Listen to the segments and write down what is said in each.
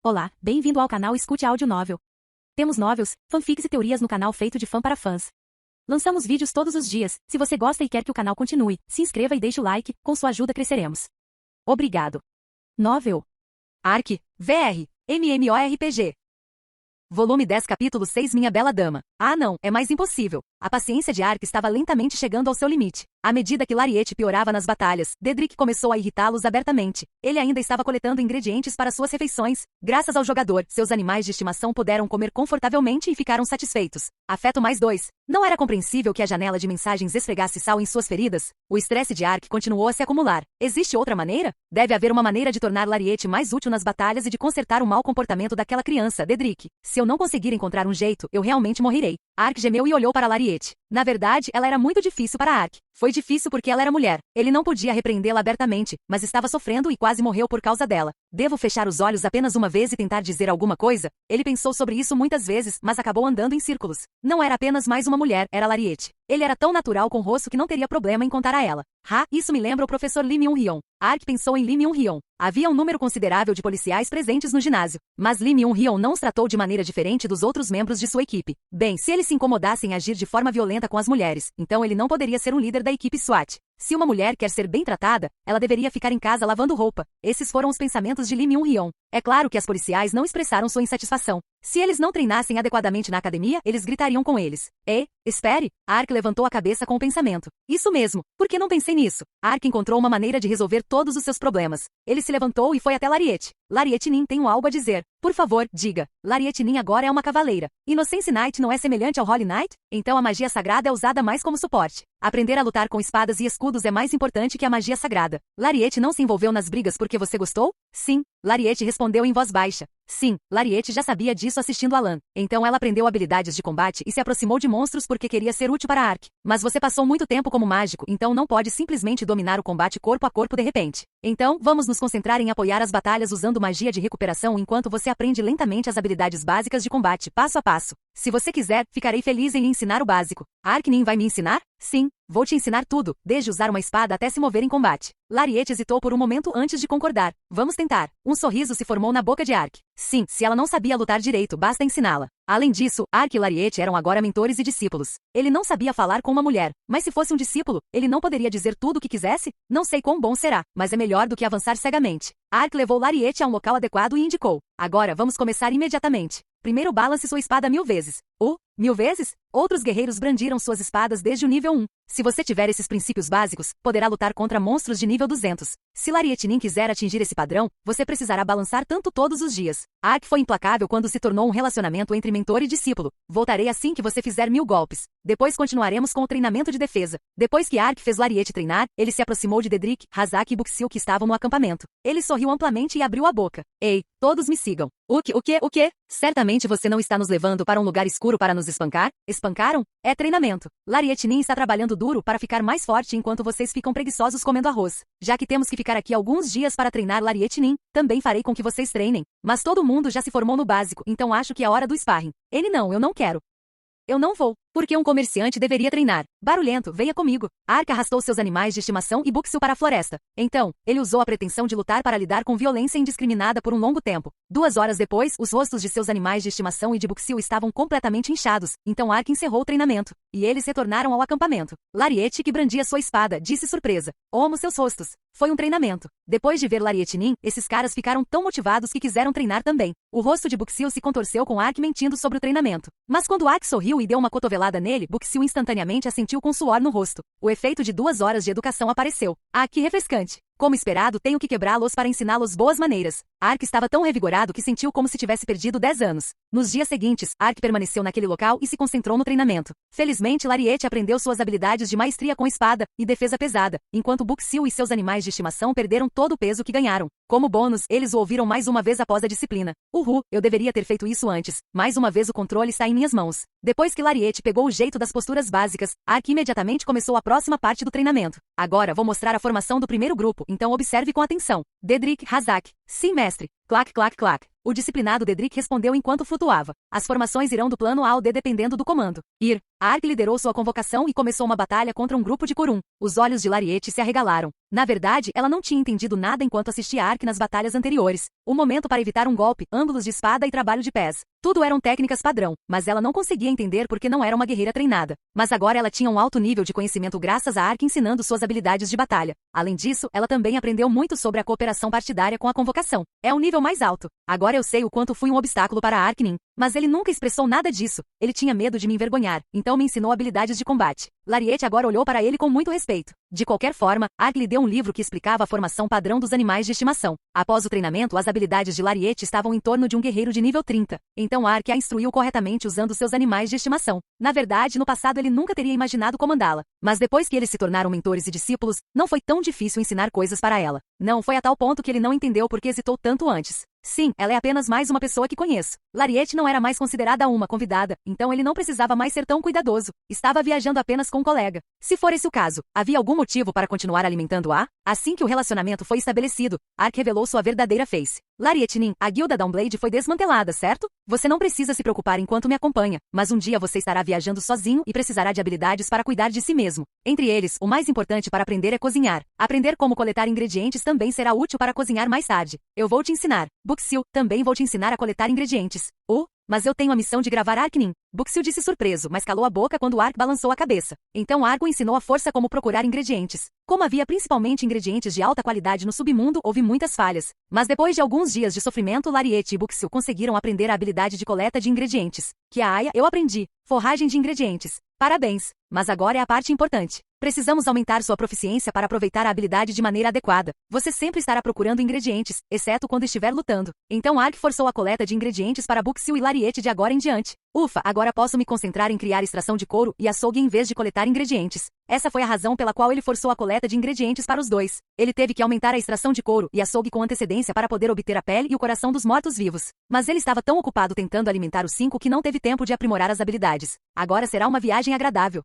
Olá, bem-vindo ao canal Escute Áudio Novel. Temos novels, fanfics e teorias no canal feito de fã para fãs. Lançamos vídeos todos os dias. Se você gosta e quer que o canal continue, se inscreva e deixe o like, com sua ajuda cresceremos. Obrigado. Novel. Ark, VR, MMORPG. Volume 10 capítulo 6 Minha Bela Dama. Ah não, é mais impossível. A paciência de Ark estava lentamente chegando ao seu limite. À medida que Lariete piorava nas batalhas, Dedrick começou a irritá-los abertamente. Ele ainda estava coletando ingredientes para suas refeições. Graças ao jogador, seus animais de estimação puderam comer confortavelmente e ficaram satisfeitos. Afeto mais 2. Não era compreensível que a janela de mensagens esfregasse sal em suas feridas? O estresse de Ark continuou a se acumular. Existe outra maneira? Deve haver uma maneira de tornar Lariete mais útil nas batalhas e de consertar o mau comportamento daquela criança, Dedrick. Se eu não conseguir encontrar um jeito, eu realmente morrerei. Ark gemeu e olhou para Lariete. Na verdade, ela era muito difícil para Ark. Foi difícil porque ela era mulher. Ele não podia repreendê-la abertamente, mas estava sofrendo e quase morreu por causa dela. Devo fechar os olhos apenas uma vez e tentar dizer alguma coisa? Ele pensou sobre isso muitas vezes, mas acabou andando em círculos. Não era apenas mais uma mulher, era Lariete. Ele era tão natural com o rosto que não teria problema em contar a ela. Isso me lembra o professor Lee Myung-hyun. Ark pensou em Lee Myung-hyun. Havia um número considerável de policiais presentes no ginásio, mas Lee Myung-hyun não os tratou de maneira diferente dos outros membros de sua equipe. Bem, se ele se incomodasse em agir de forma violenta com as mulheres, então ele não poderia ser um líder da equipe SWAT. Se uma mulher quer ser bem tratada, ela deveria ficar em casa lavando roupa. Esses foram os pensamentos de Lee Myung-hyun. É claro que as policiais não expressaram sua insatisfação. Se eles não treinassem adequadamente na academia, eles gritariam com eles. Espere! Ark levantou a cabeça com o pensamento. Isso mesmo, por que não pensei nisso? Ark encontrou uma maneira de resolver todos os seus problemas. Ele se levantou e foi até Lariete. Lariete Nin tem algo a dizer. Por favor, diga. Lariete Nin agora é uma cavaleira. Innocence Knight não é semelhante ao Holy Knight? Então a magia sagrada é usada mais como suporte. Aprender a lutar com espadas e escudos é mais importante que a magia sagrada. Lariete não se envolveu nas brigas porque você gostou? Sim. Lariete respondeu em voz baixa. Sim, Lariete já sabia disso assistindo Alan. Então ela aprendeu habilidades de combate e se aproximou de monstros porque queria ser útil para Ark. Mas você passou muito tempo como mágico, então não pode simplesmente dominar o combate corpo a corpo de repente. Então, vamos nos concentrar em apoiar as batalhas usando magia de recuperação enquanto você aprende lentamente as habilidades básicas de combate, passo a passo. Se você quiser, ficarei feliz em lhe ensinar o básico. Arknin vai me ensinar? Sim, vou te ensinar tudo, desde usar uma espada até se mover em combate. Lariete hesitou por um momento antes de concordar. Vamos tentar. Um sorriso se formou na boca de Ark. Sim, se ela não sabia lutar direito, basta ensiná-la. Além disso, Ark e Lariete eram agora mentores e discípulos. Ele não sabia falar com uma mulher, mas se fosse um discípulo, ele não poderia dizer tudo o que quisesse? Não sei quão bom será, mas é melhor do que avançar cegamente. Ark levou Lariete a um local adequado e indicou. Agora vamos começar imediatamente. Primeiro balance sua espada 1000 vezes. 1000 vezes? Outros guerreiros brandiram suas espadas desde o nível 1. Se você tiver esses princípios básicos, poderá lutar contra monstros de nível 200. Se Lariete Nin quiser atingir esse padrão, você precisará balançar tanto todos os dias. Ark foi implacável quando se tornou um relacionamento entre mentor e discípulo. Voltarei assim que você fizer 1000 golpes. Depois continuaremos com o treinamento de defesa. Depois que Ark fez Lariete treinar, ele se aproximou de Dedrick, Razak e Buxil que estavam no acampamento. Ele sorriu amplamente e abriu a boca. Ei, todos me sigam. O quê? Certamente você não está nos levando para um lugar escuro para nos espancar? Espancaram? É treinamento. Lariete Nin está trabalhando duro para ficar mais forte enquanto vocês ficam preguiçosos comendo arroz. Já que temos que ficar aqui alguns dias para treinar Lariete Nin, também farei com que vocês treinem. Mas todo mundo já se formou no básico, então acho que é hora do sparring. Ele não, eu não quero. Eu não vou, porque um comerciante deveria treinar. Barulhento, venha comigo. Ark arrastou seus animais de estimação e Buxil para a floresta. Então, ele usou a pretensão de lutar para lidar com violência indiscriminada por um longo tempo. 2 horas depois, os rostos de seus animais de estimação e de Buxil estavam completamente inchados, então Ark encerrou o treinamento. E eles retornaram ao acampamento. Lariete, que brandia sua espada, disse surpresa. Amo seus rostos. Foi um treinamento. Depois de ver Lariete Nin, esses caras ficaram tão motivados que quiseram treinar também. O rosto de Buxil se contorceu com Ark mentindo sobre o treinamento. Mas quando Ark sorriu e deu uma cotovelada nele, Buxil instantaneamente assentiu com suor no rosto. O efeito de 2 horas de educação apareceu. Que refrescante! Como esperado, tenho que quebrá-los para ensiná-los boas maneiras. Ark estava tão revigorado que sentiu como se tivesse perdido 10 anos. Nos dias seguintes, Ark permaneceu naquele local e se concentrou no treinamento. Felizmente, Lariete aprendeu suas habilidades de maestria com espada e defesa pesada, enquanto Buxil e seus animais de estimação perderam todo o peso que ganharam. Como bônus, eles o ouviram mais uma vez após a disciplina. Eu deveria ter feito isso antes. Mais uma vez o controle está em minhas mãos. Depois que Lariete pegou o jeito das posturas básicas, Ark imediatamente começou a próxima parte do treinamento. Agora vou mostrar a formação do primeiro grupo, então observe com atenção. Dedrick, Razak. Sim, mestre. Clac, clac, clac. O disciplinado Dedrick respondeu enquanto flutuava. As formações irão do plano A ao D dependendo do comando. Ir. A Ark liderou sua convocação e começou uma batalha contra um grupo de Kurum. Os olhos de Lariete se arregalaram. Na verdade, ela não tinha entendido nada enquanto assistia a Ark nas batalhas anteriores. O momento para evitar um golpe, ângulos de espada e trabalho de pés. Tudo eram técnicas padrão, mas ela não conseguia entender porque não era uma guerreira treinada. Mas agora ela tinha um alto nível de conhecimento graças a Ark ensinando suas habilidades de batalha. Além disso, ela também aprendeu muito sobre a cooperação partidária com a convocação. É um nível mais alto. Agora eu sei o quanto fui um obstáculo para Arknin, mas ele nunca expressou nada disso. Ele tinha medo de me envergonhar, então me ensinou habilidades de combate. Lariete agora olhou para ele com muito respeito. De qualquer forma, Ark lhe deu um livro que explicava a formação padrão dos animais de estimação. Após o treinamento, as habilidades de Lariete estavam em torno de um guerreiro de nível 30. Então Ark a instruiu corretamente usando seus animais de estimação. Na verdade, no passado ele nunca teria imaginado comandá-la. Mas depois que eles se tornaram mentores e discípulos, não foi tão difícil ensinar coisas para ela. Não foi a tal ponto que ele não entendeu porque hesitou tanto antes. Sim, ela é apenas mais uma pessoa que conheço. Lariete não era mais considerada uma convidada, então ele não precisava mais ser tão cuidadoso. Estava viajando apenas com um colega. Se for esse o caso, havia algum motivo para continuar alimentando-a? Assim que o relacionamento foi estabelecido, Ark revelou sua verdadeira face. Lariete Nin, a guilda Dawnblade foi desmantelada, certo? Você não precisa se preocupar enquanto me acompanha, mas um dia você estará viajando sozinho e precisará de habilidades para cuidar de si mesmo. Entre eles, o mais importante para aprender é cozinhar. Aprender como coletar ingredientes também será útil para cozinhar mais tarde. Eu vou te ensinar. Buxil, também vou te ensinar a coletar ingredientes. Mas eu tenho a missão de gravar Arknin. Buxil disse surpreso, mas calou a boca quando Ark balançou a cabeça. Então Ark ensinou a força como procurar ingredientes. Como havia principalmente ingredientes de alta qualidade no submundo, houve muitas falhas. Mas depois de alguns dias de sofrimento, Lariete e Buxil conseguiram aprender a habilidade de coleta de ingredientes. Que a Aya, eu aprendi. Forragem de ingredientes. Parabéns. Mas agora é a parte importante. Precisamos aumentar sua proficiência para aproveitar a habilidade de maneira adequada. Você sempre estará procurando ingredientes, exceto quando estiver lutando. Então Ark forçou a coleta de ingredientes para Buxil e Lariete de agora em diante. Ufa, agora posso me concentrar em criar extração de couro e açougue em vez de coletar ingredientes. Essa foi a razão pela qual ele forçou a coleta de ingredientes para os dois. Ele teve que aumentar a extração de couro e açougue com antecedência para poder obter a pele e o coração dos mortos-vivos. Mas ele estava tão ocupado tentando alimentar os 5 que não teve tempo de aprimorar as habilidades. Agora será uma viagem agradável.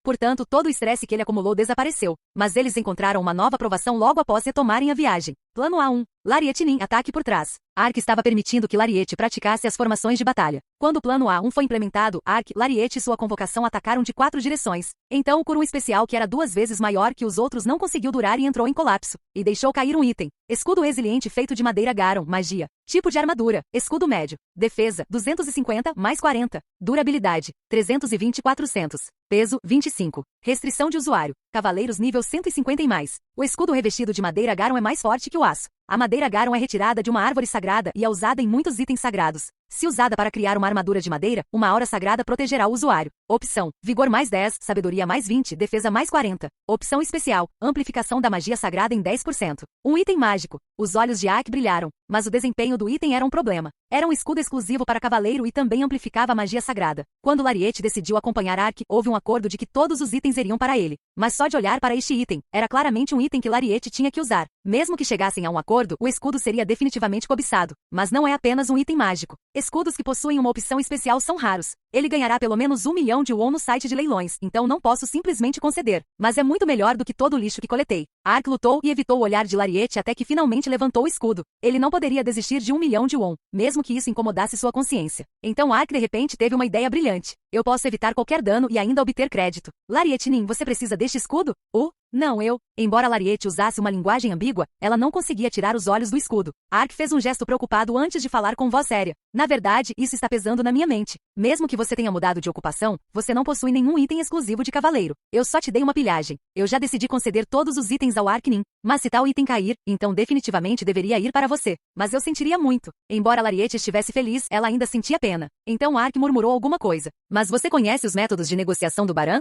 Portanto, todo o estresse que ele acumulou desapareceu. Mas eles encontraram uma nova aprovação logo após retomarem a viagem. Plano A1. Lariete Nin, ataque por trás. Ark estava permitindo que Lariete praticasse as formações de batalha. Quando o plano A1 foi implementado, Ark, Lariete e sua convocação atacaram de 4 direções. Então o Kurum especial, que era 2 vezes maior que os outros, não conseguiu durar e entrou em colapso. E deixou cair um item. Escudo resiliente feito de madeira Garon, magia. Tipo de armadura, escudo médio. Defesa, 250 mais 40. Durabilidade, 320 e 400. Peso, 25. Restrição de usuário. Cavaleiros nível 150 e mais. O escudo revestido de madeira Garon é mais forte que o aço. A madeira Garon é retirada de uma árvore sagrada e é usada em muitos itens sagrados. Se usada para criar uma armadura de madeira, uma aura sagrada protegerá o usuário. Opção: Vigor mais 10, Sabedoria mais 20, Defesa mais 40. Opção especial: Amplificação da magia sagrada em 10%. Um item mágico. Os olhos de Ark brilharam, mas o desempenho do item era um problema. Era um escudo exclusivo para cavaleiro e também amplificava a magia sagrada. Quando Lariete decidiu acompanhar Ark, houve um acordo de que todos os itens iriam para ele. Mas só de olhar para este item, era claramente um item que Lariete tinha que usar. Mesmo que chegassem a um acordo, o escudo seria definitivamente cobiçado. Mas não é apenas um item mágico. Escudos que possuem uma opção especial são raros. Ele ganhará pelo menos 1 milhão de won no site de leilões, então não posso simplesmente conceder. Mas é muito melhor do que todo o lixo que coletei. Ark lutou e evitou o olhar de Lariete até que finalmente levantou o escudo. Ele não poderia desistir de 1 milhão de won, mesmo que isso incomodasse sua consciência. Então Ark de repente teve uma ideia brilhante. Eu posso evitar qualquer dano e ainda obter crédito. Lariete Nin, você precisa deste escudo? Não, eu. Embora Lariete usasse uma linguagem ambígua, ela não conseguia tirar os olhos do escudo. Ark fez um gesto preocupado antes de falar com voz séria. Na verdade, isso está pesando na minha mente. Mesmo que você tenha mudado de ocupação, você não possui nenhum item exclusivo de cavaleiro. Eu só te dei uma pilhagem. Eu já decidi conceder todos os itens ao Ark Nin. Mas se tal item cair, então definitivamente deveria ir para você. Mas eu sentiria muito. Embora Lariete estivesse feliz, ela ainda sentia pena. Então Ark murmurou alguma coisa. Mas você conhece os métodos de negociação do Baran?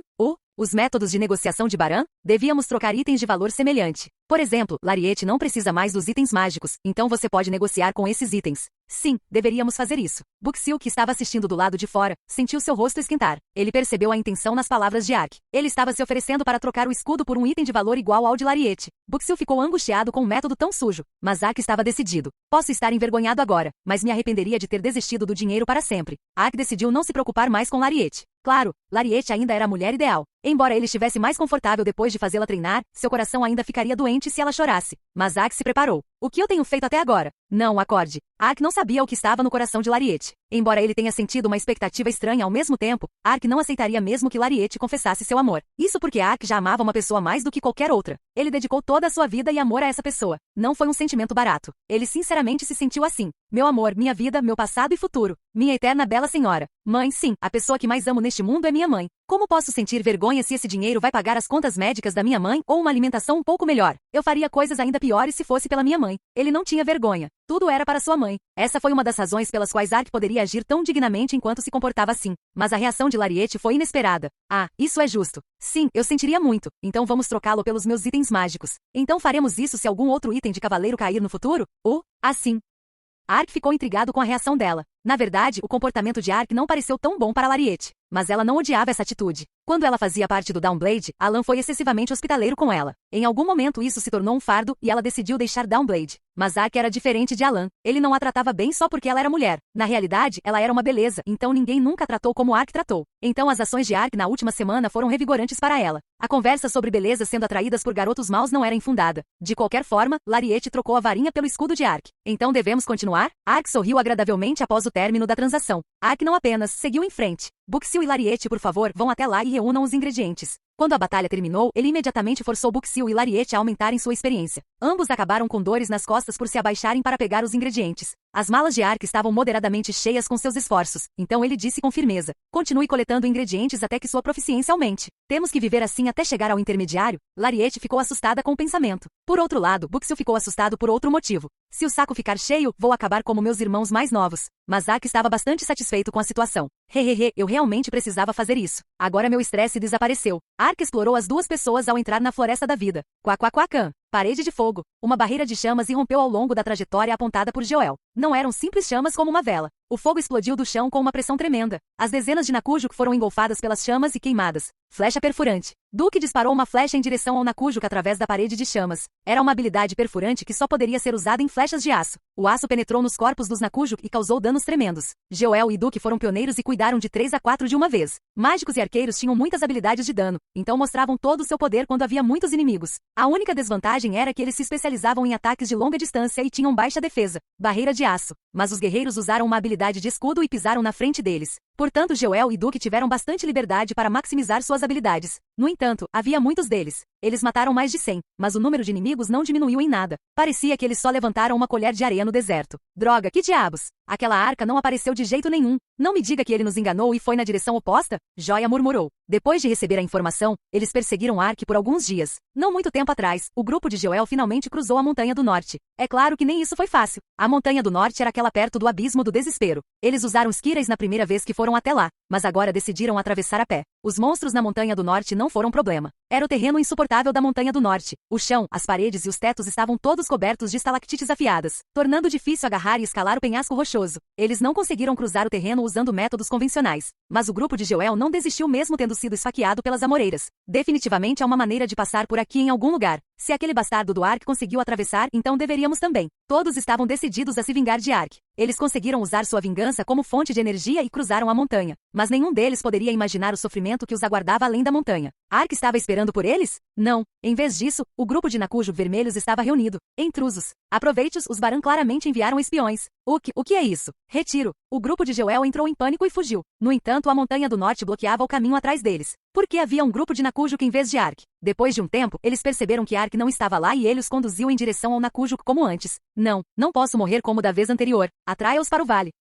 Os métodos de negociação de Baran? Devíamos trocar itens de valor semelhante. Por exemplo, Lariete não precisa mais dos itens mágicos, então você pode negociar com esses itens. Sim, deveríamos fazer isso. Buxil, que estava assistindo do lado de fora, sentiu seu rosto esquentar. Ele percebeu a intenção nas palavras de Ark. Ele estava se oferecendo para trocar o escudo por um item de valor igual ao de Lariete. Buxil ficou angustiado com um método tão sujo, mas Ark estava decidido. Posso estar envergonhado agora, mas me arrependeria de ter desistido do dinheiro para sempre. Ark decidiu não se preocupar mais com Lariete. Claro, Lariete ainda era a mulher ideal. Embora ele estivesse mais confortável depois de fazê-la treinar, seu coração ainda ficaria doente se ela chorasse. mas Ark se preparou. O que eu tenho feito até agora? Não, acorde. Ark não sabia o que estava no coração de Lariete. Embora ele tenha sentido uma expectativa estranha ao mesmo tempo, Ark não aceitaria mesmo que Lariete confessasse seu amor. Isso porque Ark já amava uma pessoa mais do que qualquer outra. Ele dedicou toda a sua vida e amor a essa pessoa. Não foi um sentimento barato. Ele sinceramente se sentiu assim. Meu amor, minha vida, meu passado e futuro. Minha eterna bela senhora. Mãe, sim, a pessoa que mais amo neste mundo é minha mãe. Como posso sentir vergonha se esse dinheiro vai pagar as contas médicas da minha mãe ou uma alimentação um pouco melhor? Eu faria coisas ainda piores se fosse pela minha mãe. Ele não tinha vergonha. Tudo era para sua mãe. Essa foi uma das razões pelas quais Ark poderia agir tão dignamente enquanto se comportava assim. Mas a reação de Lariete foi inesperada. Ah, isso é justo. Sim, eu sentiria muito. Então vamos trocá-lo pelos meus itens mágicos. Então faremos isso se algum outro item de cavaleiro cair no futuro? Assim. Ark ficou intrigado com a reação dela. Na verdade, o comportamento de Ark não pareceu tão bom para Lariete. Mas ela não odiava essa atitude. Quando ela fazia parte do Downblade, Alan foi excessivamente hospitaleiro com ela. Em algum momento isso se tornou um fardo e ela decidiu deixar Downblade. Mas Ark era diferente de Alan. Ele não a tratava bem só porque ela era mulher. Na realidade, ela era uma beleza, então ninguém nunca a tratou como Ark tratou. Então as ações de Ark na última semana foram revigorantes para ela. A conversa sobre belezas sendo atraídas por garotos maus não era infundada. De qualquer forma, Lariete trocou a varinha pelo escudo de Ark. Então devemos continuar? Ark sorriu agradavelmente após o término da transação. Ark não apenas seguiu em frente. Buxil e Lariete, por favor, vão até lá e reúnam os ingredientes. Quando a batalha terminou, ele imediatamente forçou Buxil e Lariete a aumentarem sua experiência. Ambos acabaram com dores nas costas por se abaixarem para pegar os ingredientes. As malas de Ark estavam moderadamente cheias com seus esforços, então ele disse com firmeza: continue coletando ingredientes até que sua proficiência aumente. Temos que viver assim até chegar ao intermediário? Lariete ficou assustada com o pensamento. Por outro lado, Buxil ficou assustado por outro motivo. Se o saco ficar cheio, vou acabar como meus irmãos mais novos. Mas Ark estava bastante satisfeito com a situação. Hehehe, eu realmente precisava fazer isso. Agora meu estresse desapareceu. Ark explorou as duas pessoas ao entrar na Floresta da Vida. Quaquaquacan. Parede de fogo. Uma barreira de chamas irrompeu ao longo da trajetória apontada por Joel. Não eram simples chamas como uma vela. O fogo explodiu do chão com uma pressão tremenda. As dezenas de Nakujuk foram engolfadas pelas chamas e queimadas. Flecha perfurante. Duke disparou uma flecha em direção ao Nakujuk através da parede de chamas. Era uma habilidade perfurante que só poderia ser usada em flechas de aço. O aço penetrou nos corpos dos Nakujuk e causou danos tremendos. Joel e Duke foram pioneiros e cuidaram de 3 a 4 de uma vez. Mágicos e arqueiros tinham muitas habilidades de dano, então mostravam todo o seu poder quando havia muitos inimigos. A única desvantagem era que eles se especializavam em ataques de longa distância e tinham baixa defesa. Barreira de aço. Mas os guerreiros usaram uma habilidade de escudo e pisaram na frente deles. Portanto, Joel e Duke tiveram bastante liberdade para maximizar suas habilidades. No entanto, havia muitos deles. Eles mataram mais de 100, mas o número de inimigos não diminuiu em nada. Parecia que eles só levantaram uma colher de areia no deserto. Droga, que diabos! Aquela arca não apareceu de jeito nenhum. Não me diga que ele nos enganou e foi na direção oposta? Joia murmurou. Depois de receber a informação, eles perseguiram Ark por alguns dias. Não muito tempo atrás, o grupo de Joel finalmente cruzou a Montanha do Norte. É claro que nem isso foi fácil. A Montanha do Norte era aquela perto do Abismo do Desespero. Eles usaram esquiras na primeira vez que foram até lá, mas agora decidiram atravessar a pé. Os monstros na Montanha do Norte não foram problema. Era o terreno insuportável da Montanha do Norte. O chão, as paredes e os tetos estavam todos cobertos de estalactites afiadas, tornando difícil agarrar e escalar o penhasco rochoso. Eles não conseguiram cruzar o terreno usando métodos convencionais. Mas o grupo de Joel não desistiu mesmo tendo sido esfaqueado pelas amoreiras. Definitivamente há uma maneira de passar por aqui em algum lugar. Se aquele bastardo do Ark conseguiu atravessar, então deveríamos também. Todos estavam decididos a se vingar de Ark. Eles conseguiram usar sua vingança como fonte de energia e cruzaram a montanha. Mas nenhum deles poderia imaginar o sofrimento que os aguardava além da montanha. Ark estava esperando por eles? Não. Em vez disso, o grupo de Nakujuk vermelhos estava reunido. Intrusos. Aproveite-os, os Baran claramente enviaram espiões. O que é isso? Retiro. O grupo de Joel entrou em pânico e fugiu. No entanto, a Montanha do Norte bloqueava o caminho atrás deles. Por que havia um grupo de Nakujuk em vez de Ark? Depois de um tempo, eles perceberam que Ark não estava lá e ele os conduziu em direção ao Nakujuk como antes. Não posso morrer como da vez anterior. Atraia-os para o vale.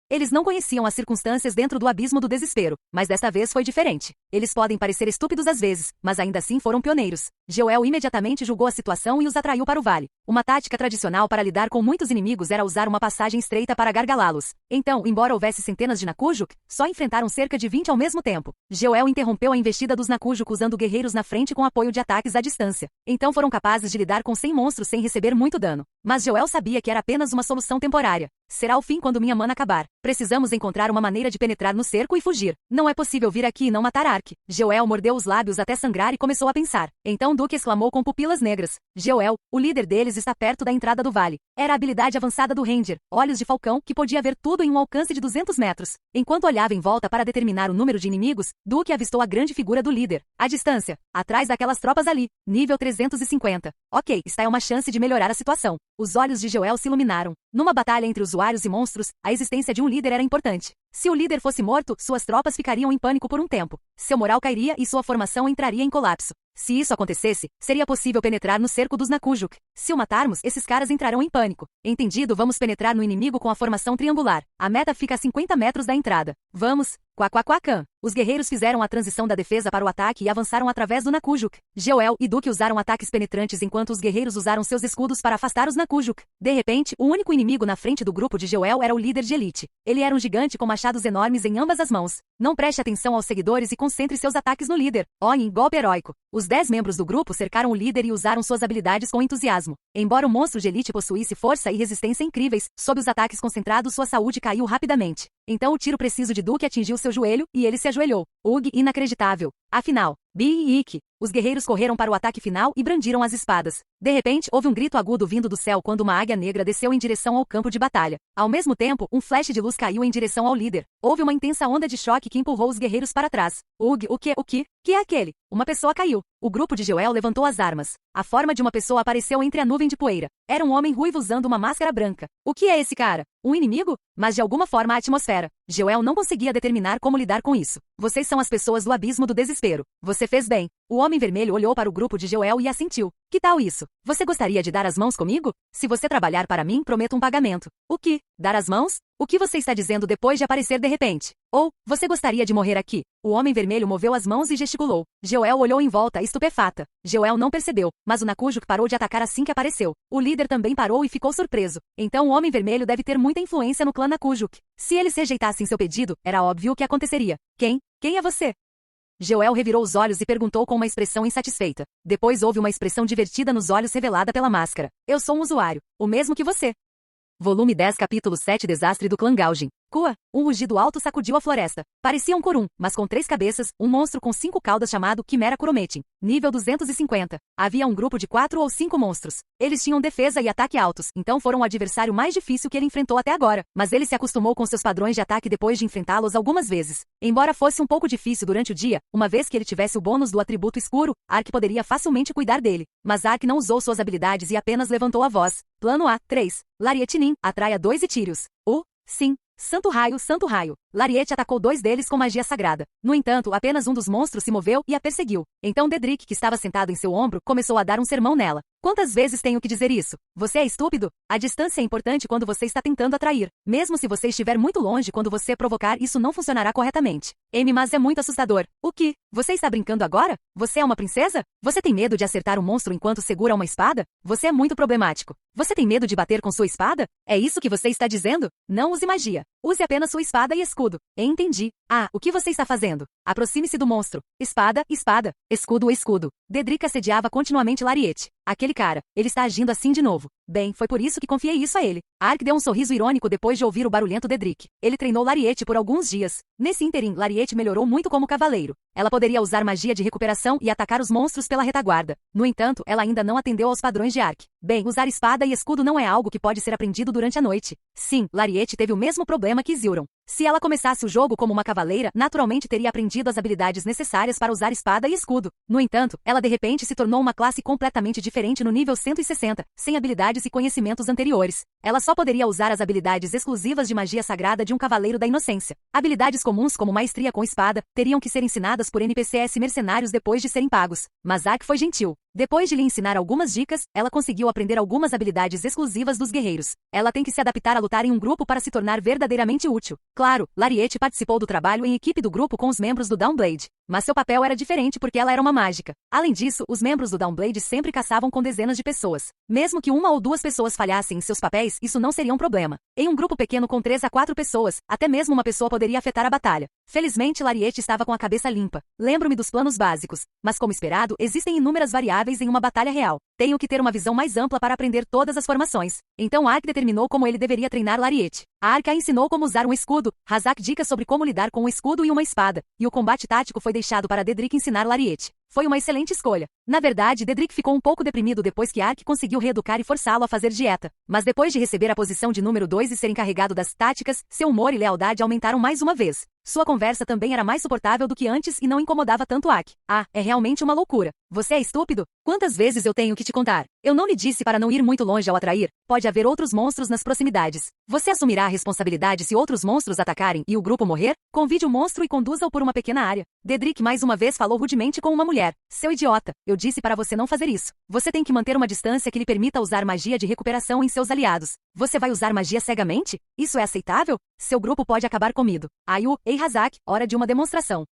Eles não conheciam as circunstâncias dentro do abismo do desespero, mas desta vez foi diferente. Eles podem parecer estúpidos às vezes, mas ainda assim foram pioneiros. Joel imediatamente julgou a situação e os atraiu para o vale. Uma tática tradicional para lidar com muitos inimigos era usar uma passagem estreita para gargalá-los. Então, embora houvesse centenas de Nakujuk, só enfrentaram cerca de 20 ao mesmo tempo. Joel interrompeu a investida dos Nakujuk usando guerreiros na frente com apoio de ataques à distância. Então foram capazes de lidar com 100 monstros sem receber muito dano. Mas Joel sabia que era apenas uma solução temporária. Será o fim quando minha mana acabar. Precisamos encontrar uma maneira de penetrar no cerco e fugir. Não é possível vir aqui e não matar Ark. Joel mordeu os lábios até sangrar e começou a pensar. Então Duke exclamou com pupilas negras. Joel, o líder deles está perto da entrada do vale. Era a habilidade avançada do Ranger, olhos de falcão, que podia ver tudo em um alcance de 200 metros. Enquanto olhava em volta para determinar o número de inimigos, Duke avistou a grande figura do líder. A distância. Atrás daquelas tropas ali. Nível 350. Ok, está é uma chance de melhorar a situação. Os olhos de Joel se iluminaram. Numa batalha entre usuários e monstros, a existência de um líder era importante. Se o líder fosse morto, suas tropas ficariam em pânico por um tempo. Seu moral cairia e sua formação entraria em colapso. Se isso acontecesse, seria possível penetrar no cerco dos Nakujuk. Se o matarmos, esses caras entrarão em pânico. Entendido, vamos penetrar no inimigo com a formação triangular. A meta fica a 50 metros da entrada. Vamos! Quaquaquacan. Os guerreiros fizeram a transição da defesa para o ataque e avançaram através do Nakujuk. Joel e Duke usaram ataques penetrantes enquanto os guerreiros usaram seus escudos para afastar os Nakujuk. De repente, o único inimigo na frente do grupo de Joel era o líder de elite. Ele era um gigante com machados enormes em ambas as mãos. Não preste atenção aos seguidores e concentre seus ataques no líder. Olhem, golpe heróico. Os 10 membros do grupo cercaram o líder e usaram suas habilidades com entusiasmo. Embora o monstro de elite possuísse força e resistência incríveis, sob os ataques concentrados sua saúde caiu rapidamente. Então o tiro preciso de Duke atingiu seu joelho e ele se ajoelhou. Ugh, inacreditável. Afinal, Bi e Ikki. Os guerreiros correram para o ataque final e brandiram as espadas. De repente, houve um grito agudo vindo do céu quando uma águia negra desceu em direção ao campo de batalha. Ao mesmo tempo, um flash de luz caiu em direção ao líder. Houve uma intensa onda de choque que empurrou os guerreiros para trás. Ugh, o que? Que é aquele? Uma pessoa caiu. O grupo de Joel levantou as armas. A forma de uma pessoa apareceu entre a nuvem de poeira. Era um homem ruivo usando uma máscara branca. O que é esse cara? Um inimigo? Mas de alguma forma a atmosfera. Joel não conseguia determinar como lidar com isso. Vocês são as pessoas do abismo do desespero. Você fez bem. O homem vermelho olhou para o grupo de Joel e assentiu. Que tal isso? Você gostaria de dar as mãos comigo? Se você trabalhar para mim, prometo um pagamento. O que? Dar as mãos? O que você está dizendo depois de aparecer de repente? Ou, você gostaria de morrer aqui? O homem vermelho moveu as mãos e gesticulou. Joel olhou em volta, estupefata. Joel não percebeu, mas o Nakujuk parou de atacar assim que apareceu. O líder também parou e ficou surpreso. Então o homem vermelho deve ter muita influência no clã Nakujuk. Se eles rejeitassem seu pedido, era óbvio o que aconteceria. Quem é você? Joel revirou os olhos e perguntou com uma expressão insatisfeita. Depois houve uma expressão divertida nos olhos revelada pela máscara. Eu sou um usuário, o mesmo que você. Volume 10 Capítulo 7 Desastre do Clã Gaujin. Cua! Um rugido alto sacudiu a floresta. Parecia um corum, mas com 3 cabeças, um monstro com 5 caudas chamado Quimera Kurometin. Nível 250. Havia um grupo de 4 ou 5 monstros. Eles tinham defesa e ataque altos, então foram o adversário mais difícil que ele enfrentou até agora. Mas ele se acostumou com seus padrões de ataque depois de enfrentá-los algumas vezes. Embora fosse um pouco difícil durante o dia, uma vez que ele tivesse o bônus do atributo escuro, Ark poderia facilmente cuidar dele. Mas Ark não usou suas habilidades e apenas levantou a voz. Plano A, 3. Larietinin, atraia 2 Etírios. Sim. Santo raio. Lariete atacou 2 deles com magia sagrada. No entanto, apenas um dos monstros se moveu e a perseguiu. Então Dedrick, que estava sentado em seu ombro, começou a dar um sermão nela. Quantas vezes tenho que dizer isso? Você é estúpido? A distância é importante quando você está tentando atrair. Mesmo se você estiver muito longe quando você provocar, isso não funcionará corretamente. Mas é muito assustador. O que? Você está brincando agora? Você é uma princesa? Você tem medo de acertar um monstro enquanto segura uma espada? Você é muito problemático. Você tem medo de bater com sua espada? É isso que você está dizendo? Não use magia. Use apenas sua espada e escudo. Entendi. O que você está fazendo? Aproxime-se do monstro. Espada. Escudo. Dedrick assediava continuamente Lariete. Aquele cara, ele está agindo assim de novo. Bem, foi por isso que confiei isso a ele. Ark deu um sorriso irônico depois de ouvir o barulhento Dedrick. Ele treinou Lariete por alguns dias. Nesse ínterim, Lariete melhorou muito como cavaleiro. Ela poderia usar magia de recuperação e atacar os monstros pela retaguarda. No entanto, ela ainda não atendeu aos padrões de Ark. Bem, usar espada e escudo não é algo que pode ser aprendido durante a noite. Sim, Lariete teve o mesmo problema que Zilron. Se ela começasse o jogo como uma cavaleira, naturalmente teria aprendido as habilidades necessárias para usar espada e escudo. No entanto, ela de repente se tornou uma classe completamente diferente no nível 160, sem habilidades e conhecimentos anteriores. Ela só poderia usar as habilidades exclusivas de magia sagrada de um cavaleiro da inocência. Habilidades comuns como maestria com espada, teriam que ser ensinadas por NPCs mercenários depois de serem pagos. Mas Ark foi gentil. Depois de lhe ensinar algumas dicas, ela conseguiu aprender algumas habilidades exclusivas dos guerreiros. Ela tem que se adaptar a lutar em um grupo para se tornar verdadeiramente útil. Claro, Lariete participou do trabalho em equipe do grupo com os membros do Downblade. Mas seu papel era diferente porque ela era uma mágica. Além disso, os membros do Downblade sempre caçavam com dezenas de pessoas. Mesmo que uma ou duas pessoas falhassem em seus papéis, isso não seria um problema. Em um grupo pequeno com 3 a 4 pessoas, até mesmo uma pessoa poderia afetar a batalha. Felizmente, Lariete estava com a cabeça limpa. Lembro-me dos planos básicos, mas como esperado, existem inúmeras variáveis em uma batalha real. Tenho que ter uma visão mais ampla para aprender todas as formações. Então Ark determinou como ele deveria treinar Lariete. Ark a ensinou como usar um escudo, Razak dicas sobre como lidar com um escudo e uma espada, e o combate tático foi deixado para Dedrick ensinar Lariete. Foi uma excelente escolha. Na verdade, Dedrick ficou um pouco deprimido depois que Ark conseguiu reeducar e forçá-lo a fazer dieta. Mas depois de receber a posição de número 2 e ser encarregado das táticas, seu humor e lealdade aumentaram mais uma vez. Sua conversa também era mais suportável do que antes e não incomodava tanto Ark. Ah, é realmente uma loucura. Você é estúpido? Quantas vezes eu tenho que te contar? Eu não lhe disse para não ir muito longe ao atrair. Pode haver outros monstros nas proximidades. Você assumirá a responsabilidade se outros monstros atacarem e o grupo morrer? Convide o monstro e conduza-o por uma pequena área. Dedrick mais uma vez falou rudemente com uma mulher. Seu idiota, eu disse para você não fazer isso. Você tem que manter uma distância que lhe permita usar magia de recuperação em seus aliados. Você vai usar magia cegamente? Isso é aceitável? Seu grupo pode acabar comido. Ayu, ei Razak, hora de uma demonstração.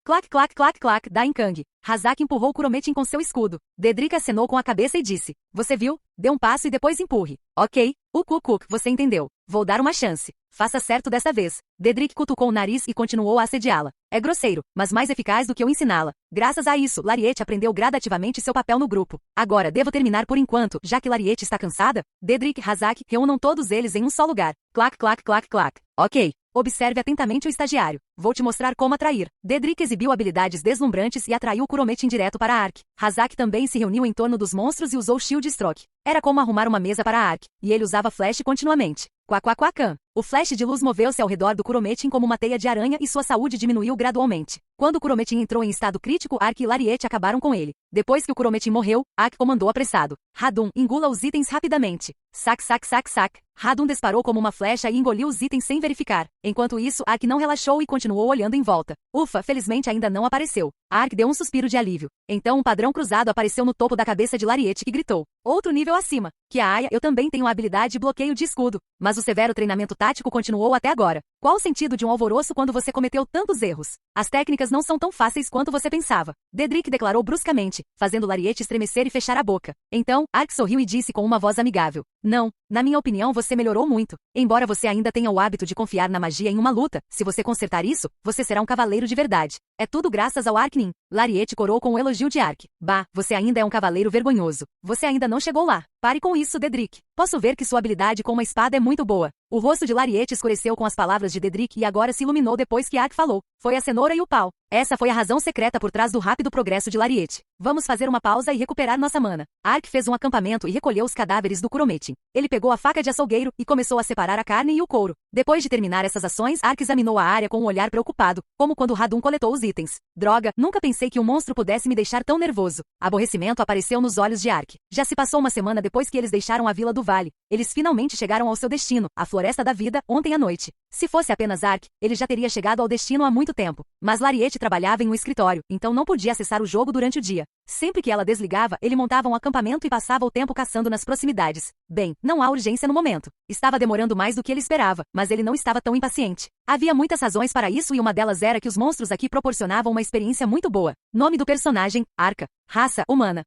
Clac, clac, clac, clac, da Kang. Razak empurrou Kurometin com seu escudo. Dedrick acenou com a cabeça e disse: Você viu? Dê um passo e depois empurre. Ok, Ukuk, você entendeu. Vou dar uma chance. Faça certo dessa vez. Dedrick cutucou o nariz e continuou a assediá-la. É grosseiro, mas mais eficaz do que eu ensiná-la. Graças a isso, Lariete aprendeu gradativamente seu papel no grupo. Agora, devo terminar por enquanto, já que Lariete está cansada? Dedrick, Razak, reúnam todos eles em um só lugar. Clac, clac, clac, clac. Ok. Observe atentamente o estagiário. Vou te mostrar como atrair. Dedrick exibiu habilidades deslumbrantes e atraiu Kurometin direto para Ark. Razak também se reuniu em torno dos monstros e usou Shield Stroke. Era como arrumar uma mesa para Ark, e ele usava flash continuamente. Quaquaquacan. O flash de luz moveu-se ao redor do Kurometin como uma teia de aranha e sua saúde diminuiu gradualmente. Quando o Kurometin entrou em estado crítico, Ark e Lariete acabaram com ele. Depois que o Kurometin morreu, Ark comandou apressado. Radum, engula os itens rapidamente. Sac, sac, sac, sac. Radum disparou como uma flecha e engoliu os itens sem verificar. Enquanto isso, Ark não relaxou e continuou olhando em volta. Ufa, felizmente ainda não apareceu. Ark deu um suspiro de alívio. Então um padrão cruzado apareceu no topo da cabeça de Lariete que gritou. Outro nível acima. Que a Aya, eu também tenho a habilidade de bloqueio de escudo. Mas o severo treinamento tático continuou até agora. Qual o sentido de um alvoroço quando você cometeu tantos erros? As técnicas não são tão fáceis quanto você pensava. Dedrick declarou bruscamente, fazendo Lariete estremecer e fechar a boca. Então, Ark sorriu e disse com uma voz amigável. Não, na minha opinião você melhorou muito. Embora você ainda tenha o hábito de confiar na magia em uma luta, se você consertar isso, você será um cavaleiro de verdade. É tudo graças ao Arknin. Lariete corou com um elogio de Ark. Bah, você ainda é um cavaleiro vergonhoso. Você ainda não chegou lá. Pare com isso, Dedrick. Posso ver que sua habilidade com uma espada é muito boa. O rosto de Lariete escureceu com as palavras de Dedrick e agora se iluminou depois que Ark falou. Foi a cenoura e o pau. Essa foi a razão secreta por trás do rápido progresso de Lariete. Vamos fazer uma pausa e recuperar nossa mana. Ark fez um acampamento e recolheu os cadáveres do Kurometin. Ele pegou a faca de açougueiro e começou a separar a carne e o couro. Depois de terminar essas ações, Ark examinou a área com um olhar preocupado, como quando Radum coletou os itens. Droga, nunca pensei que um monstro pudesse me deixar tão nervoso. Aborrecimento apareceu nos olhos de Ark. Já se passou uma semana depois que eles deixaram a Vila do Vale. Eles finalmente chegaram ao seu destino, a Floresta da Vida, ontem à noite. Se fosse apenas Ark, ele já teria chegado ao destino há muito tempo. Mas Lariete trabalhava em um escritório, então não podia acessar o jogo durante o dia. Sempre que ela desligava, ele montava um acampamento e passava o tempo caçando nas proximidades. Bem, não há urgência no momento. Estava demorando mais do que ele esperava, mas ele não estava tão impaciente. Havia muitas razões para isso e uma delas era que os monstros aqui proporcionavam uma experiência muito boa. Nome do personagem, Arca. Raça, humana.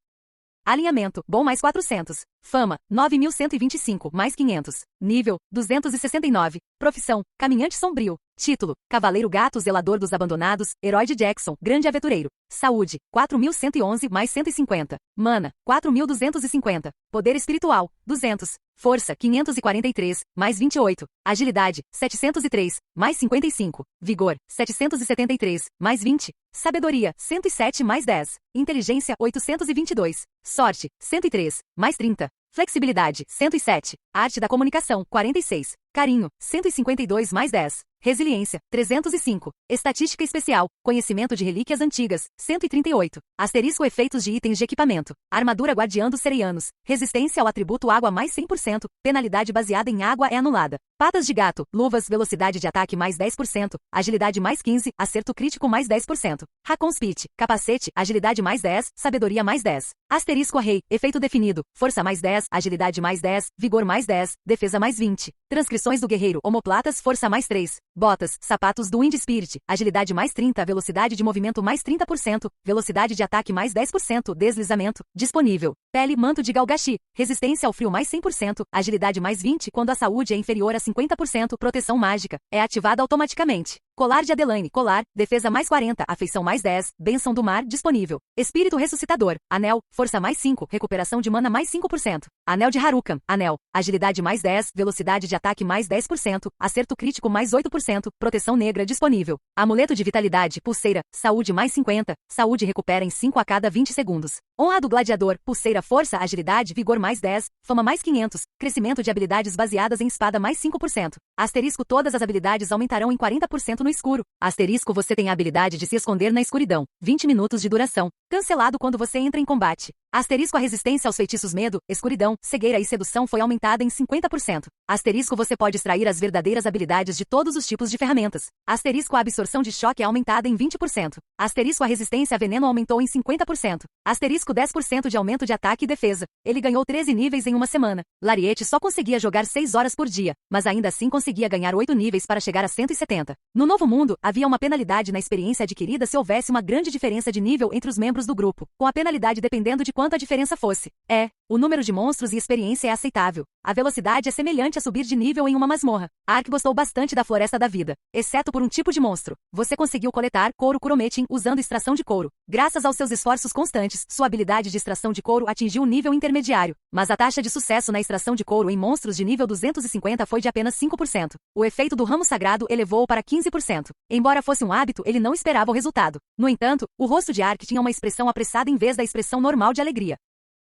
Alinhamento, bom mais 400. Fama, 9.125 mais 500. Nível, 269. Profissão, caminhante sombrio. Título, Cavaleiro Gato Zelador dos Abandonados, Herói de Jackson, Grande Aventureiro. Saúde, 4.111 mais 150. Mana, 4.250. Poder Espiritual, 200. Força, 543, mais 28. Agilidade, 703, mais 55. Vigor, 773, mais 20. Sabedoria, 107 mais 10. Inteligência, 822. Sorte, 103, mais 30. Flexibilidade, 107. Arte da comunicação, 46. Carinho, 152 mais 10. Resiliência, 305. Estatística especial, conhecimento de relíquias antigas, 138. Asterisco efeitos de itens de equipamento. Armadura guardiã dos Sereianos. Resistência ao atributo água mais 100%. Penalidade baseada em água é anulada. Patas de gato, luvas, velocidade de ataque mais 10%, agilidade mais 15%, acerto crítico mais 10%. Raccoon Spit, capacete, agilidade mais 10%, sabedoria mais 10%. Asterisco array, efeito definido, força mais 10%, agilidade mais 10%, vigor mais 10%, defesa mais 20%. Transcrições do guerreiro, omoplatas, força mais 3%. Botas, sapatos do Wind Spirit, agilidade mais 30%, velocidade de movimento mais 30%, velocidade de ataque mais 10%, deslizamento, disponível. Pele, manto de Galgashi, resistência ao frio mais 100%, agilidade mais 20% quando a saúde é inferior a 50%, proteção mágica, é ativada automaticamente. Colar de Adelaine, colar, defesa mais 40%, afeição mais 10%, bênção do mar, disponível. Espírito ressuscitador, anel, força mais 5%, recuperação de mana mais 5%. Anel de Harukan, anel, agilidade mais 10%, velocidade de ataque mais 10%, acerto crítico mais 8%, proteção negra disponível. Amuleto de vitalidade, pulseira, saúde mais 50%, saúde recupera em 5 a cada 20 segundos. Honra do gladiador, pulseira, força, agilidade, vigor mais 10%, fama mais 500, crescimento de habilidades baseadas em espada mais 5%. Asterisco todas as habilidades aumentarão em 40% no escuro. Asterisco você tem a habilidade de se esconder na escuridão. 20 minutos de duração. Cancelado quando você entra em combate. Asterisco a resistência aos feitiços medo, escuridão, cegueira e sedução foi aumentada em 50%. Asterisco você pode extrair as verdadeiras habilidades de todos os tipos de ferramentas. Asterisco a absorção de choque é aumentada em 20%. Asterisco a resistência a veneno aumentou em 50%. Asterisco 10% de aumento de ataque e defesa. Ele ganhou 13 níveis em uma semana. Lariete só conseguia jogar 6 horas por dia, mas ainda assim conseguia ganhar 8 níveis para chegar a 170. No novo mundo, havia uma penalidade na experiência adquirida se houvesse uma grande diferença de nível entre os membros do grupo, com a penalidade dependendo de quanto a diferença fosse. O número de monstros e experiência é aceitável. A velocidade é semelhante a subir de nível em uma masmorra. Ark gostou bastante da Floresta da Vida, exceto por um tipo de monstro. Você conseguiu coletar couro Kurometin usando extração de couro. Graças aos seus esforços constantes, sua habilidade de extração de couro atingiu um nível intermediário, mas a taxa de sucesso na extração de couro em monstros de nível 250 foi de apenas 5%. O efeito do ramo sagrado elevou-o para 15%. Embora fosse um hábito, ele não esperava o resultado. No entanto, o rosto de Ark tinha uma expressão apressada em vez da expressão normal de alegria.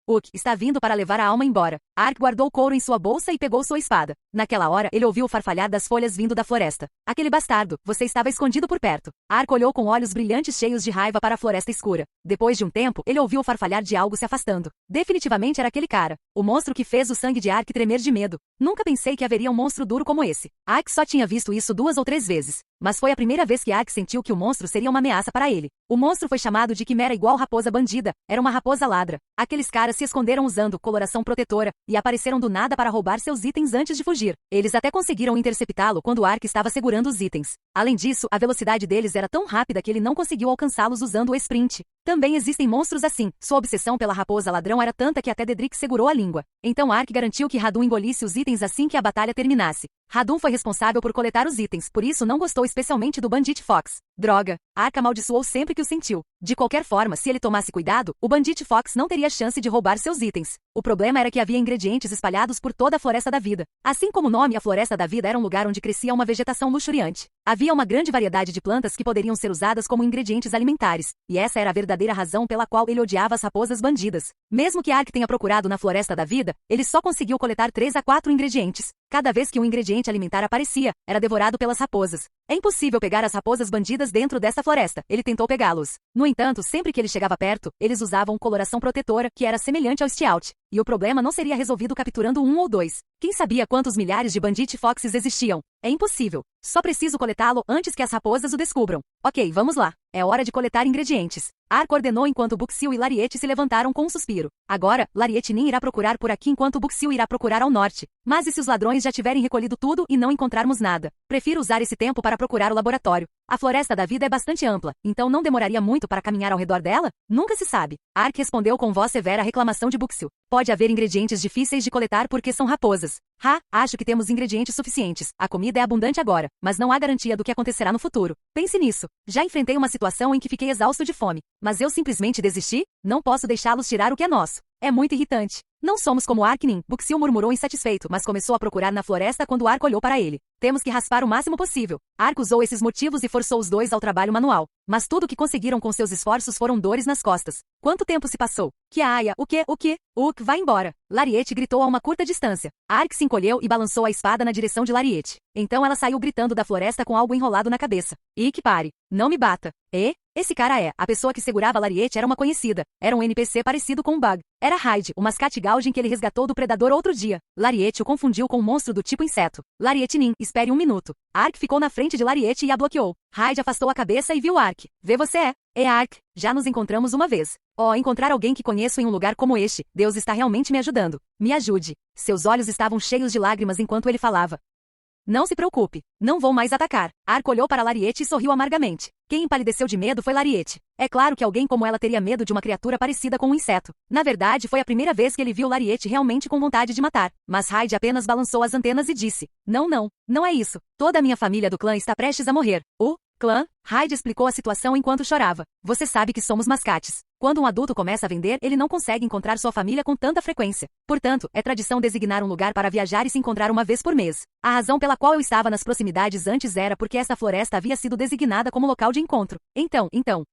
Uck está vindo para levar a alma embora. Ark guardou o couro em sua bolsa e pegou sua espada. Naquela hora, ele ouviu o farfalhar das folhas vindo da floresta. Aquele bastardo, você estava escondido por perto. Ark olhou com olhos brilhantes cheios de raiva para a floresta escura. Depois de um tempo, ele ouviu o farfalhar de algo se afastando. Definitivamente era aquele cara. O monstro que fez o sangue de Ark tremer de medo. Nunca pensei que haveria um monstro duro como esse. Ark só tinha visto isso 2 ou 3 vezes. Mas foi a primeira vez que Ark sentiu que o monstro seria uma ameaça para ele. O monstro foi chamado de quimera igual raposa bandida. Era uma raposa ladra. Aqueles caras se esconderam usando coloração protetora e apareceram do nada para roubar seus itens antes de fugir. Eles até conseguiram interceptá-lo quando Ark estava segurando os itens. Além disso, a velocidade deles era tão rápida que ele não conseguiu alcançá-los usando o sprint. Também existem monstros assim. Sua obsessão pela raposa ladrão era tanta que até Dedrick segurou a língua. Então Ark garantiu que Radum engolisse os itens assim que a batalha terminasse. Radum foi responsável por coletar os itens, por isso não gostou especialmente do Bandit Fox. Droga! Ark amaldiçoou sempre que o sentiu. De qualquer forma, se ele tomasse cuidado, o Bandit Fox não teria chance de roubar seus itens. O problema era que havia ingredientes espalhados por toda a Floresta da Vida. Assim como o nome, a Floresta da Vida era um lugar onde crescia uma vegetação luxuriante. Havia uma grande variedade de plantas que poderiam ser usadas como ingredientes alimentares, e essa era a verdadeira razão pela qual ele odiava as raposas bandidas. Mesmo que Ark tenha procurado na Floresta da Vida, ele só conseguiu coletar 3 a 4 ingredientes. Cada vez que um ingrediente alimentar aparecia, era devorado pelas raposas. É impossível pegar as raposas bandidas dentro dessa floresta. Ele tentou pegá-los. No entanto, sempre que ele chegava perto, eles usavam coloração protetora, que era semelhante ao Stealth. E o problema não seria resolvido capturando 1 ou 2. Quem sabia quantos milhares de Bandit Foxes existiam? É impossível. Só preciso coletá-lo antes que as raposas o descubram. Ok, vamos lá. É hora de coletar ingredientes. Ark ordenou enquanto Buxil e Lariete se levantaram com um suspiro. Agora, Lariete nem irá procurar por aqui enquanto Buxil irá procurar ao norte. Mas e se os ladrões já tiverem recolhido tudo e não encontrarmos nada? Prefiro usar esse tempo para procurar o laboratório. A Floresta da Vida é bastante ampla, então não demoraria muito para caminhar ao redor dela? Nunca se sabe. Ark respondeu com voz severa à reclamação de Buxil. Pode haver ingredientes difíceis de coletar porque são raposas. Acho que temos ingredientes suficientes. A comida é abundante agora, mas não há garantia do que acontecerá no futuro. Pense nisso. Já enfrentei uma situação em que fiquei exausto de fome, mas eu simplesmente desisti? Não posso deixá-los tirar o que é nosso. É muito irritante. Não somos como Arknin, Buxil murmurou insatisfeito, mas começou a procurar na floresta quando Ark olhou para ele. Temos que raspar o máximo possível. Ark usou esses motivos e forçou os dois ao trabalho manual. Mas tudo o que conseguiram com seus esforços foram dores nas costas. Quanto tempo se passou? Kiaia, o quê? Uck, vai embora. Lariete gritou a uma curta distância. Ark se encolheu e balançou a espada na direção de Lariete. Então ela saiu gritando da floresta com algo enrolado na cabeça. Ick, pare. Não me bata. Esse cara a pessoa que segurava Lariete era uma conhecida. Era um NPC parecido com um bug. Era Hyde, o mascate Gaujin que ele resgatou do predador outro dia. Lariete o confundiu com um monstro do tipo inseto. Lariete Nin, espere um minuto. Ark ficou na frente de Lariete e a bloqueou. Hyde afastou a cabeça e viu Ark. Vê você é Ark, já nos encontramos uma vez. Oh, encontrar alguém que conheço em um lugar como este, Deus está realmente me ajudando. Me ajude. Seus olhos estavam cheios de lágrimas enquanto ele falava. Não se preocupe, não vou mais atacar. Ark olhou para Lariete e sorriu amargamente. Quem empalideceu de medo foi Lariete. É claro que alguém como ela teria medo de uma criatura parecida com um inseto. Na verdade, foi a primeira vez que ele viu Lariete realmente com vontade de matar. Mas Hyde apenas balançou as antenas e disse, não é isso. Toda a minha família do clã está prestes a morrer. O clã? Hyde explicou a situação enquanto chorava. Você sabe que somos mascates. Quando um adulto começa a vender, ele não consegue encontrar sua família com tanta frequência. Portanto, é tradição designar um lugar para viajar e se encontrar uma vez por mês. A razão pela qual eu estava nas proximidades antes era porque esta floresta havia sido designada como local de encontro. Então,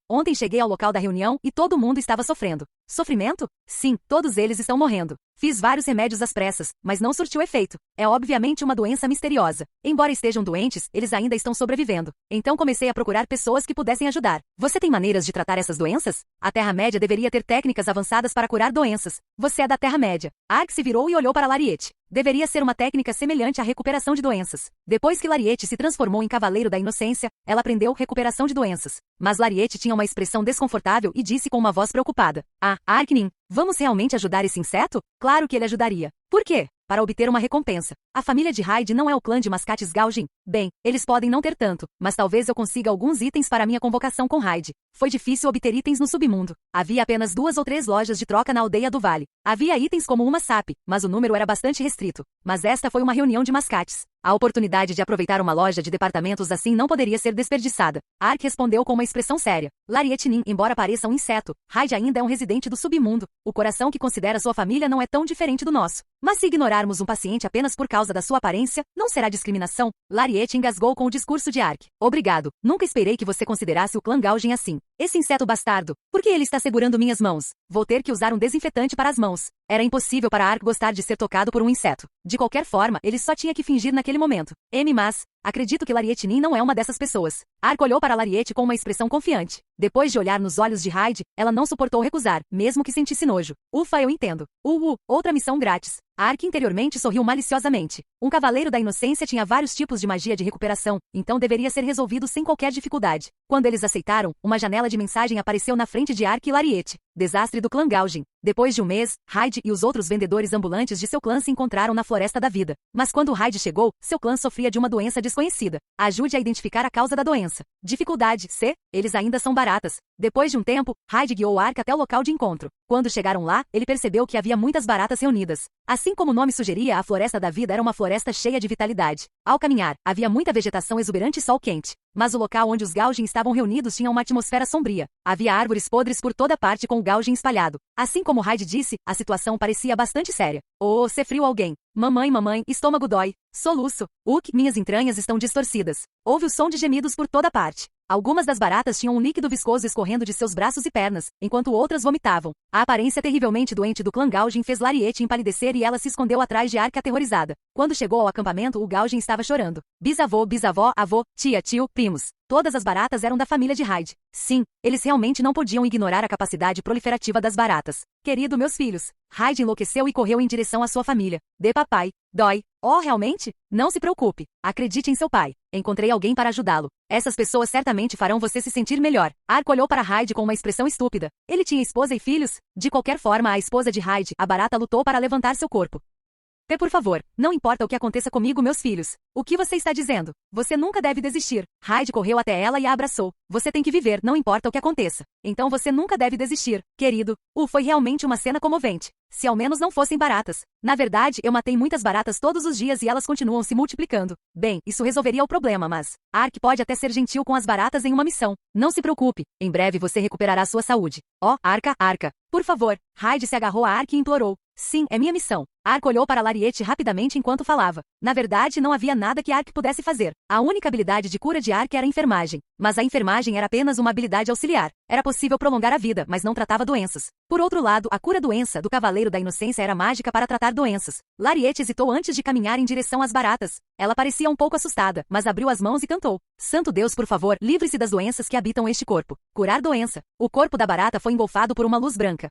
ontem cheguei ao local da reunião e todo mundo estava sofrendo. Sofrimento? Sim, todos eles estão morrendo. Fiz vários remédios às pressas, mas não surtiu efeito. É obviamente uma doença misteriosa. Embora estejam doentes, eles ainda estão sobrevivendo. Então comecei a procurar pessoas que pudessem ajudar. Você tem maneiras de tratar essas doenças? A Terra-média deveria ter técnicas avançadas para curar doenças. Você é da Terra-média. Ark se virou e olhou para Lariete. Deveria ser uma técnica semelhante à recuperação de doenças. Depois que Lariete se transformou em Cavaleiro da Inocência, ela aprendeu recuperação de doenças. Mas Lariete tinha uma expressão desconfortável e disse com uma voz preocupada. Arknin, vamos realmente ajudar esse inseto? Claro que ele ajudaria. Por quê? Para obter uma recompensa. A família de Hyde não é o clã de mascates Gaujin. Bem, eles podem não ter tanto, mas talvez eu consiga alguns itens para minha convocação com Hyde. Foi difícil obter itens no submundo. Havia apenas 2 ou 3 lojas de troca na aldeia do vale. Havia itens como uma SAP, mas o número era bastante restrito. Mas esta foi uma reunião de mascates. A oportunidade de aproveitar uma loja de departamentos assim não poderia ser desperdiçada. Ark respondeu com uma expressão séria. Lariete Nin, embora pareça um inseto, Hyde ainda é um residente do submundo. O coração que considera sua família não é tão diferente do nosso. Mas se ignorarmos um paciente apenas por causa da sua aparência, não será discriminação? Lariete engasgou com o discurso de Ark. Obrigado. Nunca esperei que você considerasse o clã Gaujin assim. Esse inseto bastardo. Por que ele está segurando minhas mãos? Vou ter que usar um desinfetante para as mãos. Era impossível para Ark gostar de ser tocado por um inseto. De qualquer forma, ele só tinha que fingir naquele momento. Mas acredito que Lariete Nin não é uma dessas pessoas. Ark olhou para Lariete com uma expressão confiante. Depois de olhar nos olhos de Hyde, ela não suportou recusar, mesmo que sentisse nojo. Ufa, eu entendo. Outra missão grátis. Ark interiormente sorriu maliciosamente. Um cavaleiro da inocência tinha vários tipos de magia de recuperação, então deveria ser resolvido sem qualquer dificuldade. Quando eles aceitaram, uma janela de mensagem apareceu na frente de Ark e Lariete. Desastre do clã Gaujin. Depois de um mês, Hyde e os outros vendedores ambulantes de seu clã se encontraram na Floresta da Vida. Mas quando Hyde chegou, seu clã sofria de uma doença desconhecida. Ajude a identificar a causa da doença. Dificuldade C. Eles ainda são baratas. Depois de um tempo, Hyde guiou Ark até o local de encontro. Quando chegaram lá, ele percebeu que havia muitas baratas reunidas. Assim como o nome sugeria, a Floresta da Vida era uma floresta cheia de vitalidade. Ao caminhar, havia muita vegetação exuberante e sol quente. Mas o local onde os Gaujin estavam reunidos tinha uma atmosfera sombria. Havia árvores podres por toda parte com o Gaujin espalhado. Assim como Hyde disse, a situação parecia bastante séria. Se frio alguém. Mamãe, estômago dói. Soluço. Minhas entranhas estão distorcidas. Houve o som de gemidos por toda parte. Algumas das baratas tinham um líquido viscoso escorrendo de seus braços e pernas, enquanto outras vomitavam. A aparência terrivelmente doente do clã Gaujin fez Lariete empalidecer e ela se escondeu atrás de Ark aterrorizada. Quando chegou ao acampamento, o Gaujin estava chorando. Bisavô, bisavó, avô, tia, tio, primos. Todas as baratas eram da família de Hyde. Sim, eles realmente não podiam ignorar a capacidade proliferativa das baratas. Querido meus filhos. Hyde enlouqueceu e correu em direção à sua família. De papai. Dói. Realmente? Não se preocupe. Acredite em seu pai. Encontrei alguém para ajudá-lo. Essas pessoas certamente farão você se sentir melhor. Ark olhou para Hyde com uma expressão estúpida. Ele tinha esposa e filhos? De qualquer forma, a esposa de Hyde, a barata, lutou para levantar seu corpo. Por favor, não importa o que aconteça comigo, meus filhos. O que você está dizendo? Você nunca deve desistir. Hyde correu até ela e a abraçou. Você tem que viver, não importa o que aconteça. Então você nunca deve desistir, querido. Foi realmente uma cena comovente. Se ao menos não fossem baratas. Na verdade, eu matei muitas baratas todos os dias e elas continuam se multiplicando. Bem, isso resolveria o problema, mas Ark pode até ser gentil com as baratas em uma missão. Não se preocupe, em breve você recuperará sua saúde. Arca. Por favor. Hyde se agarrou a Ark e implorou. Sim, é minha missão. Ark olhou para Lariete rapidamente enquanto falava. Na verdade, não havia nada que Ark pudesse fazer. A única habilidade de cura de Ark era a enfermagem. Mas a enfermagem era apenas uma habilidade auxiliar. Era possível prolongar a vida, mas não tratava doenças. Por outro lado, a cura-doença do Cavaleiro da Inocência era mágica para tratar doenças. Lariete hesitou antes de caminhar em direção às baratas. Ela parecia um pouco assustada, mas abriu as mãos e cantou. Santo Deus, por favor, livre-se das doenças que habitam este corpo. Curar doença. O corpo da barata foi engolfado por uma luz branca.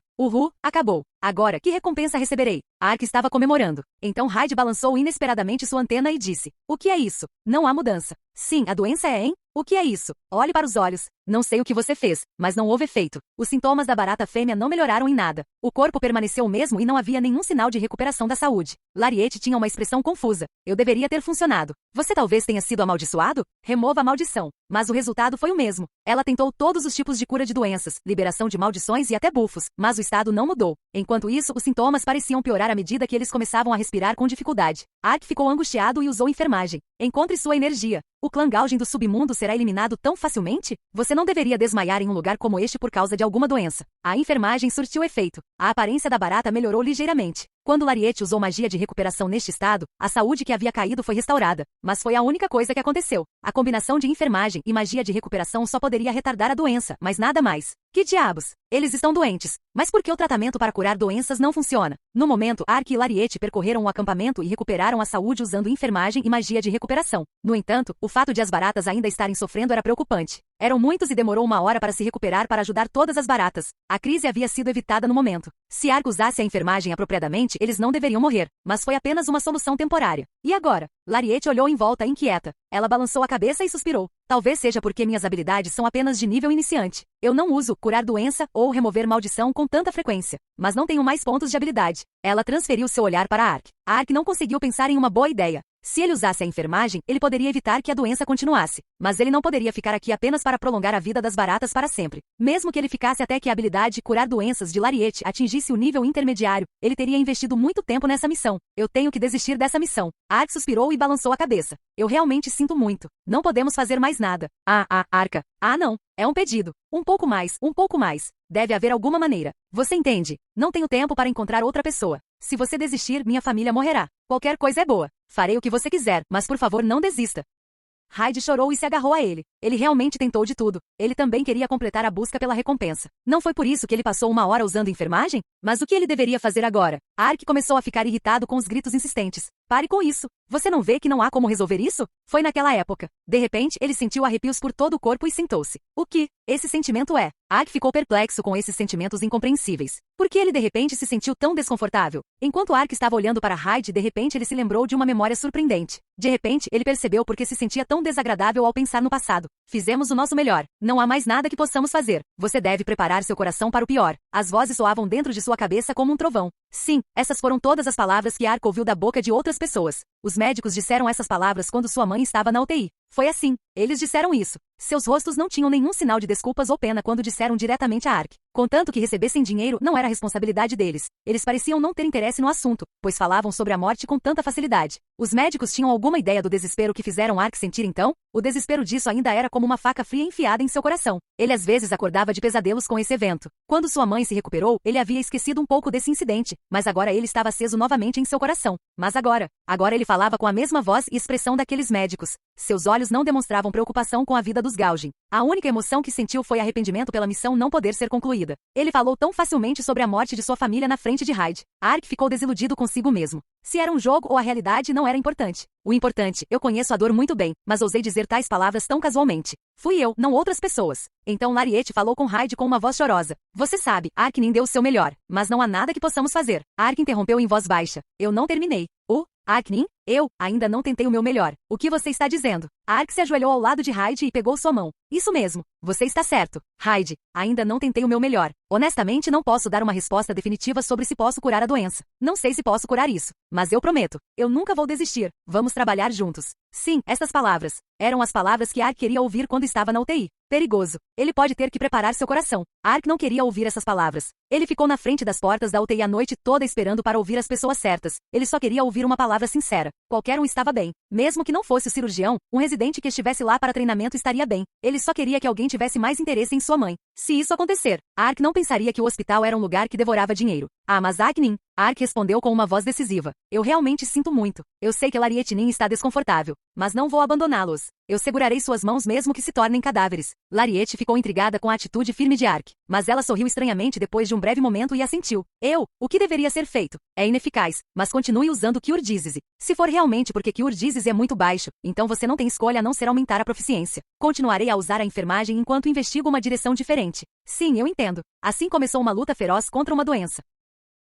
Acabou. Agora, que recompensa receberei? Ark estava comemorando. Então Hyde balançou inesperadamente sua antena e disse. O que é isso? Não há mudança. Sim, a doença é, hein? O que é isso? Olhe para os olhos. Não sei o que você fez, mas não houve efeito. Os sintomas da barata fêmea não melhoraram em nada. O corpo permaneceu o mesmo e não havia nenhum sinal de recuperação da saúde. Lariete tinha uma expressão confusa. Eu deveria ter funcionado. Você talvez tenha sido amaldiçoado? Remova a maldição. Mas o resultado foi o mesmo. Ela tentou todos os tipos de cura de doenças, liberação de maldições e até bufos, mas o estado não mudou. Enquanto isso, os sintomas pareciam piorar à medida que eles começavam a respirar com dificuldade. Ark ficou angustiado e usou enfermagem. Encontre sua energia. O clã Gaujin do submundo será eliminado tão facilmente? Você não deveria desmaiar em um lugar como este por causa de alguma doença. A enfermagem surtiu efeito. A aparência da barata melhorou ligeiramente. Quando Lariete usou magia de recuperação neste estado, a saúde que havia caído foi restaurada. Mas foi a única coisa que aconteceu. A combinação de enfermagem e magia de recuperação só poderia retardar a doença, mas nada mais. Que diabos? Eles estão doentes. Mas por que o tratamento para curar doenças não funciona? No momento, Ark e Lariete percorreram o acampamento e recuperaram a saúde usando enfermagem e magia de recuperação. No entanto, o fato de as baratas ainda estarem sofrendo era preocupante. Eram muitos e demorou 1 hora para se recuperar para ajudar todas as baratas. A crise havia sido evitada no momento. Se Ark usasse a enfermagem apropriadamente, eles não deveriam morrer. Mas foi apenas uma solução temporária. E agora? Lariete olhou em volta inquieta. Ela balançou a cabeça e suspirou. Talvez seja porque minhas habilidades são apenas de nível iniciante. Eu não uso curar doença ou remover maldição com tanta frequência. Mas não tenho mais pontos de habilidade. Ela transferiu seu olhar para Ark. Ark não conseguiu pensar em uma boa ideia. Se ele usasse a enfermagem, ele poderia evitar que a doença continuasse. Mas ele não poderia ficar aqui apenas para prolongar a vida das baratas para sempre. Mesmo que ele ficasse até que a habilidade curar doenças de Lariete atingisse o nível intermediário, ele teria investido muito tempo nessa missão. Eu tenho que desistir dessa missão. Ark suspirou e balançou a cabeça. Eu realmente sinto muito. Não podemos fazer mais nada. Arca. Não. É um pedido. Um pouco mais. Deve haver alguma maneira. Você entende? Não tenho tempo para encontrar outra pessoa. Se você desistir, minha família morrerá. Qualquer coisa é boa. Farei o que você quiser, mas por favor não desista. Hyde chorou e se agarrou a ele. Ele realmente tentou de tudo. Ele também queria completar a busca pela recompensa. Não foi por isso que ele passou 1 hora usando enfermagem? Mas o que ele deveria fazer agora? Ark começou a ficar irritado com os gritos insistentes. Pare com isso. Você não vê que não há como resolver isso? Foi naquela época. De repente, ele sentiu arrepios por todo o corpo e sentou-se. O que esse sentimento é? Ark ficou perplexo com esses sentimentos incompreensíveis. Por que ele de repente se sentiu tão desconfortável? Enquanto Ark estava olhando para Hyde, de repente ele se lembrou de uma memória surpreendente. De repente, ele percebeu por que se sentia tão desagradável ao pensar no passado. Fizemos o nosso melhor. Não há mais nada que possamos fazer. Você deve preparar seu coração para o pior. As vozes soavam dentro de sua cabeça como um trovão. Sim, essas foram todas as palavras que Ark ouviu da boca de outras pessoas. Os médicos disseram essas palavras quando sua mãe estava na UTI. Foi assim. Eles disseram isso. Seus rostos não tinham nenhum sinal de desculpas ou pena quando disseram diretamente a Ark. Contanto que recebessem dinheiro, não era responsabilidade deles. Eles pareciam não ter interesse no assunto, pois falavam sobre a morte com tanta facilidade. Os médicos tinham alguma ideia do desespero que fizeram Ark sentir então? O desespero disso ainda era como uma faca fria enfiada em seu coração. Ele às vezes acordava de pesadelos com esse evento. Quando sua mãe se recuperou, ele havia esquecido um pouco desse incidente, mas agora ele estava aceso novamente em seu coração. Mas agora ele falava com a mesma voz e expressão daqueles médicos. Seus olhos não demonstravam preocupação com a vida dos Gaujin. A única emoção que sentiu foi arrependimento pela missão não poder ser concluída. Ele falou tão facilmente sobre a morte de sua família na frente de Hyde. Ark ficou desiludido consigo mesmo. Se era um jogo ou a realidade não era importante. O importante, eu conheço a dor muito bem, mas ousei dizer tais palavras tão casualmente. Fui eu, não outras pessoas. Então Lariete falou com Hyde com uma voz chorosa. Você sabe, Arknin deu o seu melhor, mas não há nada que possamos fazer. Ark interrompeu em voz baixa. Eu não terminei. Arknin? Eu ainda não tentei o meu melhor. O que você está dizendo? Ark se ajoelhou ao lado de Hyde e pegou sua mão. Isso mesmo. Você está certo. Hyde, ainda não tentei o meu melhor. Honestamente, não posso dar uma resposta definitiva sobre se posso curar a doença. Não sei se posso curar isso. Mas eu prometo. Eu nunca vou desistir. Vamos trabalhar juntos. Sim, essas palavras. Eram as palavras que Ark queria ouvir quando estava na UTI. Perigoso. Ele pode ter que preparar seu coração. Ark não queria ouvir essas palavras. Ele ficou na frente das portas da UTI a noite toda esperando para ouvir as pessoas certas. Ele só queria ouvir uma palavra sincera. Qualquer um estava bem. Mesmo que não fosse o cirurgião, um residente que estivesse lá para treinamento estaria bem. Ele só queria que alguém tivesse mais interesse em sua mãe. Se isso acontecer, Ark não pensaria que o hospital era um lugar que devorava dinheiro. Mas Arknin, Ark respondeu com uma voz decisiva. Eu realmente sinto muito. Eu sei que Larietinin está desconfortável, mas não vou abandoná-los. Eu segurarei suas mãos mesmo que se tornem cadáveres. Lariete ficou intrigada com a atitude firme de Ark, mas ela sorriu estranhamente depois de um breve momento e assentiu. O que deveria ser feito? É ineficaz, mas continue usando Cure-Disease. Se for realmente porque Cure-Disease é muito baixo, então você não tem escolha a não ser aumentar a proficiência. Continuarei a usar a enfermagem enquanto investigo uma direção diferente. Sim, eu entendo. Assim começou uma luta feroz contra uma doença.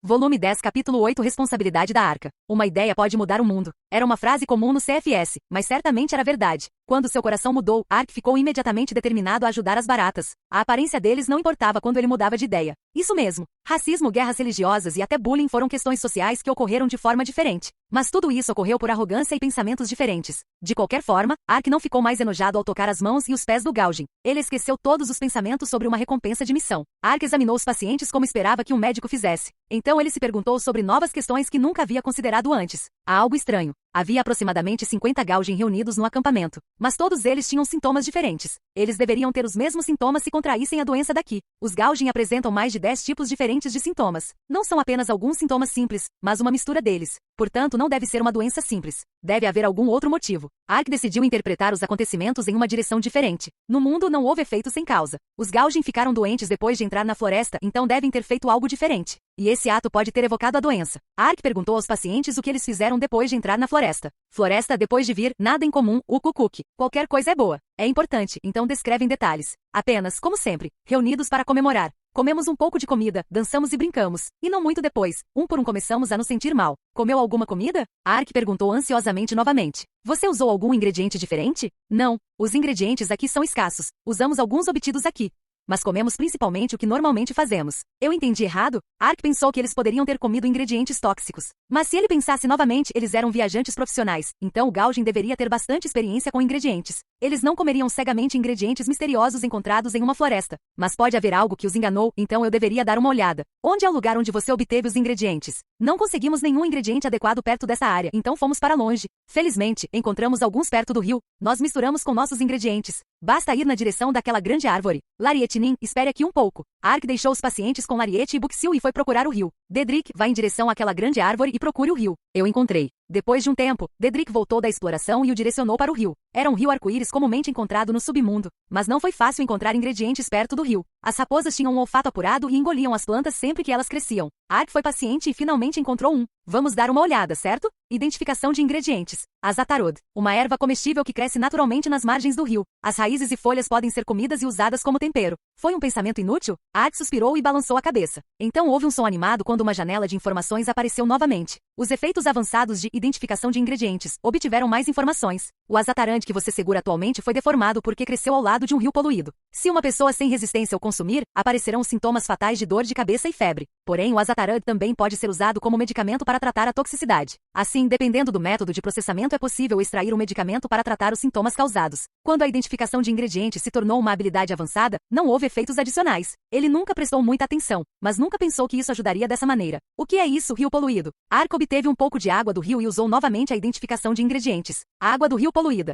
Volume 10, capítulo 8, Responsabilidade da Arca. Uma ideia pode mudar o mundo. Era uma frase comum no CFS, mas certamente era verdade. Quando seu coração mudou, Ark ficou imediatamente determinado a ajudar as baratas. A aparência deles não importava quando ele mudava de ideia. Isso mesmo. Racismo, guerras religiosas e até bullying foram questões sociais que ocorreram de forma diferente. Mas tudo isso ocorreu por arrogância e pensamentos diferentes. De qualquer forma, Ark não ficou mais enojado ao tocar as mãos e os pés do Gaugin. Ele esqueceu todos os pensamentos sobre uma recompensa de missão. Ark examinou os pacientes como esperava que um médico fizesse. Então ele se perguntou sobre novas questões que nunca havia considerado antes. Há algo estranho. Havia aproximadamente 50 Gaugin reunidos no acampamento, mas todos eles tinham sintomas diferentes. Eles deveriam ter os mesmos sintomas se contraíssem a doença daqui. Os Gaugin apresentam mais de 10 tipos diferentes de sintomas. Não são apenas alguns sintomas simples, mas uma mistura deles. Portanto, não deve ser uma doença simples. Deve haver algum outro motivo. Ark decidiu interpretar os acontecimentos em uma direção diferente. No mundo não houve efeito sem causa. Os Gaugin ficaram doentes depois de entrar na floresta, então devem ter feito algo diferente. E esse ato pode ter evocado a doença. Ark perguntou aos pacientes o que eles fizeram depois de entrar na floresta. Floresta depois de vir, nada em comum, ukukuk. Qualquer coisa é boa. É importante, então descreve em detalhes. Apenas, como sempre, reunidos para comemorar. Comemos um pouco de comida, dançamos e brincamos. E não muito depois, um por um começamos a nos sentir mal. Comeu alguma comida? Ark perguntou ansiosamente novamente. Você usou algum ingrediente diferente? Não. Os ingredientes aqui são escassos. Usamos alguns obtidos aqui. Mas comemos principalmente o que normalmente fazemos. Eu entendi errado? Ark pensou que eles poderiam ter comido ingredientes tóxicos. Mas se ele pensasse novamente, eles eram viajantes profissionais, então o Gaugin deveria ter bastante experiência com ingredientes. Eles não comeriam cegamente ingredientes misteriosos encontrados em uma floresta. Mas pode haver algo que os enganou, então eu deveria dar uma olhada. Onde é o lugar onde você obteve os ingredientes? Não conseguimos nenhum ingrediente adequado perto dessa área, então fomos para longe. Felizmente, encontramos alguns perto do rio. Nós misturamos com nossos ingredientes. Basta ir na direção daquela grande árvore. Larietinin, espere aqui um pouco. Ark deixou os pacientes com Lariete e Buxil e foi procurar o rio. Dedrick, vá em direção àquela grande árvore e procure o rio. Eu encontrei. Depois de um tempo, Dedrick voltou da exploração e o direcionou para o rio. Era um rio arco-íris comumente encontrado no submundo, mas não foi fácil encontrar ingredientes perto do rio. As raposas tinham um olfato apurado e engoliam as plantas sempre que elas cresciam. Ark foi paciente e finalmente encontrou um. Vamos dar uma olhada, certo? Identificação de ingredientes. Azatarod, uma erva comestível que cresce naturalmente nas margens do rio. As raízes e folhas podem ser comidas e usadas como tempero. Foi um pensamento inútil? Ark suspirou e balançou a cabeça. Então houve um som animado quando uma janela de informações apareceu novamente. Os efeitos avançados de identificação de ingredientes obtiveram mais informações. O azatarand que você segura atualmente foi deformado porque cresceu ao lado de um rio poluído. Se uma pessoa sem resistência o consumir, aparecerão sintomas fatais de dor de cabeça e febre. Porém, o azatarand também pode ser usado como medicamento para tratar a toxicidade. Assim, dependendo do método de processamento, é possível extrair um medicamento para tratar os sintomas causados. Quando a identificação de ingredientes se tornou uma habilidade avançada, não houve efeitos adicionais. Ele nunca prestou muita atenção, mas nunca pensou que isso ajudaria dessa maneira. O que é isso, rio poluído? Ark obteve um pouco de água do rio e usou novamente a identificação de ingredientes. A água do rio poluída.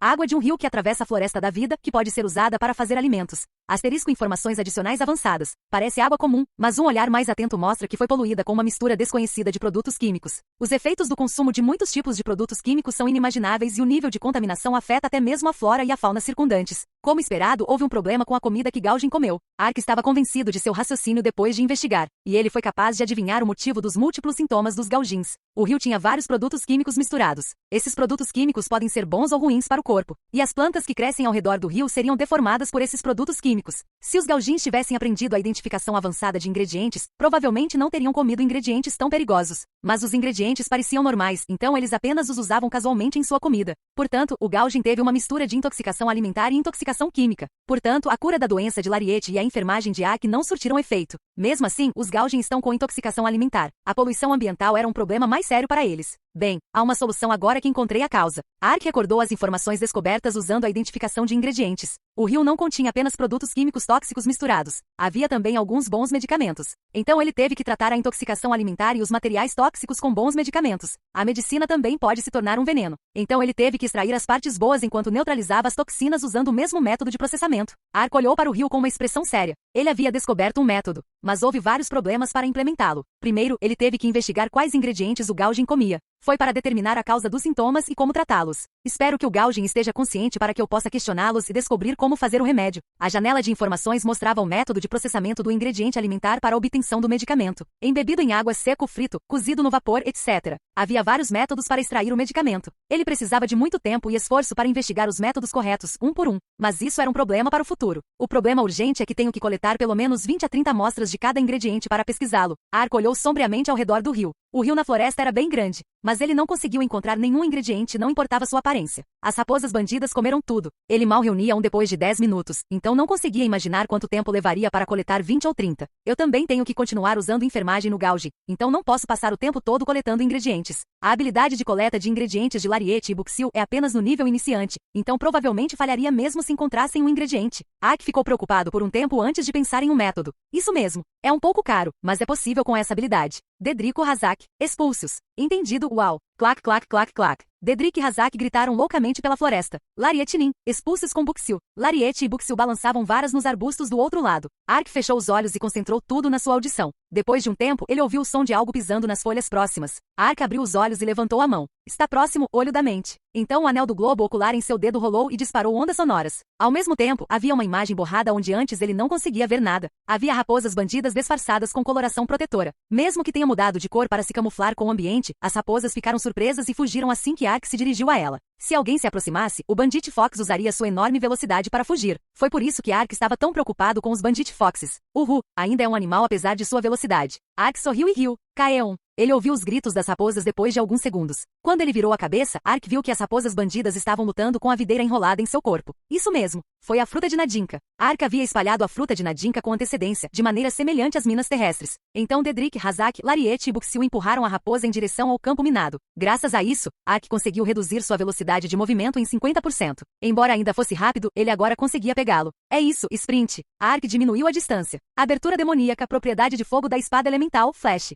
A água de um rio que atravessa a floresta da vida, que pode ser usada para fazer alimentos. Asterisco informações adicionais avançadas. Parece água comum, mas um olhar mais atento mostra que foi poluída com uma mistura desconhecida de produtos químicos. Os efeitos do consumo de muitos tipos de produtos químicos são inimagináveis e o nível de contaminação afeta até mesmo a flora e a fauna circundantes. Como esperado, houve um problema com a comida que Gaugin comeu. Ark estava convencido de seu raciocínio depois de investigar, e ele foi capaz de adivinhar o motivo dos múltiplos sintomas dos Gaugins. O rio tinha vários produtos químicos misturados. Esses produtos químicos podem ser bons ou ruins para o corpo, e as plantas que crescem ao redor do rio seriam deformadas por esses produtos químicos. Se os Gaugins tivessem aprendido a identificação avançada de ingredientes, provavelmente não teriam comido ingredientes tão perigosos. Mas os ingredientes pareciam normais, então eles apenas os usavam casualmente em sua comida. Portanto, o Gaugin teve uma mistura de intoxicação alimentar e intoxicação química. Portanto, a cura da doença de Lariete e a enfermagem de Ark não surtiram efeito. Mesmo assim, os Gaugin estão com intoxicação alimentar. A poluição ambiental era um problema mais sério para eles. Bem, há uma solução agora que encontrei a causa. Ark recordou as informações descobertas usando a identificação de ingredientes. O rio não continha apenas produtos químicos tóxicos misturados. Havia também alguns bons medicamentos. Então ele teve que tratar a intoxicação alimentar e os materiais tóxicos com bons medicamentos. A medicina também pode se tornar um veneno. Então ele teve que extrair as partes boas enquanto neutralizava as toxinas usando o mesmo método de processamento. Ark olhou para o rio com uma expressão séria. Ele havia descoberto um método, mas houve vários problemas para implementá-lo. Primeiro, ele teve que investigar quais ingredientes o Gaugin comia. Foi para determinar a causa dos sintomas e como tratá-los. Espero que o Gaugin esteja consciente para que eu possa questioná-los e descobrir como fazer o remédio. A janela de informações mostrava o método de processamento do ingrediente alimentar para a obtenção do medicamento. Embebido em água, seco, frito, cozido no vapor, etc. Havia vários métodos para extrair o medicamento. Ele precisava de muito tempo e esforço para investigar os métodos corretos, um por um. Mas isso era um problema para o futuro. O problema urgente é que tenho que coletar pelo menos 20 a 30 amostras de cada ingrediente para pesquisá-lo. Ark olhou sombriamente ao redor do rio. O rio na floresta era bem grande, mas ele não conseguiu encontrar nenhum ingrediente, não importava sua aparência. As raposas bandidas comeram tudo. Ele mal reunia um depois de 10 minutos, então não conseguia imaginar quanto tempo levaria para coletar 20 ou 30. Eu também tenho que continuar usando enfermagem no Gaugin, então não posso passar o tempo todo coletando ingredientes. A habilidade de coleta de ingredientes de Lariete e Buxil é apenas no nível iniciante, então provavelmente falharia mesmo se encontrassem um ingrediente. Ark ficou preocupado por um tempo antes de pensar em um método. Isso mesmo. É um pouco caro, mas é possível com essa habilidade. Dedrico Razak, expulsos. Entendido, uau. Clac, clac, clac, clac. Dedric e Razak gritaram loucamente pela floresta. Lariete e Nin, expulsos com Buxil. Lariete e Buxil balançavam varas nos arbustos do outro lado. Ark fechou os olhos e concentrou tudo na sua audição. Depois de um tempo, ele ouviu o som de algo pisando nas folhas próximas. Ark abriu os olhos e levantou a mão. Está próximo, olho da mente. Então o anel do globo ocular em seu dedo rolou e disparou ondas sonoras. Ao mesmo tempo, havia uma imagem borrada onde antes ele não conseguia ver nada. Havia raposas bandidas disfarçadas com coloração protetora. Mesmo que tenha mudado de cor para se camuflar com o ambiente, as raposas ficaram surpresas e fugiram assim que Ark se dirigiu a ela. Se alguém se aproximasse, o Bandit Fox usaria sua enorme velocidade para fugir. Foi por isso que Ark estava tão preocupado com os Bandit Foxes. Uhu, ainda é um animal apesar de sua velocidade. Ark sorriu e riu. Caeon. Ele ouviu os gritos das raposas depois de alguns segundos. Quando ele virou a cabeça, Ark viu que as raposas bandidas estavam lutando com a videira enrolada em seu corpo. Isso mesmo. Foi a fruta de Nadinka. Ark havia espalhado a fruta de Nadinka com antecedência, de maneira semelhante às minas terrestres. Então Dedric, Razak, Lariete e Buxil empurraram a raposa em direção ao campo minado. Graças a isso, Ark conseguiu reduzir sua velocidade de movimento em 50%. Embora ainda fosse rápido, ele agora conseguia pegá-lo. É isso, sprint. Ark diminuiu a distância. Abertura demoníaca, propriedade de fogo da espada elemental, Flash.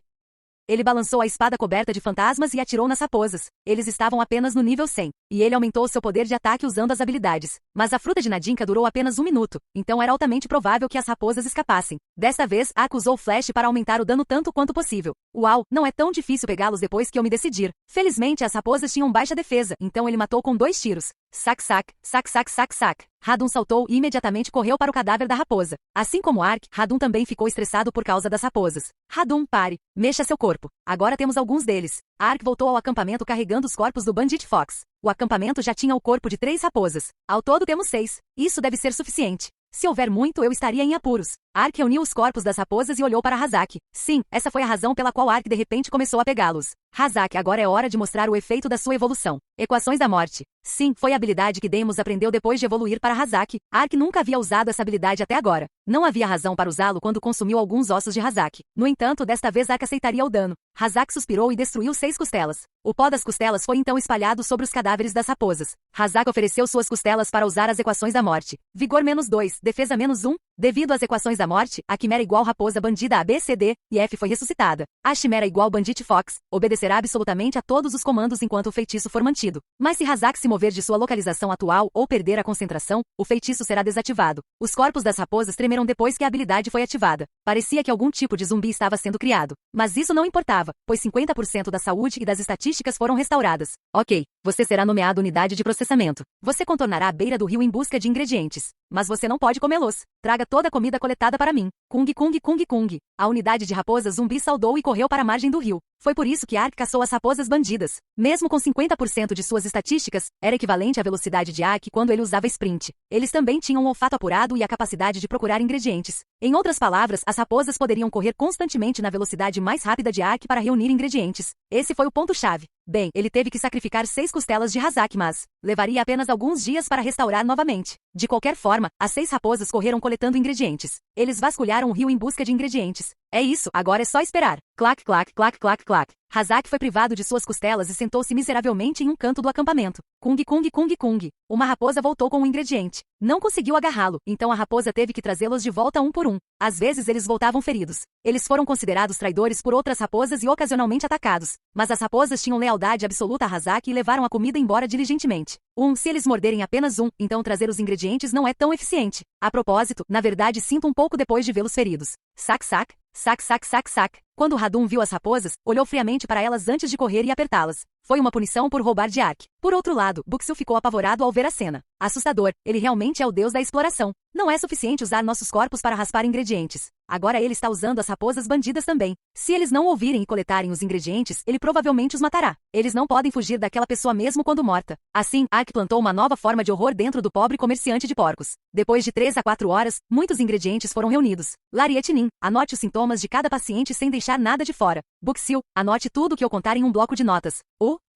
Ele balançou a espada coberta de fantasmas e atirou nas raposas. Eles estavam apenas no nível 100, e ele aumentou seu poder de ataque usando as habilidades. Mas a fruta de Nadinka durou apenas 1 minuto, então era altamente provável que as raposas escapassem. Desta vez, Ark usou Flash para aumentar o dano tanto quanto possível. Uau, não é tão difícil pegá-los depois que eu me decidir. Felizmente as raposas tinham baixa defesa, então ele matou com 2 tiros. Sac, sac, sac, sac, sac, sac. Radum saltou e imediatamente correu para o cadáver da raposa. Assim como Ark, Radum também ficou estressado por causa das raposas. Radum, pare. Mexa seu corpo. Agora temos alguns deles. Ark voltou ao acampamento carregando os corpos do Bandit Fox. O acampamento já tinha o corpo de 3 raposas. Ao todo temos 6. Isso deve ser suficiente. Se houver muito, eu estaria em apuros. Ark reuniu os corpos das raposas e olhou para Razak. Sim, essa foi a razão pela qual Ark de repente começou a pegá-los. Razak, agora é hora de mostrar o efeito da sua evolução. Equações da morte. Sim, foi a habilidade que Deimos aprendeu depois de evoluir para Razak. Ark nunca havia usado essa habilidade até agora. Não havia razão para usá-lo quando consumiu alguns ossos de Razak. No entanto, desta vez Ark aceitaria o dano. Razak suspirou e destruiu 6 costelas. O pó das costelas foi então espalhado sobre os cadáveres das raposas. Razak ofereceu suas costelas para usar as equações da morte. Vigor -2, defesa -1. Devido às equações da morte, a quimera igual raposa bandida A, B, C, D e F foi ressuscitada. A chimera igual Bandit Fox obedecerá absolutamente a todos os comandos enquanto o feitiço for mantido. Mas se Razak se mover de sua localização atual ou perder a concentração, o feitiço será desativado. Os corpos das raposas tremeram depois que a habilidade foi ativada. Parecia que algum tipo de zumbi estava sendo criado. Mas isso não importava, pois 50% da saúde e das estatísticas foram restauradas. Ok, você será nomeado unidade de processamento. Você contornará a beira do rio em busca de ingredientes. Mas você não pode comê-los. Traga toda a comida coletada para mim. Kung, kung, kung, kung. A unidade de raposa zumbi saudou e correu para a margem do rio. Foi por isso que Ark caçou as raposas bandidas. Mesmo com 50% de suas estatísticas, era equivalente à velocidade de Ark quando ele usava sprint. Eles também tinham um olfato apurado e a capacidade de procurar ingredientes. Em outras palavras, as raposas poderiam correr constantemente na velocidade mais rápida de Ark para reunir ingredientes. Esse foi o ponto-chave. Bem, ele teve que sacrificar 6 costelas de Razak, mas levaria apenas alguns dias para restaurar novamente. De qualquer forma, as 6 raposas correram coletando ingredientes. Eles vasculharam o rio em busca de ingredientes. É isso, agora é só esperar. Clac, clac, clac, clac, clac. Razak foi privado de suas costelas e sentou-se miseravelmente em um canto do acampamento. Kung, kung, kung, kung. Uma raposa voltou com um ingrediente. Não conseguiu agarrá-lo, então a raposa teve que trazê-los de volta um por um. Às vezes eles voltavam feridos. Eles foram considerados traidores por outras raposas e ocasionalmente atacados. Mas as raposas tinham lealdade absoluta a Razak e levaram a comida embora diligentemente. Se eles morderem apenas um, então trazer os ingredientes não é tão eficiente. A propósito, na verdade sinto um pouco depois de vê-los feridos. Sac, sac. Sac, sac, sac, sac. Quando Radum viu as raposas, olhou friamente para elas antes de correr e apertá-las. Foi uma punição por roubar de Ark. Por outro lado, Buxil ficou apavorado ao ver a cena. Assustador, ele realmente é o deus da exploração. Não é suficiente usar nossos corpos para raspar ingredientes. Agora ele está usando as raposas bandidas também. Se eles não ouvirem e coletarem os ingredientes, ele provavelmente os matará. Eles não podem fugir daquela pessoa mesmo quando morta. Assim, Ark plantou uma nova forma de horror dentro do pobre comerciante de porcos. Depois de 3 a 4 horas, muitos ingredientes foram reunidos. Larietinin, anote os sintomas de cada paciente sem deixar nada de fora. Buxil, anote tudo o que eu contar em um bloco de notas.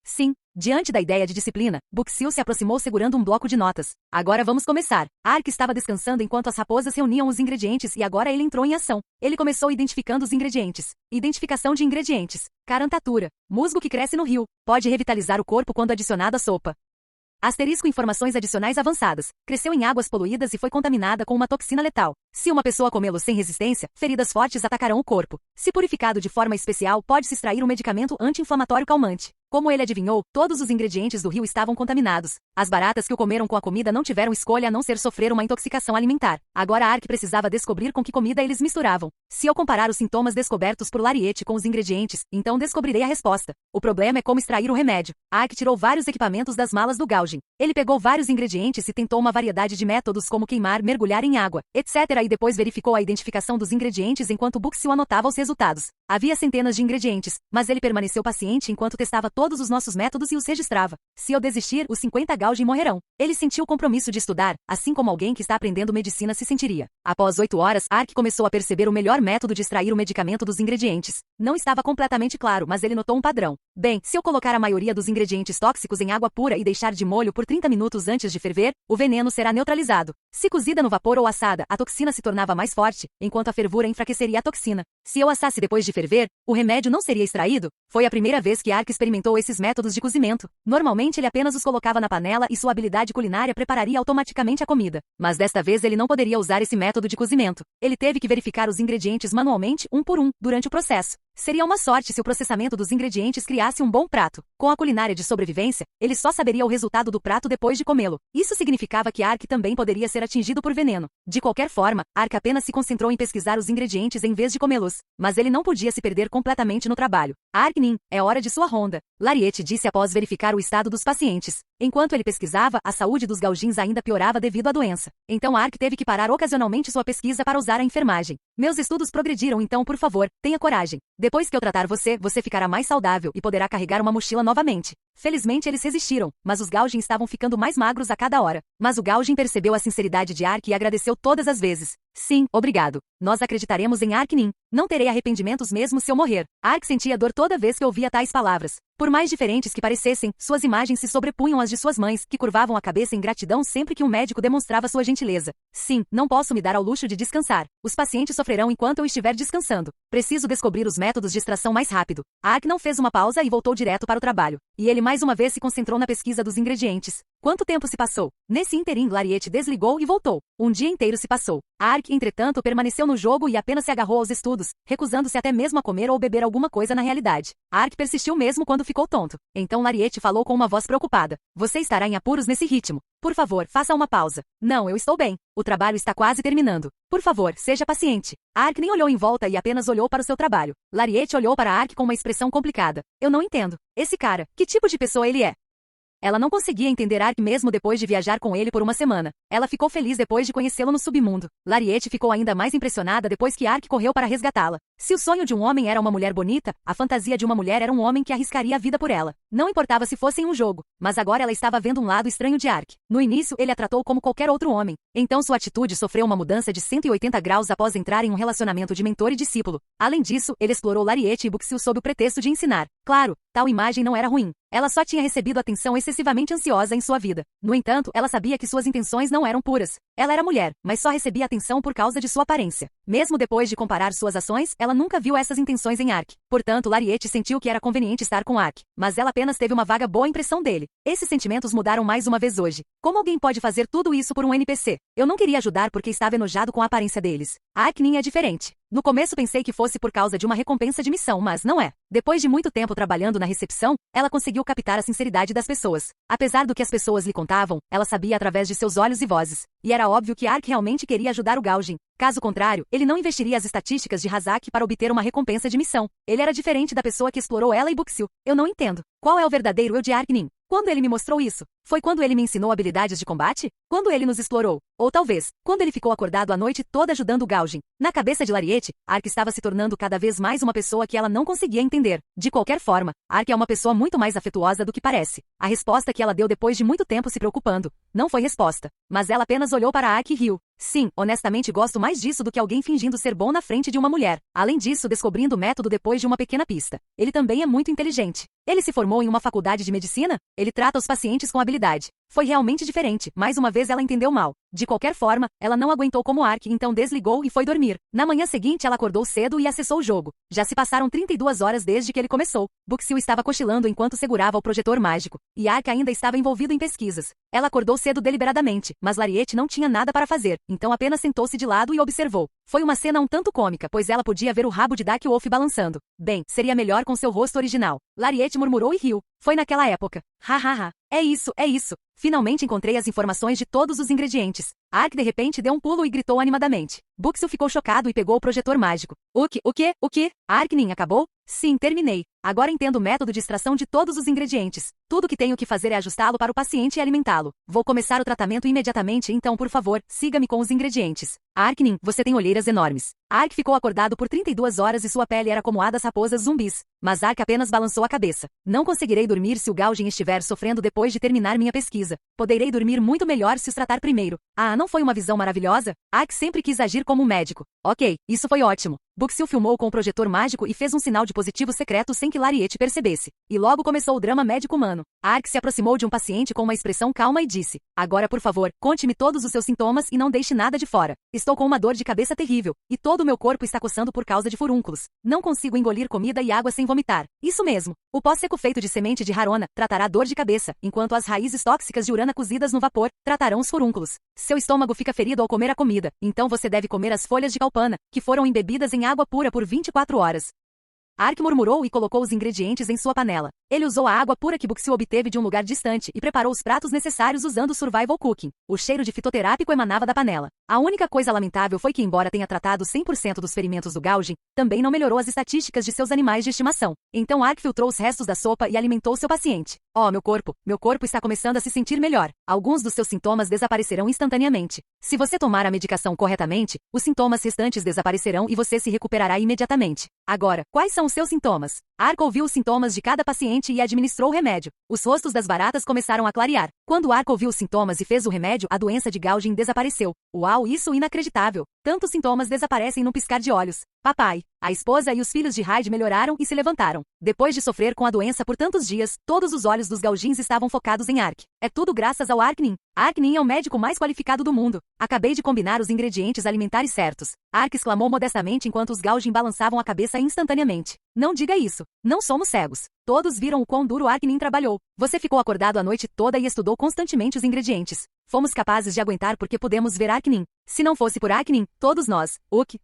Sim. Diante da ideia de disciplina, Buxil se aproximou segurando um bloco de notas. Agora vamos começar. Ark estava descansando enquanto as raposas reuniam os ingredientes e agora ele entrou em ação. Ele começou identificando os ingredientes. Identificação de ingredientes. Carantatura. Musgo que cresce no rio. Pode revitalizar o corpo quando adicionado à sopa. Asterisco informações adicionais avançadas. Cresceu em águas poluídas e foi contaminada com uma toxina letal. Se uma pessoa comê-lo sem resistência, feridas fortes atacarão o corpo. Se purificado de forma especial, pode-se extrair um medicamento anti-inflamatório calmante. Como ele adivinhou, todos os ingredientes do rio estavam contaminados. As baratas que o comeram com a comida não tiveram escolha a não ser sofrer uma intoxicação alimentar. Agora Ark precisava descobrir com que comida eles misturavam. Se eu comparar os sintomas descobertos por Lariete com os ingredientes, então descobrirei a resposta. O problema é como extrair o remédio. Ark tirou vários equipamentos das malas do Gaugin. Ele pegou vários ingredientes e tentou uma variedade de métodos como queimar, mergulhar em água, etc. e depois verificou a identificação dos ingredientes enquanto Buxil anotava os resultados. Havia centenas de ingredientes, mas ele permaneceu paciente enquanto testava todos os nossos métodos e os registrava. Se eu desistir, os 50 Gaugin morrerão. Ele sentiu o compromisso de estudar, assim como alguém que está aprendendo medicina se sentiria. Após 8 horas, Ark começou a perceber o melhor método de extrair o medicamento dos ingredientes. Não estava completamente claro, mas ele notou um padrão. Bem, se eu colocar a maioria dos ingredientes tóxicos em água pura e deixar de molho por 30 minutos antes de ferver, o veneno será neutralizado. Se cozida no vapor ou assada, a toxina se tornava mais forte, enquanto a fervura enfraqueceria a toxina. Se eu assasse depois de ferver, o remédio não seria extraído? Foi a primeira vez que Ark experimentou esses métodos de cozimento. Normalmente ele apenas os colocava na panela e sua habilidade culinária prepararia automaticamente a comida. Mas desta vez ele não poderia usar esse método de cozimento. Ele teve que verificar os ingredientes manualmente, um por um, durante o processo. Seria uma sorte se o processamento dos ingredientes criasse um bom prato. Com a culinária de sobrevivência, ele só saberia o resultado do prato depois de comê-lo. Isso significava que Ark também poderia ser atingido por veneno. De qualquer forma, Ark apenas se concentrou em pesquisar os ingredientes em vez de comê-los. Mas ele não podia se perder completamente no trabalho. Arknin, é hora de sua ronda. Lariete disse após verificar o estado dos pacientes. Enquanto ele pesquisava, a saúde dos Gaugins ainda piorava devido à doença. Então Ark teve que parar ocasionalmente sua pesquisa para usar a enfermagem. Meus estudos progrediram, então por favor, tenha coragem. Depois que eu tratar você, você ficará mais saudável e poderá carregar uma mochila novamente. Felizmente eles resistiram, mas os Gaugin estavam ficando mais magros a cada hora. Mas o Gaugin percebeu a sinceridade de Ark e agradeceu todas as vezes. Sim, obrigado. Nós acreditaremos em Arknin. Não terei arrependimentos mesmo se eu morrer. Ark sentia dor toda vez que ouvia tais palavras. Por mais diferentes que parecessem, suas imagens se sobrepunham às de suas mães, que curvavam a cabeça em gratidão sempre que um médico demonstrava sua gentileza. Sim, não posso me dar ao luxo de descansar. Os pacientes sofrerão enquanto eu estiver descansando. Preciso descobrir os métodos de extração mais rápido. Ark não fez uma pausa e voltou direto para o trabalho. E ele mais uma vez se concentrou na pesquisa dos ingredientes. Quanto tempo se passou? Nesse ínterim, Lariete desligou e voltou. Um dia inteiro se passou. Ark, entretanto, permaneceu no jogo e apenas se agarrou aos estudos, recusando-se até mesmo a comer ou beber alguma coisa na realidade. Ark persistiu mesmo quando ficou tonto. Então Lariete falou com uma voz preocupada. Você estará em apuros nesse ritmo. Por favor, faça uma pausa. Não, eu estou bem. O trabalho está quase terminando. Por favor, seja paciente. Ark nem olhou em volta e apenas olhou para o seu trabalho. Lariete olhou para Ark com uma expressão complicada. Eu não entendo. Esse cara, que tipo de pessoa ele é? Ela não conseguia entender Ark mesmo depois de viajar com ele por uma semana. Ela ficou feliz depois de conhecê-lo no submundo. Lariete ficou ainda mais impressionada depois que Ark correu para resgatá-la. Se o sonho de um homem era uma mulher bonita, a fantasia de uma mulher era um homem que arriscaria a vida por ela. Não importava se fosse em um jogo, mas agora ela estava vendo um lado estranho de Ark. No início, ele a tratou como qualquer outro homem. Então sua atitude sofreu uma mudança de 180 graus após entrar em um relacionamento de mentor e discípulo. Além disso, ele explorou Lariete e Buxil sob o pretexto de ensinar. Claro, tal imagem não era ruim. Ela só tinha recebido atenção excessivamente ansiosa em sua vida. No entanto, ela sabia que suas intenções não eram puras. Ela era mulher, mas só recebia atenção por causa de sua aparência. Mesmo depois de comparar suas ações, ela nunca viu essas intenções em Ark. Portanto, Lariete sentiu que era conveniente estar com Ark, mas ela apenas teve uma vaga boa impressão dele. Esses sentimentos mudaram mais uma vez hoje. Como alguém pode fazer tudo isso por um NPC? Eu não queria ajudar porque estava enojado com a aparência deles. A Arknin é diferente. No começo pensei que fosse por causa de uma recompensa de missão, mas não é. Depois de muito tempo trabalhando na recepção, ela conseguiu captar a sinceridade das pessoas. Apesar do que as pessoas lhe contavam, ela sabia através de seus olhos e vozes. E era óbvio que Ark realmente queria ajudar o Gaujin. Caso contrário, ele não investiria as estatísticas de Hazak para obter uma recompensa de missão. Ele era diferente da pessoa que explorou ela e Buxil. Eu não entendo. Qual é o verdadeiro eu de Arknin? Quando ele me mostrou isso? Foi quando ele me ensinou habilidades de combate? Quando ele nos explorou? Ou talvez, quando ele ficou acordado a noite toda ajudando o Gaujin? Na cabeça de Lariete, Ark estava se tornando cada vez mais uma pessoa que ela não conseguia entender. De qualquer forma, Ark é uma pessoa muito mais afetuosa do que parece. A resposta que ela deu depois de muito tempo se preocupando não foi resposta, mas ela apenas olhou para Ark e riu. Sim, honestamente gosto mais disso do que alguém fingindo ser bom na frente de uma mulher. Além disso, descobrindo o método depois de uma pequena pista. Ele também é muito inteligente. Ele se formou em uma faculdade de medicina? Ele trata os pacientes com habilidade. Foi realmente diferente. Mais uma vez ela entendeu mal. De qualquer forma, ela não aguentou como Ark, então desligou e foi dormir. Na manhã seguinte ela acordou cedo e acessou o jogo. Já se passaram 32 horas desde que ele começou. Buxil estava cochilando enquanto segurava o projetor mágico. E Ark ainda estava envolvido em pesquisas. Ela acordou cedo deliberadamente, mas Lariete não tinha nada para fazer, então apenas sentou-se de lado e observou. Foi uma cena um tanto cômica, pois ela podia ver o rabo de Dark Wolf balançando. Bem, seria melhor com seu rosto original. Lariete murmurou e riu. Foi naquela época. Hahaha. É isso, é isso. Finalmente encontrei as informações de todos os ingredientes. Ark de repente deu um pulo e gritou animadamente. Buxil ficou chocado e pegou o projetor mágico. O quê? O quê? Arknin acabou? Sim, terminei. Agora entendo o método de extração de todos os ingredientes. Tudo que tenho que fazer é ajustá-lo para o paciente e alimentá-lo. Vou começar o tratamento imediatamente, então por favor, siga-me com os ingredientes. Arknin, você tem olheiras enormes. Ark ficou acordado por 32 horas e sua pele era como a das raposas zumbis. Mas Ark apenas balançou a cabeça. Não conseguirei dormir se o Gaujin estiver sofrendo depois de terminar minha pesquisa. Poderei dormir muito melhor se os tratar primeiro. Ah, não foi uma visão maravilhosa? Ark sempre quis agir como um médico. Ok, isso foi ótimo. Buxil filmou com o projetor mágico e fez um sinal de positivo secreto sem que Lariete percebesse. E logo começou o drama médico-humano. Ark se aproximou de um paciente com uma expressão calma e disse: Agora, por favor, conte-me todos os seus sintomas e não deixe nada de fora. Estou com uma dor de cabeça terrível, e todo o meu corpo está coçando por causa de furúnculos. Não consigo engolir comida e água sem vomitar. Isso mesmo. O pó seco feito de semente de harona tratará a dor de cabeça, enquanto as raízes tóxicas de urana cozidas no vapor tratarão os furúnculos. Seu estômago fica ferido ao comer a comida, então você deve comer as folhas de calpana, que foram embebidas em água pura por 24 horas. Ark murmurou e colocou os ingredientes em sua panela. Ele usou a água pura que Buxil obteve de um lugar distante e preparou os pratos necessários usando Survival Cooking. O cheiro de fitoterápico emanava da panela. A única coisa lamentável foi que, embora tenha tratado 100% dos ferimentos do Gaujin, também não melhorou as estatísticas de seus animais de estimação. Então Ark filtrou os restos da sopa e alimentou seu paciente. Oh, meu corpo está começando a se sentir melhor. Alguns dos seus sintomas desaparecerão instantaneamente. Se você tomar a medicação corretamente, os sintomas restantes desaparecerão e você se recuperará imediatamente. Agora, quais são os seus sintomas? Ark ouviu os sintomas de cada paciente e administrou o remédio. Os rostos das baratas começaram a clarear. Quando Ark ouviu os sintomas e fez o remédio, a doença de Gaujin desapareceu. Uau, isso inacreditável! Tantos sintomas desaparecem num piscar de olhos. Papai, a esposa e os filhos de Hyde melhoraram e se levantaram. Depois de sofrer com a doença por tantos dias, todos os olhos dos Gaujins estavam focados em Ark. É tudo graças ao Arknin. Arknin é o médico mais qualificado do mundo. Acabei de combinar os ingredientes alimentares certos. Ark exclamou modestamente enquanto os Gaujin balançavam a cabeça instantaneamente. Não diga isso. Não somos cegos. Todos viram o quão duro Arknin trabalhou. Você ficou acordado a noite toda e estudou constantemente os ingredientes. Fomos capazes de aguentar porque pudemos ver Arknin. Se não fosse por Arknin, todos nós.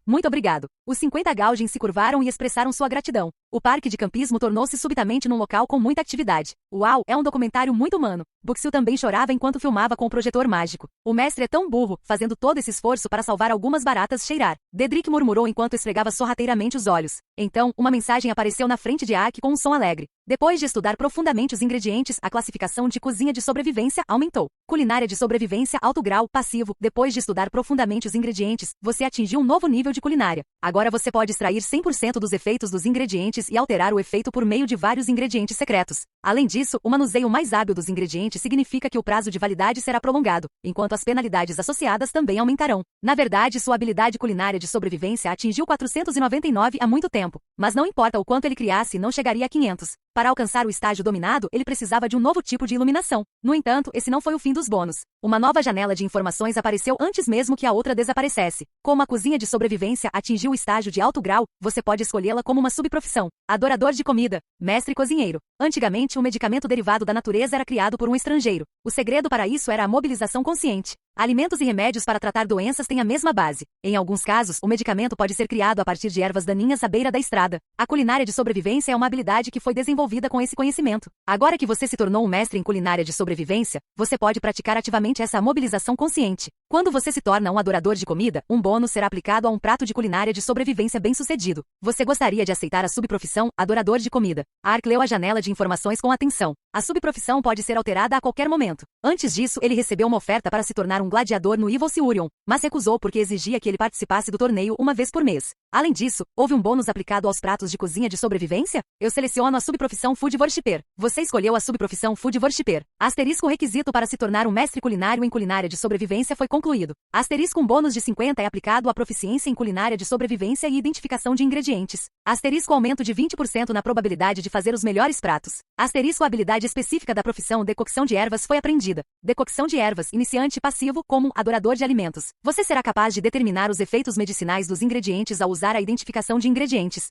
Muito obrigado. Os 50 Gaujin se curvaram e expressaram sua gratidão. O parque de campismo tornou-se subitamente num local com muita atividade. Uau, é um documentário muito humano. Buxil também chorava enquanto filmava com o projetor mágico. O mestre é tão burro, fazendo todo esse esforço para salvar algumas baratas cheirar. Dedrick murmurou enquanto esfregava sorrateiramente os olhos. Então, uma mensagem apareceu na frente de Ark com um som alegre. Depois de estudar profundamente os ingredientes, a classificação de cozinha de sobrevivência aumentou. Culinária de sobrevivência alto grau, passivo. Depois de estudar profundamente os ingredientes, você atingiu um novo nível de culinária. Agora você pode extrair 100% dos efeitos dos ingredientes e alterar o efeito por meio de vários ingredientes secretos. Além disso, o manuseio mais hábil dos ingredientes significa que o prazo de validade será prolongado, enquanto as penalidades associadas também aumentarão. Na verdade, sua habilidade culinária de sobrevivência atingiu 499 há muito tempo, mas não importa o quanto ele criasse, não chegaria a 500. Para alcançar o estágio dominado, ele precisava de um novo tipo de iluminação. No entanto, esse não foi o fim dos bônus. Uma nova janela de informações apareceu antes mesmo que a outra desaparecesse. Como a cozinha de sobrevivência atingiu o estágio de alto grau, você pode escolhê-la como uma subprofissão. Adorador de comida, mestre cozinheiro. Antigamente, um medicamento derivado da natureza era criado por um estrangeiro. O segredo para isso era a mobilização consciente. Alimentos e remédios para tratar doenças têm a mesma base. Em alguns casos, o medicamento pode ser criado a partir de ervas daninhas à beira da estrada. A culinária de sobrevivência é uma habilidade que foi desenvolvida com esse conhecimento. Agora que você se tornou um mestre em culinária de sobrevivência, você pode praticar ativamente essa mobilização consciente. Quando você se torna um adorador de comida, um bônus será aplicado a um prato de culinária de sobrevivência bem-sucedido. Você gostaria de aceitar a subprofissão adorador de comida? Ark leu a janela de informações com atenção. A subprofissão pode ser alterada a qualquer momento. Antes disso, ele recebeu uma oferta para se tornar um gladiador no Evil Sirion, mas recusou porque exigia que ele participasse do torneio uma vez por mês. Além disso, houve um bônus aplicado aos pratos de cozinha de sobrevivência? Eu seleciono a subprofissão Food Worshipper. Você escolheu a subprofissão Food Worshipper. Asterisco requisito para se tornar um mestre culinário em culinária de sobrevivência foi concluído. Asterisco um bônus de 50 é aplicado à proficiência em culinária de sobrevivência e identificação de ingredientes. Asterisco aumento de 20% na probabilidade de fazer os melhores pratos. Asterisco a habilidade específica da profissão decocção de ervas foi aprendida. Decocção de ervas, iniciante passivo, como adorador de alimentos. Você será capaz de determinar os efeitos medicinais dos ingredientes ao usar a identificação de ingredientes.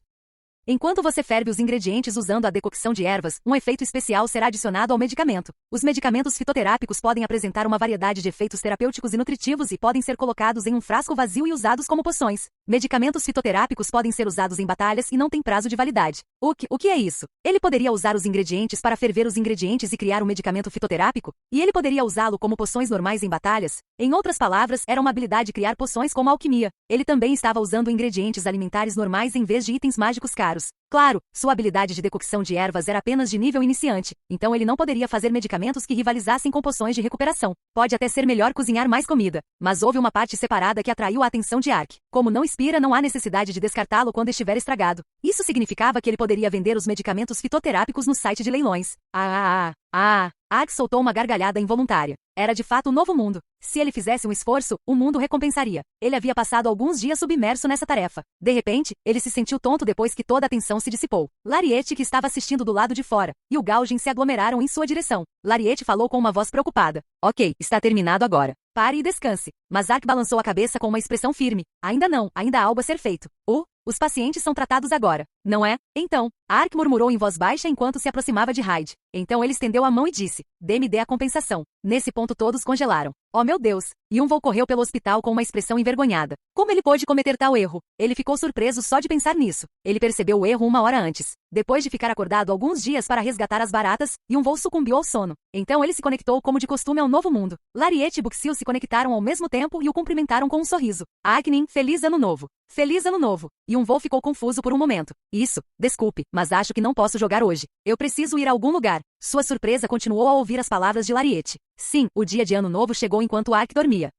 Enquanto você ferve os ingredientes usando a decocção de ervas, um efeito especial será adicionado ao medicamento. Os medicamentos fitoterápicos podem apresentar uma variedade de efeitos terapêuticos e nutritivos e podem ser colocados em um frasco vazio e usados como poções. Medicamentos fitoterápicos podem ser usados em batalhas e não têm prazo de validade. O que é isso? Ele poderia usar os ingredientes para ferver os ingredientes e criar um medicamento fitoterápico? E ele poderia usá-lo como poções normais em batalhas? Em outras palavras, era uma habilidade criar poções como alquimia. Ele também estava usando ingredientes alimentares normais em vez de itens mágicos caros. Claro, sua habilidade de decocção de ervas era apenas de nível iniciante, então ele não poderia fazer medicamentos que rivalizassem com poções de recuperação. Pode até ser melhor cozinhar mais comida, mas houve uma parte separada que atraiu a atenção de Ark. Como não expira, não há necessidade de descartá-lo quando estiver estragado. Isso significava que ele poderia vender os medicamentos fitoterápicos no site de leilões. Ark soltou uma gargalhada involuntária. Era de fato um novo mundo. Se ele fizesse um esforço, o mundo recompensaria. Ele havia passado alguns dias submerso nessa tarefa. De repente, ele se sentiu tonto depois que toda a atenção se dissipou. Lariete, que estava assistindo do lado de fora, e o Gaugin se aglomeraram em sua direção. Lariete falou com uma voz preocupada. Ok, está terminado agora. Pare e descanse. Mas Ark balançou a cabeça com uma expressão firme. Ainda não, ainda há algo a ser feito. Os pacientes são tratados agora, não é? Então, Ark murmurou em voz baixa enquanto se aproximava de Hyde. Então ele estendeu a mão e disse, dê a compensação. Nesse ponto todos congelaram. Oh meu Deus! Yunvol correu pelo hospital com uma expressão envergonhada. Como ele pôde cometer tal erro? Ele ficou surpreso só de pensar nisso. Ele percebeu o erro uma hora antes. Depois de ficar acordado alguns dias para resgatar as baratas, Yunvol sucumbiu ao sono. Então ele se conectou como de costume ao novo mundo. Lariete e Buxil se conectaram ao mesmo tempo e o cumprimentaram com um sorriso. Agnin, feliz ano novo. Feliz ano novo. Yunvol ficou confuso por um momento. Isso, desculpe, mas acho que não posso jogar hoje. Eu preciso ir a algum lugar. Sua surpresa continuou ao ouvir as palavras de Lariete. Sim, o dia de ano novo chegou enquanto Ark dormia.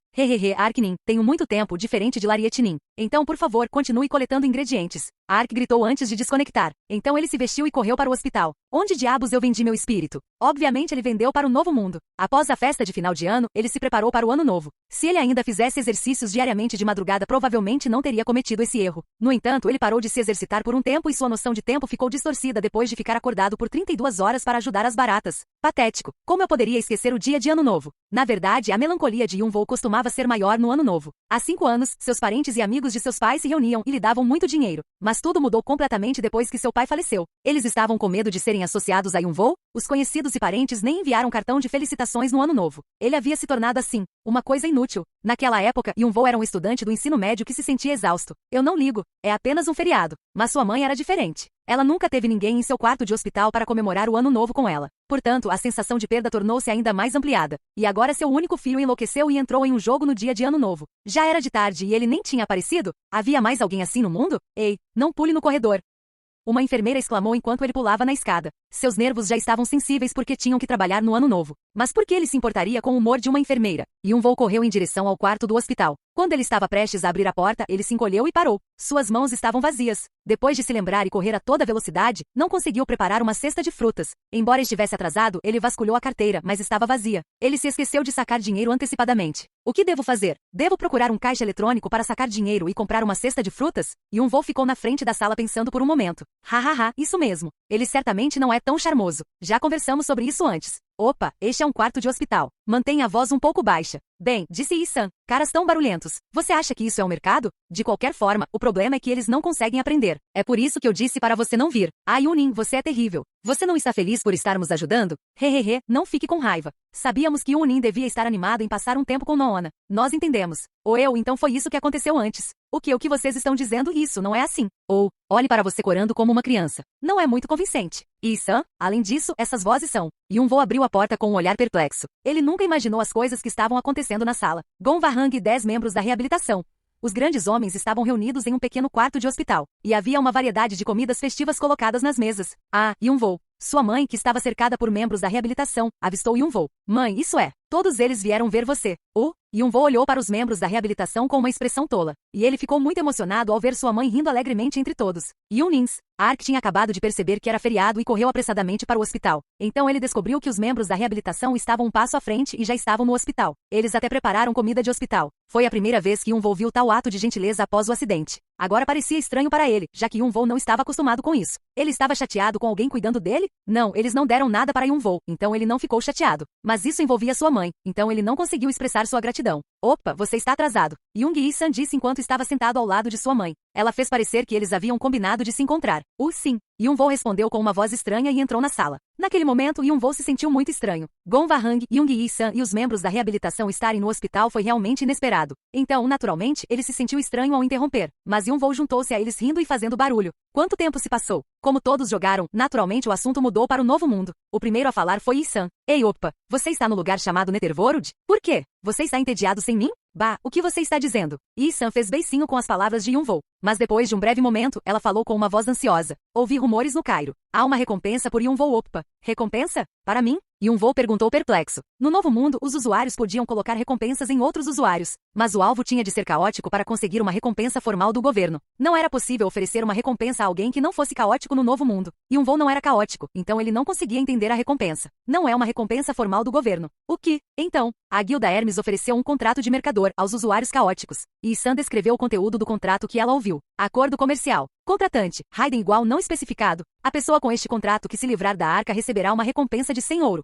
Arknin, tenho muito tempo diferente de Larietinin. Então, por favor, continue coletando ingredientes. Ark gritou antes de desconectar. Então ele se vestiu e correu para o hospital. Onde diabos eu vendi meu espírito? Obviamente ele vendeu para o novo mundo. Após a festa de final de ano, ele se preparou para o ano novo. Se ele ainda fizesse exercícios diariamente de madrugada, provavelmente não teria cometido esse erro. No entanto, ele parou de se exercitar por um tempo e sua noção de tempo ficou distorcida depois de ficar acordado por 32 horas para ajudar as baratas. Patético. Como eu poderia esquecer o dia de ano novo? Na verdade, a melancolia de Yunvol costumava ser maior no ano novo. Há 5 anos, seus parentes e amigos de seus pais se reuniam e lhe davam muito dinheiro. Mas tudo mudou completamente depois que seu pai faleceu. Eles estavam com medo de serem associados a Yunvol? Os conhecidos e parentes nem enviaram cartão de felicitações no ano novo. Ele havia se tornado assim, uma coisa inútil. Naquela época, Yunvol era um estudante do ensino médio que se sentia exausto. Eu não ligo, é apenas um feriado. Mas sua mãe era diferente. Ela nunca teve ninguém em seu quarto de hospital para comemorar o ano novo com ela. Portanto, a sensação de perda tornou-se ainda mais ampliada. E agora seu único filho enlouqueceu e entrou em um jogo no dia de ano novo. Já era de tarde e ele nem tinha aparecido? Havia mais alguém assim no mundo? Ei, não pule no corredor. Uma enfermeira exclamou enquanto ele pulava na escada. Seus nervos já estavam sensíveis porque tinham que trabalhar no ano novo. Mas por que ele se importaria com o humor de uma enfermeira? Yunvol correu em direção ao quarto do hospital. Quando ele estava prestes a abrir a porta, ele se encolheu e parou. Suas mãos estavam vazias. Depois de se lembrar e correr a toda velocidade, não conseguiu preparar uma cesta de frutas. Embora estivesse atrasado, ele vasculhou a carteira, mas estava vazia. Ele se esqueceu de sacar dinheiro antecipadamente. O que devo fazer? Devo procurar um caixa eletrônico para sacar dinheiro e comprar uma cesta de frutas? Yunvoo ficou na frente da sala pensando por um momento. Hahaha, isso mesmo. Ele certamente não é tão charmoso. Já conversamos sobre isso antes. Opa, este é um quarto de hospital. Mantenha a voz um pouco baixa. Bem, disse Yi-san, caras tão barulhentos. Você acha que isso é um mercado? De qualquer forma, o problema é que eles não conseguem aprender. É por isso que eu disse para você não vir. Ah, Yunin, você é terrível. Você não está feliz por estarmos ajudando? Hehehe, não fique com raiva. Sabíamos que Yunin devia estar animado em passar um tempo com Noona. Nós entendemos. Ou então foi isso que aconteceu antes. O que vocês estão dizendo isso não é assim. Ou, olhe para você corando como uma criança. Não é muito convincente. Yi-san, além disso, essas vozes são. Yunvoo abriu a porta com um olhar perplexo. Ele nunca imaginou as coisas que estavam acontecendo na sala. Gonwahang e 10 membros da reabilitação. Os grandes homens estavam reunidos em um pequeno quarto de hospital. E havia uma variedade de comidas festivas colocadas nas mesas. Ah, Yunvoo. Sua mãe, que estava cercada por membros da reabilitação, avistou Yunvoo. Mãe, isso é. Todos eles vieram ver você. Yunvoo olhou para os membros da reabilitação com uma expressão tola. E ele ficou muito emocionado ao ver sua mãe rindo alegremente entre todos. Yunins. Ark tinha acabado de perceber que era feriado e correu apressadamente para o hospital. Então ele descobriu que os membros da reabilitação estavam um passo à frente e já estavam no hospital. Eles até prepararam comida de hospital. Foi a primeira vez que Yunvoo viu tal ato de gentileza após o acidente. Agora parecia estranho para ele, já que Yunvoo não estava acostumado com isso. Ele estava chateado com alguém cuidando dele? Não, eles não deram nada para Yunvoo, então ele não ficou chateado. Mas isso envolvia sua mãe, então ele não conseguiu expressar sua gratidão. Opa, você está atrasado. Jung Yi-san disse enquanto estava sentado ao lado de sua mãe. Ela fez parecer que eles haviam combinado de se encontrar. Sim. Yunvoo respondeu com uma voz estranha e entrou na sala. Naquele momento, Yunvoo se sentiu muito estranho. Gonwahang, Jung Yi-san e os membros da reabilitação estarem no hospital foi realmente inesperado. Então, naturalmente, ele se sentiu estranho ao interromper. Mas Yunvoo juntou-se a eles rindo e fazendo barulho. Quanto tempo se passou? Como todos jogaram, naturalmente o assunto mudou para o novo mundo. O primeiro a falar foi Yi-san. Ei, opa, você está no lugar chamado Netherworld? Por quê? Você está entediado sem mim? Bah, o que você está dizendo? Yi-san fez beicinho com as palavras de Yunvoo. Mas depois de um breve momento, ela falou com uma voz ansiosa. Ouvi rumores no Cairo. Há uma recompensa por Yunvoo. Opa. Recompensa? Para mim? Yunvoo perguntou perplexo. No novo mundo, os usuários podiam colocar recompensas em outros usuários. Mas o alvo tinha de ser caótico para conseguir uma recompensa formal do governo. Não era possível oferecer uma recompensa a alguém que não fosse caótico no novo mundo. Yunvoo não era caótico, então ele não conseguia entender a recompensa. Não é uma recompensa formal do governo. O que? Então, a Guilda Hermes ofereceu um contrato de mercador aos usuários caóticos. E Sam descreveu o conteúdo do contrato que ela ouviu. Acordo comercial. Contratante, Raiden igual não especificado. A pessoa com este contrato que se livrar da arca receberá uma recompensa de 100 ouro.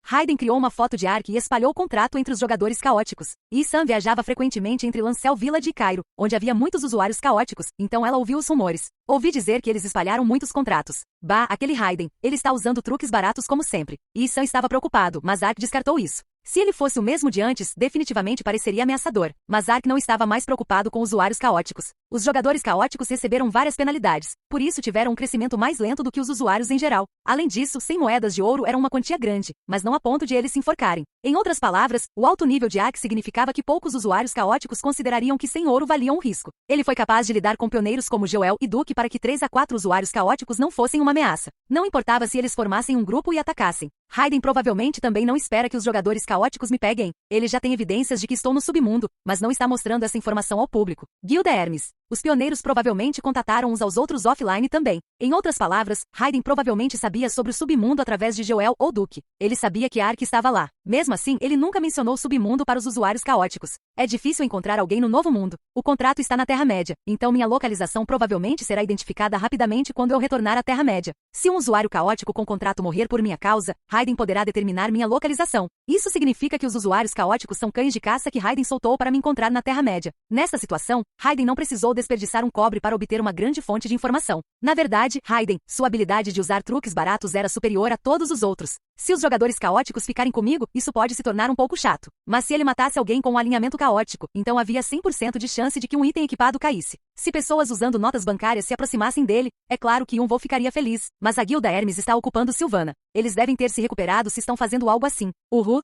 Raiden criou uma foto de Ark e espalhou o contrato entre os jogadores caóticos. Yi-san viajava frequentemente entre Lancel Village e Cairo, onde havia muitos usuários caóticos, então ela ouviu os rumores. Ouvi dizer que eles espalharam muitos contratos. Bah, aquele Raiden, ele está usando truques baratos como sempre. Yi-san estava preocupado, mas Ark descartou isso. Se ele fosse o mesmo de antes, definitivamente pareceria ameaçador. Mas Ark não estava mais preocupado com usuários caóticos. Os jogadores caóticos receberam várias penalidades, por isso tiveram um crescimento mais lento do que os usuários em geral. Além disso, 100 moedas de ouro era uma quantia grande, mas não a ponto de eles se enforcarem. Em outras palavras, o alto nível de Ark significava que poucos usuários caóticos considerariam que 100 ouro valiam um risco. Ele foi capaz de lidar com pioneiros como Joel e Duke para que 3 a 4 usuários caóticos não fossem uma ameaça. Não importava se eles formassem um grupo e atacassem. Raiden provavelmente também não espera que os jogadores caóticos me peguem. Ele já tem evidências de que estou no submundo, mas não está mostrando essa informação ao público. Guilda Hermes. Os pioneiros provavelmente contataram uns aos outros offline também. Em outras palavras, Raiden provavelmente sabia sobre o submundo através de Joel ou Duke. Ele sabia que Ark estava lá. Mesmo assim, ele nunca mencionou o submundo para os usuários caóticos. É difícil encontrar alguém no novo mundo. O contrato está na Terra-média, então minha localização provavelmente será identificada rapidamente quando eu retornar à Terra-média. Se um usuário caótico com contrato morrer por minha causa, Raiden poderá determinar minha localização. Isso significa que os usuários caóticos são cães de caça que Raiden soltou para me encontrar na Terra-média. Nessa situação, Raiden não precisou desperdiçar um cobre para obter uma grande fonte de informação. Na verdade, Raiden, sua habilidade de usar truques baratos era superior a todos os outros. Se os jogadores caóticos ficarem comigo, isso pode se tornar um pouco chato. Mas se ele matasse alguém com um alinhamento caótico, então havia 100% de chance de que um item equipado caísse. Se pessoas usando notas bancárias se aproximassem dele, é claro que Yunvoo ficaria feliz. Mas a Guilda Hermes está ocupando Sylvana. Eles devem ter se recuperado se estão fazendo algo assim.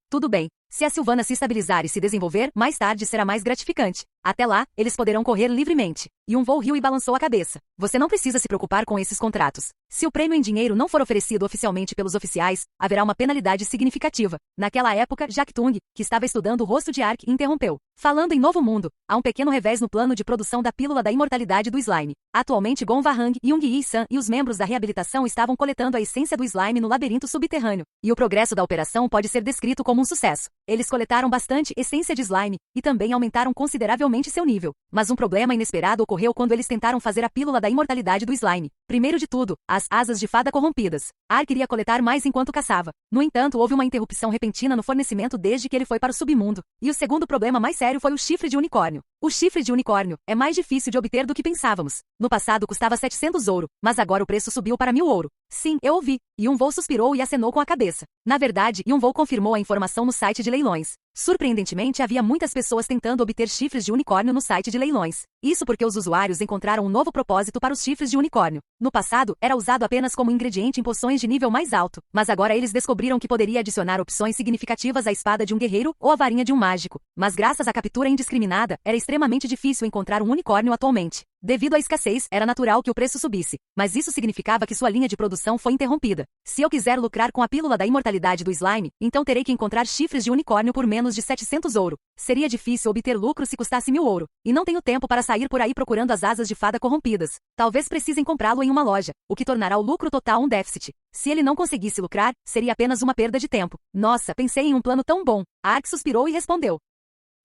Tudo bem. Se a Sylvana se estabilizar e se desenvolver, mais tarde será mais gratificante. Até lá, eles poderão correr livremente. Yunvoo riu e balançou a cabeça. Você não precisa se preocupar com esses contratos. Se o prêmio em dinheiro não for oferecido oficialmente pelos oficiais, haverá uma penalidade significativa. Naquela época, Jack Tung, que estava estudando o rosto de Ark, interrompeu. Falando em Novo Mundo, há um pequeno revés no plano de produção da pílula da imortalidade do slime. Atualmente Gon Vahang, Young Yi-san e os membros da reabilitação estavam coletando a essência do slime no labirinto subterrâneo, e o progresso da operação pode ser descrito como um sucesso. Eles coletaram bastante essência de slime, e também aumentaram consideravelmente seu nível. Mas um problema inesperado ocorreu quando eles tentaram fazer a pílula da imortalidade do slime. Primeiro de tudo, as asas de fada corrompidas. Ark queria coletar mais enquanto caçava. No entanto, houve uma interrupção repentina no fornecimento desde que ele foi para o submundo. E o segundo problema mais sério foi o chifre de unicórnio. O chifre de unicórnio é mais difícil de obter do que pensávamos. No passado custava 700 ouro, mas agora o preço subiu para 1000 ouro. Sim, eu ouvi. Yunvoo suspirou e acenou com a cabeça. Na verdade, Yunvoo confirmou a informação no site de leilões. Surpreendentemente, havia muitas pessoas tentando obter chifres de unicórnio no site de leilões. Isso porque os usuários encontraram um novo propósito para os chifres de unicórnio. No passado, era usado apenas como ingrediente em poções de nível mais alto, mas agora eles descobriram que poderia adicionar opções significativas à espada de um guerreiro ou à varinha de um mágico. Mas graças à captura indiscriminada, era extremamente difícil encontrar um unicórnio atualmente. Devido à escassez, era natural que o preço subisse, mas isso significava que sua linha de produção foi interrompida. Se eu quiser lucrar com a pílula da imortalidade do slime, então terei que encontrar chifres de unicórnio por menos de 700 ouro. Seria difícil obter lucro se custasse 1000 ouro, e não tenho tempo para sair por aí procurando as asas de fada corrompidas. Talvez precisem comprá-lo em uma loja, o que tornará o lucro total um déficit. Se ele não conseguisse lucrar, seria apenas uma perda de tempo. Nossa, pensei em um plano tão bom. Ark suspirou e respondeu.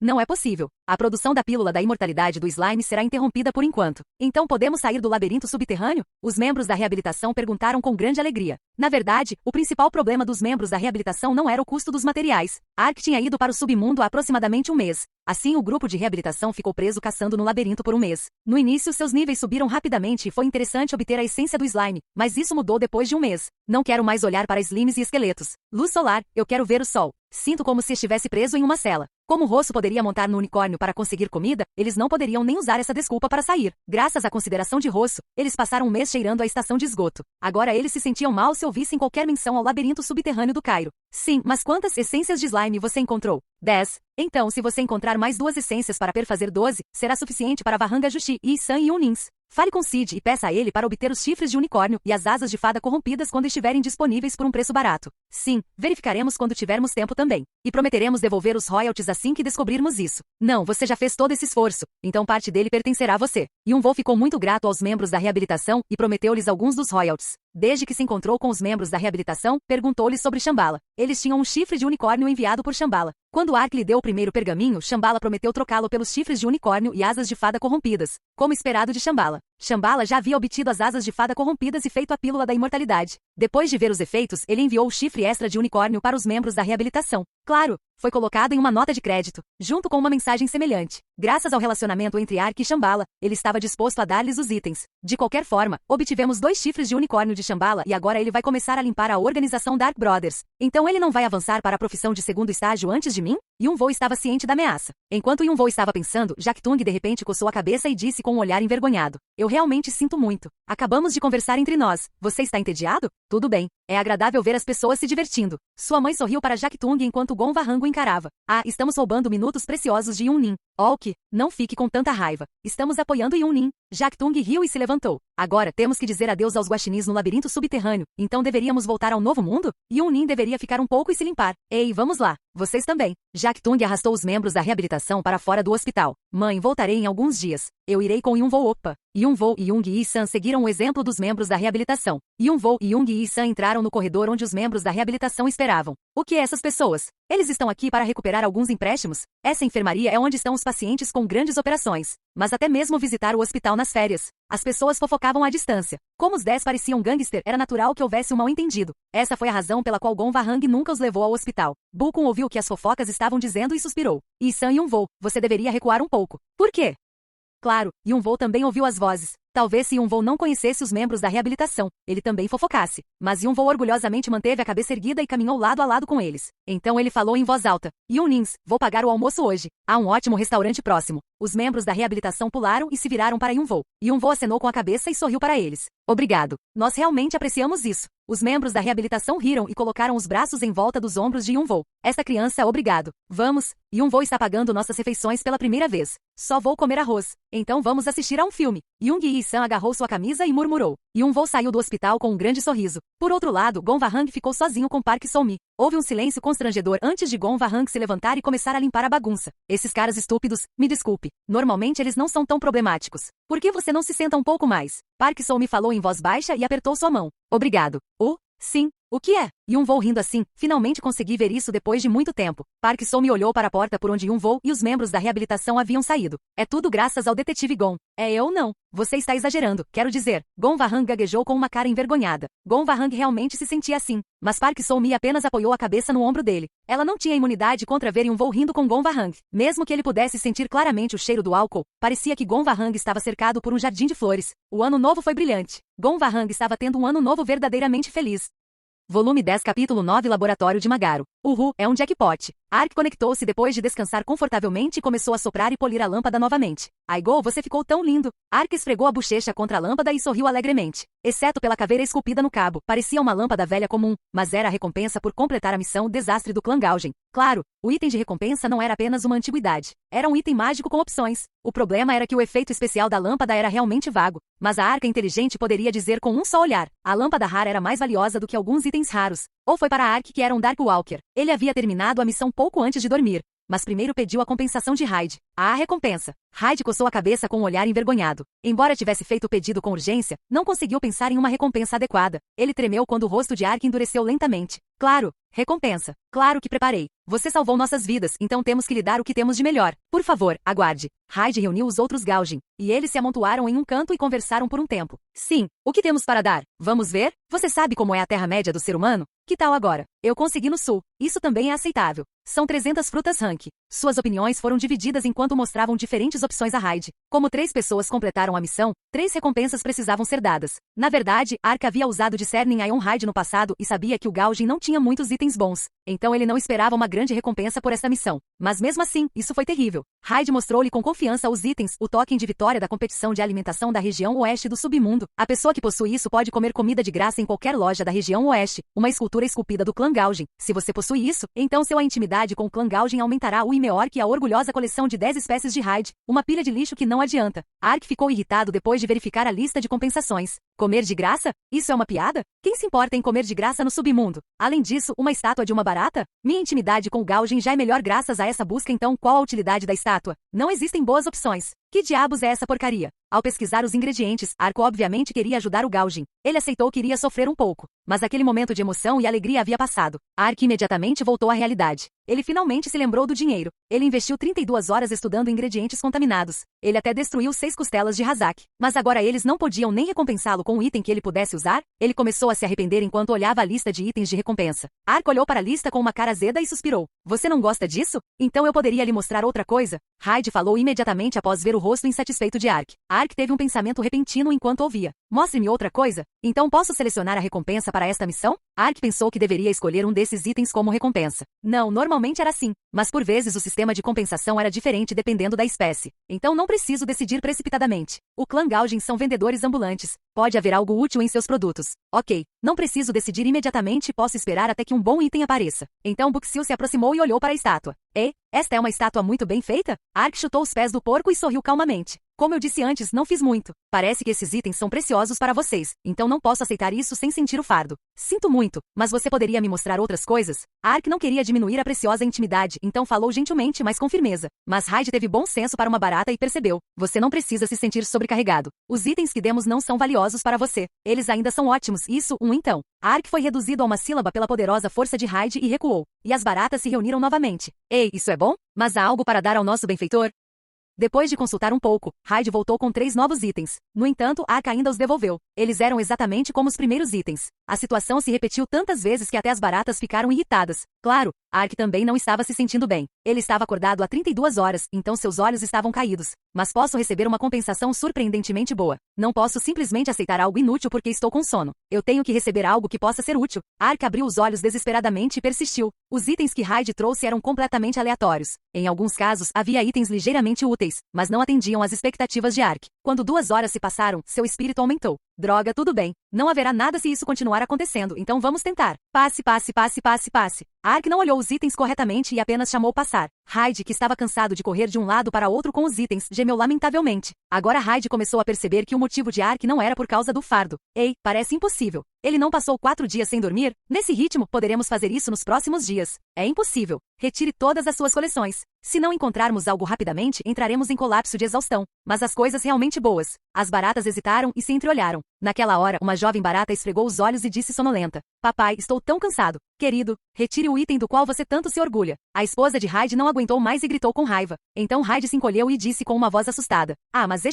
Não é possível. A produção da pílula da imortalidade do slime será interrompida por enquanto. Então podemos sair do labirinto subterrâneo? Os membros da reabilitação perguntaram com grande alegria. Na verdade, o principal problema dos membros da reabilitação não era o custo dos materiais. Ark tinha ido para o submundo há aproximadamente um mês. Assim, o grupo de reabilitação ficou preso caçando no labirinto por um mês. No início, seus níveis subiram rapidamente e foi interessante obter a essência do slime, mas isso mudou depois de um mês. Não quero mais olhar para slimes e esqueletos. Luz solar, eu quero ver o sol. Sinto como se estivesse preso em uma cela. Como Rosso poderia montar no unicórnio para conseguir comida, eles não poderiam nem usar essa desculpa para sair. Graças à consideração de Rosso, eles passaram um mês cheirando a estação de esgoto. Agora eles se sentiam mal se ouvissem qualquer menção ao labirinto subterrâneo do Cairo. Sim, mas quantas essências de slime você encontrou? 10. Então, se você encontrar mais 2 essências para perfazer 12, será suficiente para Vahanga Jushi, Yi-san e Unins. Fale com Cid e peça a ele para obter os chifres de unicórnio e as asas de fada corrompidas quando estiverem disponíveis por um preço barato. Sim, verificaremos quando tivermos tempo também. E prometeremos devolver os royalties assim que descobrirmos isso. Não, você já fez todo esse esforço, então parte dele pertencerá a você. Yunvoo ficou muito grato aos membros da reabilitação e prometeu-lhes alguns dos royalties. Desde que se encontrou com os membros da reabilitação, perguntou-lhes sobre Shambhala. Eles tinham um chifre de unicórnio enviado por Shambhala. Quando Ark lhe deu o primeiro pergaminho, Shambhala prometeu trocá-lo pelos chifres de unicórnio e asas de fada corrompidas, como esperado de Shambhala. Shambhala já havia obtido as asas de fada corrompidas e feito a pílula da imortalidade. Depois de ver os efeitos, ele enviou o chifre extra de unicórnio para os membros da reabilitação. Claro, foi colocado em uma nota de crédito, junto com uma mensagem semelhante. Graças ao relacionamento entre Ark e Shambhala, ele estava disposto a dar-lhes os itens. De qualquer forma, obtivemos 2 chifres de unicórnio de Shambhala e agora ele vai começar a limpar a organização Dark Brothers. Então ele não vai avançar para a profissão de segundo estágio antes de mim? Yunvoo estava ciente da ameaça. Enquanto Yunvoo estava pensando, Jack Tung de repente coçou a cabeça e disse com um olhar envergonhado. Eu realmente sinto muito. Acabamos de conversar entre nós. Você está entediado? Tudo bem. É agradável ver as pessoas se divertindo. Sua mãe sorriu para Jack Tung enquanto Gon Vahang o encarava. Ah, estamos roubando minutos preciosos de Yunin. Ok, não fique com tanta raiva. Estamos apoiando Yunin. Jack Tung riu e se levantou. Agora temos que dizer adeus aos guaxinins no labirinto subterrâneo. Então deveríamos voltar ao novo mundo? Yunin deveria ficar um pouco e se limpar. Ei, vamos lá. Vocês também. Jack Tung arrastou os membros da reabilitação para fora do hospital. Mãe, voltarei em alguns dias. Eu irei com Yunvoo. Opa. Yunvoo e Young Yi-san seguiram o exemplo dos membros da reabilitação. Yunvoo e Young Yi-san entraram no corredor onde os membros da reabilitação esperavam. O que é essas pessoas? Eles estão aqui para recuperar alguns empréstimos? Essa enfermaria é onde estão os pacientes com grandes operações. Mas até mesmo visitar o hospital nas férias. As pessoas fofocavam à distância. Como os 10 pareciam gangster, era natural que houvesse um mal-entendido. Essa foi a razão pela qual Gon Vahang nunca os levou ao hospital. Bulkun ouviu o que as fofocas estavam dizendo e suspirou. Yi-san e Yunvoo, você deveria recuar um pouco. Por quê? Claro, Yunvoo também ouviu as vozes. Talvez se Yunvoo não conhecesse os membros da reabilitação, ele também fofocasse. Mas Yunvoo orgulhosamente manteve a cabeça erguida e caminhou lado a lado com eles. Então ele falou em voz alta. Yunins, vou pagar o almoço hoje. Há um ótimo restaurante próximo. Os membros da reabilitação pularam e se viraram para Yunvoo. Yunvoo acenou com a cabeça e sorriu para eles. Obrigado. Nós realmente apreciamos isso. Os membros da reabilitação riram e colocaram os braços em volta dos ombros de Yunvoo. Esta criança, obrigado. Vamos, Yunvoo está pagando nossas refeições pela primeira vez. Só vou comer arroz. Então vamos assistir a um filme. Young Yi-san agarrou sua camisa e murmurou. Yunvoo saiu do hospital com um grande sorriso. Por outro lado, Gon Wahang ficou sozinho com Park Seo-mi. Houve um silêncio constrangedor antes de Gon Wahang se levantar e começar a limpar a bagunça. Esses caras estúpidos, me desculpe. Normalmente eles não são tão problemáticos. Por que você não se senta um pouco mais? Park Seo-mi falou em voz baixa e apertou sua mão. Obrigado. Sim. O que é? Yunvoo rindo assim, finalmente consegui ver isso depois de muito tempo. Park Seo-mi olhou para a porta por onde Yunvoo e os membros da reabilitação haviam saído. É tudo graças ao detetive Gon. É eu não. Você está exagerando, quero dizer. Gon Wahang gaguejou com uma cara envergonhada. Gon Wahang realmente se sentia assim. Mas Park Seo-mi apenas apoiou a cabeça no ombro dele. Ela não tinha imunidade contra ver Yunvoo rindo com Gon Wahang. Mesmo que ele pudesse sentir claramente o cheiro do álcool, parecia que Gon Wahang estava cercado por um jardim de flores. O ano novo foi brilhante. Gon Wahang estava tendo um ano novo verdadeiramente feliz. Volume 10 Capítulo 9 Laboratório de Magaro. Uhul, é um jackpot. Ark conectou-se depois de descansar confortavelmente e começou a soprar e polir a lâmpada novamente. Aigo, você ficou tão lindo. Ark esfregou a bochecha contra a lâmpada e sorriu alegremente. Exceto pela caveira esculpida no cabo, parecia uma lâmpada velha comum, mas era a recompensa por completar a missão Desastre do Clã Gaujin. Claro, o item de recompensa não era apenas uma antiguidade. Era um item mágico com opções. O problema era que o efeito especial da lâmpada era realmente vago, mas a Arca inteligente poderia dizer com um só olhar. A lâmpada rara era mais valiosa do que alguns itens raros. Ou foi para Ark que era um Dark Walker. Ele havia terminado a missão pouco antes de dormir. Mas primeiro pediu a compensação de Hyde. A recompensa. Hyde coçou a cabeça com um olhar envergonhado. Embora tivesse feito o pedido com urgência, não conseguiu pensar em uma recompensa adequada. Ele tremeu quando o rosto de Ark endureceu lentamente. Claro, recompensa. Claro que preparei. Você salvou nossas vidas, então temos que lhe dar o que temos de melhor. Por favor, aguarde. Hyde reuniu os outros Gaujin, e eles se amontoaram em um canto e conversaram por um tempo. Sim, o que temos para dar? Vamos ver? Você sabe como é a Terra-média do ser humano? Que tal agora? Eu consegui no sul. Isso também é aceitável. São 300 frutas rank. Suas opiniões foram divididas enquanto mostravam diferentes opções a Hyde. Como 3 pessoas completaram a missão, 3 recompensas precisavam ser dadas. Na verdade, Ark havia usado Discerning Ion Hyde no passado e sabia que o Gaujin não tinha muitos itens bons. Então ele não esperava uma grande recompensa por essa missão. Mas mesmo assim, isso foi terrível. Hyde mostrou-lhe com confiança os itens, o token de vitória da competição de alimentação da região oeste do submundo. A pessoa que possui isso pode comer comida de graça em qualquer loja da região oeste. Uma escultura esculpida do clã Gaujin. Se você possui isso, então sua intimidade com o clã Gaujin aumentará o maior que a orgulhosa coleção de 10 espécies de Hyde. Uma pilha de lixo que não adianta. Ark ficou irritado depois de verificar a lista de compensações. Comer de graça? Isso é uma piada? Quem se importa em comer de graça no submundo? Além disso, uma estátua de uma barata? Minha intimidade com o Gaujin já é melhor graças a essa busca, então qual a utilidade da estátua? Não existem boas opções. Que diabos é essa porcaria? Ao pesquisar os ingredientes, Ark obviamente queria ajudar o Gaujin. Ele aceitou que iria sofrer um pouco. Mas aquele momento de emoção e alegria havia passado. Ark imediatamente voltou à realidade. Ele finalmente se lembrou do dinheiro. Ele investiu 32 horas estudando ingredientes contaminados. Ele até destruiu 6 costelas de Hazak. Mas agora eles não podiam nem recompensá-lo com um item que ele pudesse usar? Ele começou a se arrepender enquanto olhava a lista de itens de recompensa. Ark olhou para a lista com uma cara azeda e suspirou. Você não gosta disso? Então eu poderia lhe mostrar outra coisa? Hyde falou imediatamente após ver o rosto insatisfeito de Ark. Ark teve um pensamento repentino enquanto ouvia. Mostre-me outra coisa? Então posso selecionar a recompensa para esta missão? Ark pensou que deveria escolher um desses itens como recompensa. Não, normalmente era assim. Mas por vezes o sistema de compensação era diferente dependendo da espécie. Então não preciso decidir precipitadamente. O clã Gaujin são vendedores ambulantes. Pode haver algo útil em seus produtos. Ok, não preciso decidir imediatamente e posso esperar até que um bom item apareça. Então Buxil se aproximou e olhou para a estátua. Esta é uma estátua muito bem feita? Ark chutou os pés do porco e sorriu calmamente. Como eu disse antes, não fiz muito. Parece que esses itens são preciosos para vocês, então não posso aceitar isso sem sentir o fardo. Sinto muito, mas você poderia me mostrar outras coisas? Ark não queria diminuir a preciosa intimidade, então falou gentilmente, mas com firmeza. Mas Hyde teve bom senso para uma barata e percebeu. Você não precisa se sentir sobrecarregado. Os itens que demos não são valiosos para você. Eles ainda são ótimos, então. Ark foi reduzido a uma sílaba pela poderosa força de Hyde e recuou. E as baratas se reuniram novamente. Ei, isso é bom? Mas há algo para dar ao nosso benfeitor? Depois de consultar um pouco, Hyde voltou com 3 novos itens. No entanto, Ark ainda os devolveu. Eles eram exatamente como os primeiros itens. A situação se repetiu tantas vezes que até as baratas ficaram irritadas. Claro, Ark também não estava se sentindo bem. Ele estava acordado há 32 horas, então seus olhos estavam caídos. Mas posso receber uma compensação surpreendentemente boa. Não posso simplesmente aceitar algo inútil porque estou com sono. Eu tenho que receber algo que possa ser útil. Ark abriu os olhos desesperadamente e persistiu. Os itens que Hyde trouxe eram completamente aleatórios. Em alguns casos, havia itens ligeiramente úteis, mas não atendiam às expectativas de Ark. Quando 2 horas se passaram, seu espírito aumentou. Droga, tudo bem. Não haverá nada se isso continuar acontecendo, então vamos tentar. Passe, passe, passe, passe, passe. Ark não olhou os itens corretamente e apenas chamou passar. Hyde, que estava cansado de correr de um lado para outro com os itens, gemeu lamentavelmente. Agora Hyde começou a perceber que o motivo de Ark não era por causa do fardo. Ei, parece impossível. Ele não passou 4 dias sem dormir? Nesse ritmo, poderemos fazer isso nos próximos dias. É impossível. Retire todas as suas coleções. Se não encontrarmos algo rapidamente, entraremos em colapso de exaustão. Mas as coisas realmente boas. As baratas hesitaram e se entreolharam. Naquela hora, uma jovem barata esfregou os olhos e disse sonolenta: Papai, estou tão cansado. Querido, retire o item do qual você tanto se orgulha. A esposa de Hyde não aguentou mais e gritou com raiva. Então Hyde se encolheu e disse com uma voz assustada: Ah, mas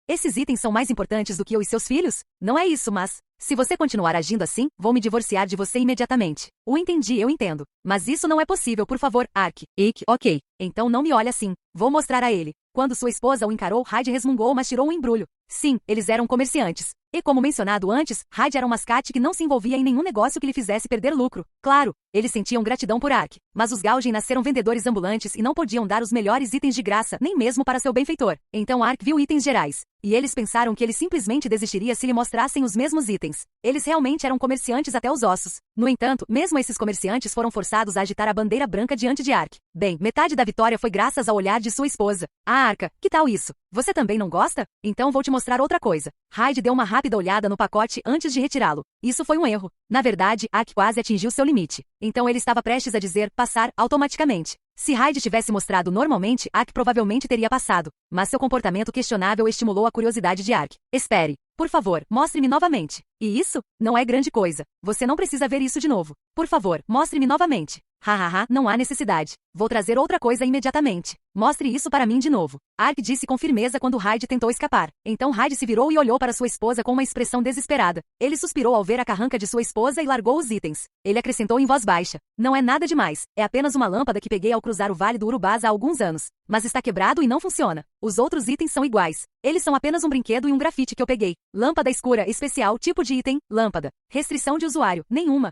esses itens são mais importantes do que eu e seus filhos? Não é isso, mas... Se você continuar agindo assim, vou me divorciar de você imediatamente. O entendi, eu entendo. Mas isso não é possível, por favor, Ark. Ok. Então não me olhe assim. Vou mostrar a ele. Quando sua esposa o encarou, Hyde resmungou, mas tirou um embrulho. Sim, eles eram comerciantes. E como mencionado antes, Hyde era um mascate que não se envolvia em nenhum negócio que lhe fizesse perder lucro. Claro, eles sentiam gratidão por Ark. Mas os Gaugen nasceram vendedores ambulantes e não podiam dar os melhores itens de graça, nem mesmo para seu benfeitor. Então Ark viu itens gerais. E eles pensaram que ele simplesmente desistiria se lhe mostrassem os mesmos itens. Eles realmente eram comerciantes até os ossos. No entanto, mesmo esses comerciantes foram forçados a agitar a bandeira branca diante de Ark. Bem, metade da vitória foi graças ao olhar de sua esposa. Ah, Arka, que tal isso? Você também não gosta? Então vou te mostrar outra coisa. Hyde deu uma rápida olhada no pacote antes de retirá-lo. Isso foi um erro. Na verdade, Ark quase atingiu seu limite. Então ele estava prestes a dizer passar automaticamente. Se Hyde tivesse mostrado normalmente, Ark provavelmente teria passado. Mas seu comportamento questionável estimulou a curiosidade de Ark. Espere. Por favor, mostre-me novamente. E isso? Não é grande coisa. Você não precisa ver isso de novo. Por favor, mostre-me novamente. Hahaha, não há necessidade. Vou trazer outra coisa imediatamente. Mostre isso para mim de novo. Ark disse com firmeza quando Hyde tentou escapar. Então Hyde se virou e olhou para sua esposa com uma expressão desesperada. Ele suspirou ao ver a carranca de sua esposa e largou os itens. Ele acrescentou em voz baixa: Não é nada demais. É apenas uma lâmpada que peguei ao cruzar o Vale do Urubás há alguns anos. Mas está quebrado e não funciona. Os outros itens são iguais. Eles são apenas um brinquedo e um grafite que eu peguei. Lâmpada escura especial, tipo de item, lâmpada. Restrição de usuário, nenhuma.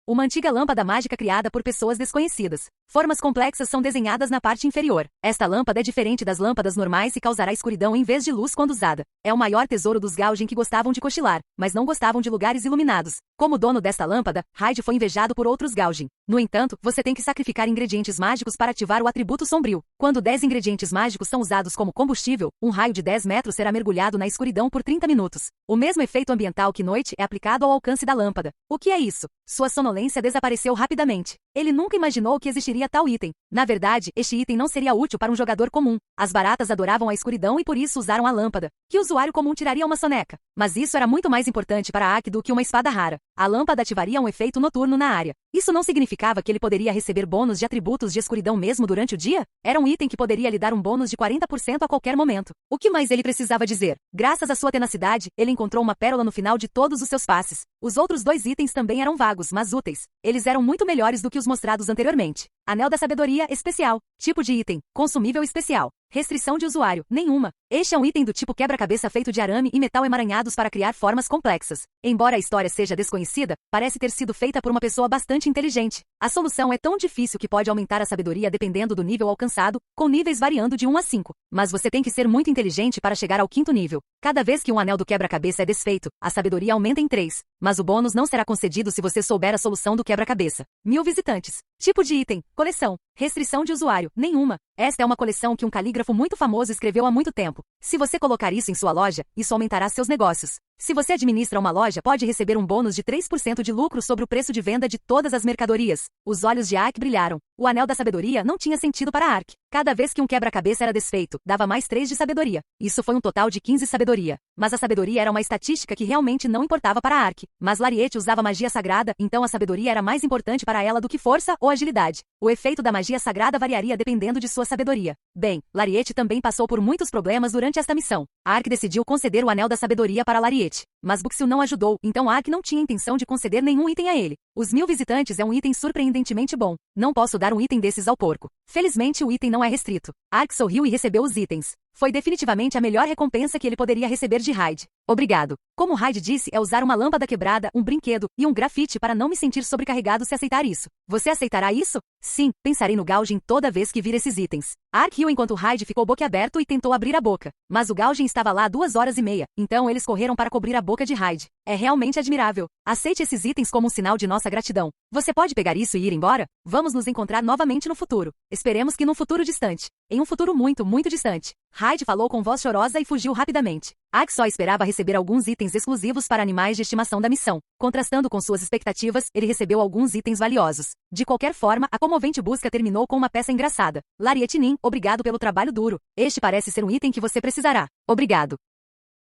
Uma antiga lâmpada mágica criada por pessoas desconhecidas. Formas complexas são desenhadas na parte inferior. Esta lâmpada é diferente das lâmpadas normais e causará escuridão em vez de luz quando usada. É o maior tesouro dos Gaugen que gostavam de cochilar, mas não gostavam de lugares iluminados. Como dono desta lâmpada, Hyde foi invejado por outros Gaugen. No entanto, você tem que sacrificar ingredientes mágicos para ativar o atributo sombrio. Quando 10 ingredientes mágicos são usados como combustível, um raio de 10 metros será mergulhado na escuridão por 30 minutos. O mesmo efeito ambiental que noite é aplicado ao alcance da lâmpada. O que é isso? Sua sonolência desapareceu rapidamente. Ele nunca imaginou que existiria tal item. Na verdade, este item não seria útil para um jogador comum. As baratas adoravam a escuridão e por isso usaram a lâmpada. Que usuário comum tiraria uma soneca? Mas isso era muito mais importante para Ark do que uma espada rara. A lâmpada ativaria um efeito noturno na área. Isso não significava que ele poderia receber bônus de atributos de escuridão mesmo durante o dia? Era um item que poderia lhe dar um bônus de 40% a qualquer momento. O que mais ele precisava dizer? Graças à sua tenacidade, ele encontrou uma pérola no final de todos os seus passes. Os outros 2 itens também eram vagos, mas úteis. Eles eram muito melhores do que os mostrados anteriormente. Anel da Sabedoria especial. Tipo de item. Consumível especial. Restrição de usuário, nenhuma. Este é um item do tipo quebra-cabeça feito de arame e metal emaranhados para criar formas complexas. Embora a história seja desconhecida, parece ter sido feita por uma pessoa bastante inteligente. A solução é tão difícil que pode aumentar a sabedoria dependendo do nível alcançado, com níveis variando de 1 a 5. Mas você tem que ser muito inteligente para chegar ao 5º nível. Cada vez que um anel do quebra-cabeça é desfeito, a sabedoria aumenta em 3. Mas o bônus não será concedido se você souber a solução do quebra-cabeça. 1000 visitantes. Tipo de item. Coleção. Restrição de usuário, nenhuma. Esta é uma coleção que um calígrafo muito famoso escreveu há muito tempo. Se você colocar isso em sua loja, isso aumentará seus negócios. Se você administra uma loja, pode receber um bônus de 3% de lucro sobre o preço de venda de todas as mercadorias. Os olhos de Ark brilharam. O Anel da Sabedoria não tinha sentido para Ark. Cada vez que um quebra-cabeça era desfeito, dava mais 3 de sabedoria. Isso foi um total de 15 sabedoria. Mas a sabedoria era uma estatística que realmente não importava para Ark. Mas Lariete usava magia sagrada, então a sabedoria era mais importante para ela do que força ou agilidade. O efeito da magia sagrada variaria dependendo de sua sabedoria. Bem, Lariete também passou por muitos problemas durante esta missão. Ark decidiu conceder o Anel da Sabedoria para Lariete. Mas Buxil não ajudou, então Ark não tinha intenção de conceder nenhum item a ele. Os 1000 visitantes é um item surpreendentemente bom. Não posso dar um item desses ao porco. Felizmente o item não é restrito. Ark sorriu e recebeu os itens. Foi definitivamente a melhor recompensa que ele poderia receber de Hyde. Obrigado. Como Hyde disse, é usar uma lâmpada quebrada, um brinquedo e um grafite para não me sentir sobrecarregado se aceitar isso. Você aceitará isso? Sim, pensarei no Gauging toda vez que vir esses itens. Ark riu enquanto Hyde ficou boquiaberto e tentou abrir a boca. Mas o Gauging estava lá 2 horas e meia, então eles correram para cobrir a boca de Hyde. É realmente admirável. Aceite esses itens como um sinal de nossa gratidão. Você pode pegar isso e ir embora? Vamos nos encontrar novamente no futuro. Esperemos que num futuro distante. Em um futuro muito, muito distante. Hyde falou com voz chorosa e fugiu rapidamente. Ark só esperava receber alguns itens exclusivos para animais de estimação da missão. Contrastando com suas expectativas, ele recebeu alguns itens valiosos. De qualquer forma, a comovente busca terminou com uma peça engraçada. Lariete Nin, obrigado pelo trabalho duro. Este parece ser um item que você precisará. Obrigado.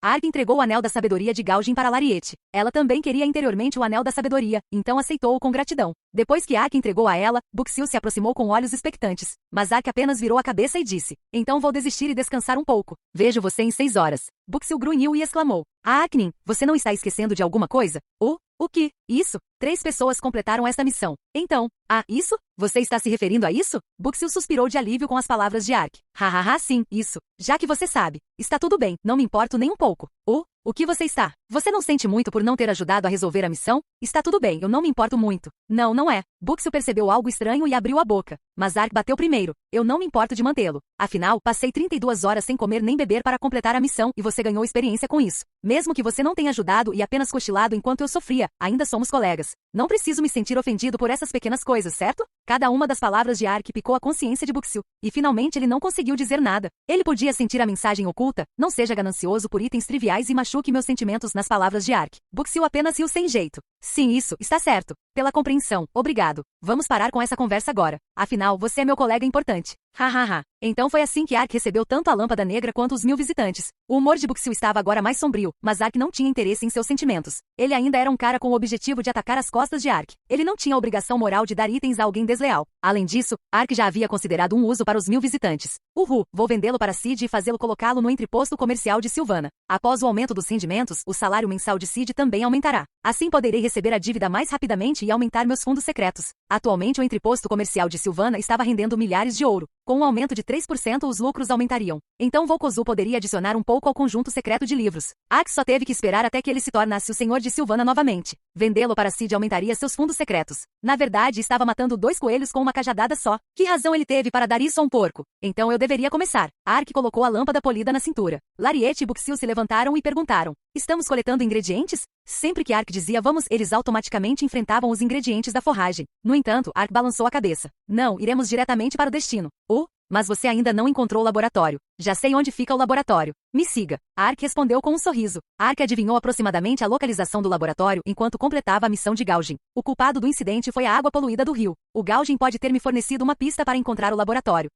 Ark entregou o Anel da Sabedoria de Gauging para Lariete. Ela também queria interiormente o Anel da Sabedoria, então aceitou-o com gratidão. Depois que Ark entregou a ela, Buxil se aproximou com olhos expectantes. Mas Ark apenas virou a cabeça e disse: então vou desistir e descansar um pouco. Vejo você em 6 horas. Buxil grunhiu e exclamou: Arknin, você não está esquecendo de alguma coisa? O que? Isso? 3 pessoas completaram esta missão. Então, isso? Você está se referindo a isso? Buxil suspirou de alívio com as palavras de Ark. Hahaha, sim, isso. Já que você sabe. Está tudo bem, não me importo nem um pouco. O que você está? Você não sente muito por não ter ajudado a resolver a missão? Está tudo bem, eu não me importo muito. Não, não é. Buxil percebeu algo estranho e abriu a boca. Mas Ark bateu primeiro. Eu não me importo de mantê-lo. Afinal, passei 32 horas sem comer nem beber para completar a missão e você ganhou experiência com isso. Mesmo que você não tenha ajudado e apenas cochilado enquanto eu sofria, ainda somos colegas. Não preciso me sentir ofendido por essas pequenas coisas, certo? Cada uma das palavras de Ark picou a consciência de Buxil. E finalmente ele não conseguiu dizer nada. Ele podia sentir a mensagem oculta: não seja ganancioso por itens triviais e machuque meus sentimentos nas palavras de Ark. Buxil apenas riu sem jeito. Sim, isso, está certo. Pela compreensão, obrigado. Vamos parar com essa conversa agora. Afinal, você é meu colega importante. Hahaha. Então foi assim que Ark recebeu tanto a lâmpada negra quanto os 1000 visitantes. O humor de Buxil estava agora mais sombrio, mas Ark não tinha interesse em seus sentimentos. Ele ainda era um cara com o objetivo de atacar as costas de Ark. Ele não tinha a obrigação moral de dar itens a alguém desleal. Além disso, Ark já havia considerado um uso para os 1000 visitantes. Vou vendê-lo para Sid e fazê-lo colocá-lo no entreposto comercial de Silvana. Após o aumento dos rendimentos, o salário mensal de Sid também aumentará. Assim poderei receber a dívida mais rapidamente e aumentar meus fundos secretos. Atualmente o entreposto comercial de Silvana estava rendendo milhares de ouro. Com um aumento de 3%, os lucros aumentariam. Então Volkozu poderia adicionar um pouco ao conjunto secreto de livros. Ark só teve que esperar até que ele se tornasse o senhor de Silvana novamente. Vendê-lo para Sid aumentaria seus fundos secretos. Na verdade, estava matando 2 coelhos com uma cajadada só. Que razão ele teve para dar isso a um porco? Então eu deveria começar. Ark colocou a lâmpada polida na cintura. Lariete e Buxil se levantaram e perguntaram: estamos coletando ingredientes? Sempre que Ark dizia vamos, eles automaticamente enfrentavam os ingredientes da forragem. No entanto, Ark balançou a cabeça. Não, iremos diretamente para o destino. Mas você ainda não encontrou o laboratório. Já sei onde fica o laboratório. Me siga. Ark respondeu com um sorriso. Ark adivinhou aproximadamente a localização do laboratório enquanto completava a missão de Gauging. O culpado do incidente foi a água poluída do rio. O Gauging pode ter me fornecido uma pista para encontrar o laboratório.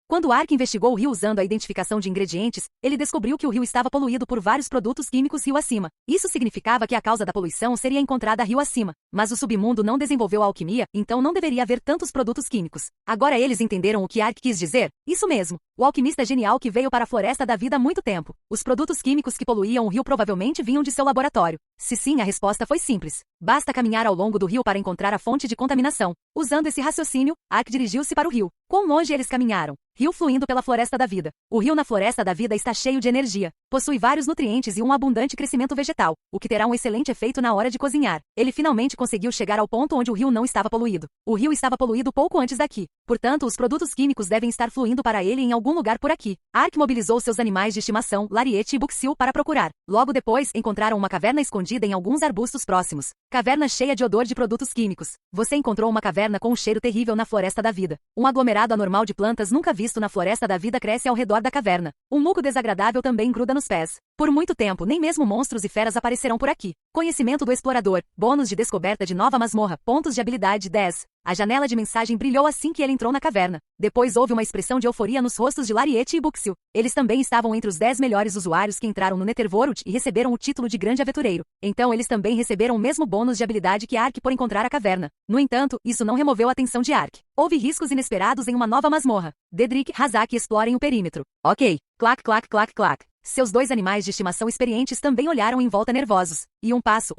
Quando Ark investigou o rio usando a identificação de ingredientes, ele descobriu que o rio estava poluído por vários produtos químicos rio acima. Isso significava que a causa da poluição seria encontrada rio acima. Mas o submundo não desenvolveu a alquimia, então não deveria haver tantos produtos químicos. Agora eles entenderam o que Ark quis dizer? Isso mesmo. O alquimista genial que veio para a Floresta da Vida há muito tempo. Os produtos químicos que poluíam o rio provavelmente vinham de seu laboratório. Se sim, a resposta foi simples. Basta caminhar ao longo do rio para encontrar a fonte de contaminação. Usando esse raciocínio, Ark dirigiu-se para o rio. Quão longe eles caminharam? Rio fluindo pela Floresta da Vida. O rio na Floresta da Vida está cheio de energia. Possui vários nutrientes e um abundante crescimento vegetal, o que terá um excelente efeito na hora de cozinhar. Ele finalmente conseguiu chegar ao ponto onde o rio não estava poluído. O rio estava poluído pouco antes daqui. Portanto, os produtos químicos devem estar fluindo para ele em algum lugar por aqui. Ark mobilizou seus animais de estimação, Lariete e Buxil, para procurar. Logo depois, encontraram uma caverna escondida em alguns arbustos próximos. Caverna cheia de odor de produtos químicos. Você encontrou uma caverna com um cheiro terrível na Floresta da Vida. Um aglomerado anormal de plantas nunca visto na Floresta da Vida cresce ao redor da caverna. Um muco desagradável também gruda nos pés. Por muito tempo, nem mesmo monstros e feras aparecerão por aqui. Conhecimento do explorador. Bônus de descoberta de nova masmorra. Pontos de habilidade 10. A janela de mensagem brilhou assim que ele entrou na caverna. Depois houve uma expressão de euforia nos rostos de Lariete e Buxil. Eles também estavam entre os 10 melhores usuários que entraram no Netherworld e receberam o título de Grande Aventureiro. Então eles também receberam o mesmo bônus de habilidade que Ark por encontrar a caverna. No entanto, isso não removeu a atenção de Ark. Houve riscos inesperados em uma nova masmorra. Dedrick e Hazak explorem o perímetro. Ok. Clac, clac, clac, clac. Seus 2 animais de estimação experientes também olharam em volta nervosos. E um passo,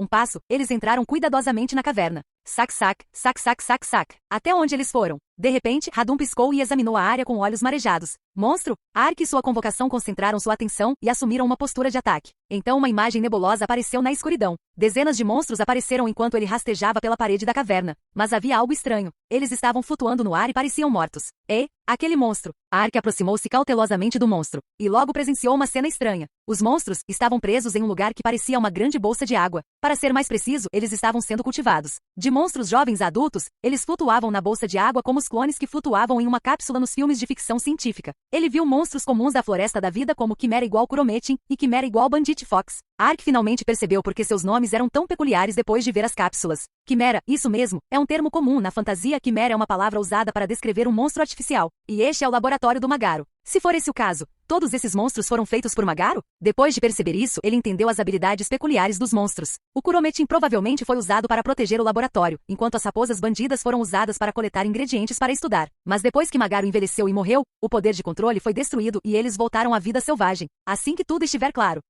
eles entraram cuidadosamente na caverna. Sac, sac, sac, sac, sac, sac. Até onde eles foram? De repente, Radum piscou e examinou a área com olhos marejados. Monstro, Ark e sua convocação concentraram sua atenção e assumiram uma postura de ataque. Então uma imagem nebulosa apareceu na escuridão. Dezenas de monstros apareceram enquanto ele rastejava pela parede da caverna. Mas havia algo estranho. Eles estavam flutuando no ar e pareciam mortos. E, aquele monstro. Ark aproximou-se cautelosamente do monstro. E logo presenciou uma cena estranha. Os monstros estavam presos em um lugar que parecia uma grande bolsa de água. Para ser mais preciso, eles estavam sendo cultivados. De monstros jovens a adultos, eles flutuavam na bolsa de água como os clones que flutuavam em uma cápsula nos filmes de ficção científica. Ele viu monstros comuns da floresta da vida como Quimera igual Kurometin e Quimera igual Bandit Fox. Ark finalmente percebeu porque seus nomes eram tão peculiares depois de ver as cápsulas. Quimera, isso mesmo, é um termo comum na fantasia. Quimera é uma palavra usada para descrever um monstro artificial. E este é o laboratório do Magaro. Se for esse o caso, todos esses monstros foram feitos por Magaro? Depois de perceber isso, ele entendeu as habilidades peculiares dos monstros. O Kurometin provavelmente foi usado para proteger o laboratório, enquanto as raposas bandidas foram usadas para coletar ingredientes para estudar. Mas depois que Magaro envelheceu e morreu, o poder de controle foi destruído e eles voltaram à vida selvagem. Assim que tudo estiver claro.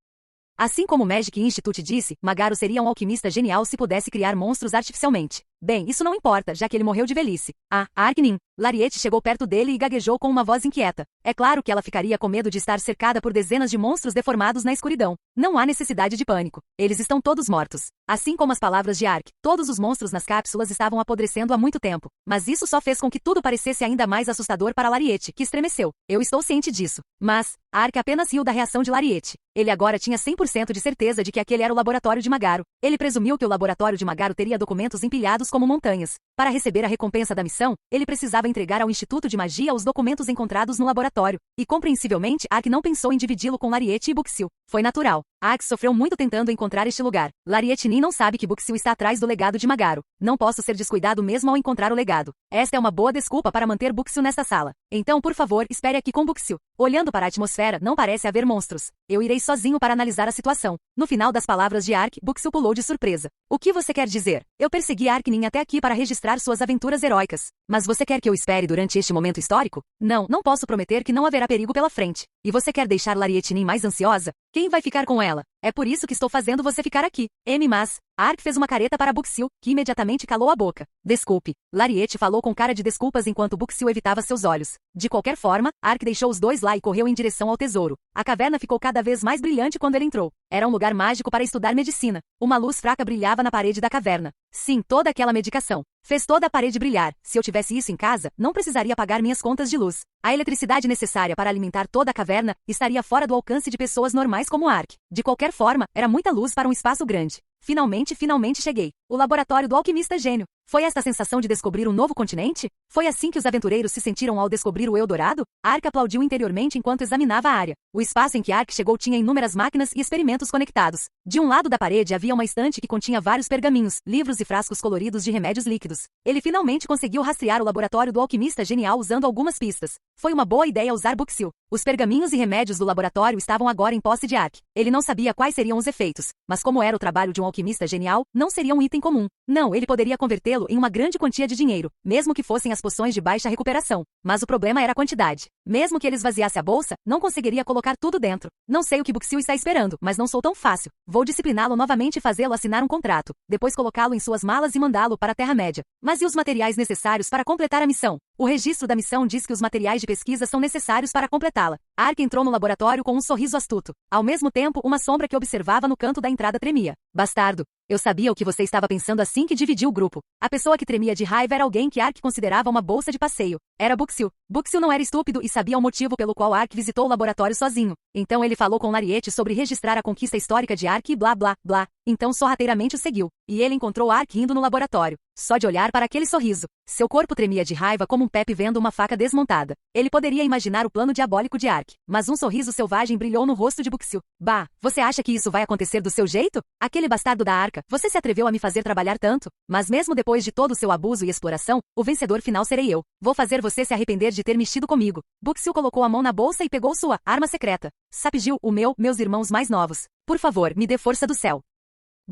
Assim como o Magic Institute disse, Magaro seria um alquimista genial se pudesse criar monstros artificialmente. Bem, isso não importa, já que ele morreu de velhice. Arknin. Lariete chegou perto dele e gaguejou com uma voz inquieta. É claro que ela ficaria com medo de estar cercada por dezenas de monstros deformados na escuridão. Não há necessidade de pânico. Eles estão todos mortos. Assim como as palavras de Ark, todos os monstros nas cápsulas estavam apodrecendo há muito tempo. Mas isso só fez com que tudo parecesse ainda mais assustador para Lariete, que estremeceu. Eu estou ciente disso. Mas, Ark apenas riu da reação de Lariete. Ele agora tinha 100% de certeza de que aquele era o laboratório de Magaro. Ele presumiu que o laboratório de Magaro teria documentos empilhados como montanhas. Para receber a recompensa da missão, ele precisava entregar ao Instituto de Magia os documentos encontrados no laboratório. E compreensivelmente, Ark não pensou em dividi-lo com Lariete e Buxil. Foi natural. Ark sofreu muito tentando encontrar este lugar. Lariete nem não sabe que Buxil está atrás do legado de Magaro. Não posso ser descuidado mesmo ao encontrar o legado. Esta é uma boa desculpa para manter Buxil nesta sala. Então, por favor, espere aqui com Buxil. Olhando para a atmosfera, não parece haver monstros. Eu irei sozinho para analisar a situação. No final das palavras de Ark, Buxil pulou de surpresa. O que você quer dizer? Eu persegui Arknin até aqui para registrar suas aventuras heróicas. Mas você quer que eu espere durante este momento histórico? Não, não posso prometer que não haverá perigo pela frente. E você quer deixar Larietinin mais ansiosa? Quem vai ficar com ela? É por isso que estou fazendo você ficar aqui. Mas... Ark fez uma careta para Buxil, que imediatamente calou a boca. Desculpe. Lariete falou com cara de desculpas enquanto Buxil evitava seus olhos. De qualquer forma, Ark deixou os dois lá e correu em direção ao tesouro. A caverna ficou cada vez mais brilhante quando ele entrou. Era um lugar mágico para estudar medicina. Uma luz fraca brilhava na parede da caverna. Sim, toda aquela medicação. Fez toda a parede brilhar. Se eu tivesse isso em casa, não precisaria pagar minhas contas de luz. A eletricidade necessária para alimentar toda a caverna estaria fora do alcance de pessoas normais como Ark. De qualquer forma, era muita luz para um espaço grande. Finalmente cheguei. O laboratório do alquimista gênio. Foi esta a sensação de descobrir um novo continente? Foi assim que os aventureiros se sentiram ao descobrir o Eldorado? Ark aplaudiu interiormente enquanto examinava a área. O espaço em que Ark chegou tinha inúmeras máquinas e experimentos conectados. De um lado da parede havia uma estante que continha vários pergaminhos, livros e frascos coloridos de remédios líquidos. Ele finalmente conseguiu rastrear o laboratório do alquimista genial usando algumas pistas. Foi uma boa ideia usar Buxil. Os pergaminhos e remédios do laboratório estavam agora em posse de Ark. Ele não sabia quais seriam os efeitos, mas como era o trabalho de um alquimista genial, não seria um item comum. Não, ele poderia convertê-lo em uma grande quantia de dinheiro, mesmo que fossem as poções de baixa recuperação. Mas o problema era a quantidade. Mesmo que ele esvaziasse a bolsa, não conseguiria colocar tudo dentro. Não sei o que Buxil está esperando, mas não sou tão fácil. Vou discipliná-lo novamente e fazê-lo assinar um contrato, depois colocá-lo em suas malas e mandá-lo para a Terra-média. Mas e os materiais necessários para completar a missão? O registro da missão diz que os materiais de pesquisa são necessários para completá-la. Ark entrou no laboratório com um sorriso astuto. Ao mesmo tempo, uma sombra que observava no canto da entrada tremia. Bastardo. Eu sabia o que você estava pensando assim que dividiu o grupo. A pessoa que tremia de raiva era alguém que Ark considerava uma bolsa de passeio. Era Buxil. Buxil não era estúpido e sabia o motivo pelo qual Ark visitou o laboratório sozinho. Então ele falou com Lariete sobre registrar a conquista histórica de Ark e blá blá blá. Então sorrateiramente o seguiu. E ele encontrou Ark rindo no laboratório. Só de olhar para aquele sorriso. Seu corpo tremia de raiva como um Pepe vendo uma faca desmontada. Ele poderia imaginar o plano diabólico de Ark. Mas um sorriso selvagem brilhou no rosto de Buxil. Bah, você acha que isso vai acontecer do seu jeito? Aquele bastardo da arca, você se atreveu a me fazer trabalhar tanto? Mas mesmo depois de todo o seu abuso e exploração, o vencedor final serei eu. Vou fazer você se arrepender de ter mexido comigo. Buxil colocou a mão na bolsa e pegou sua arma secreta. Sapgill, meus irmãos mais novos. Por favor, me dê força do céu.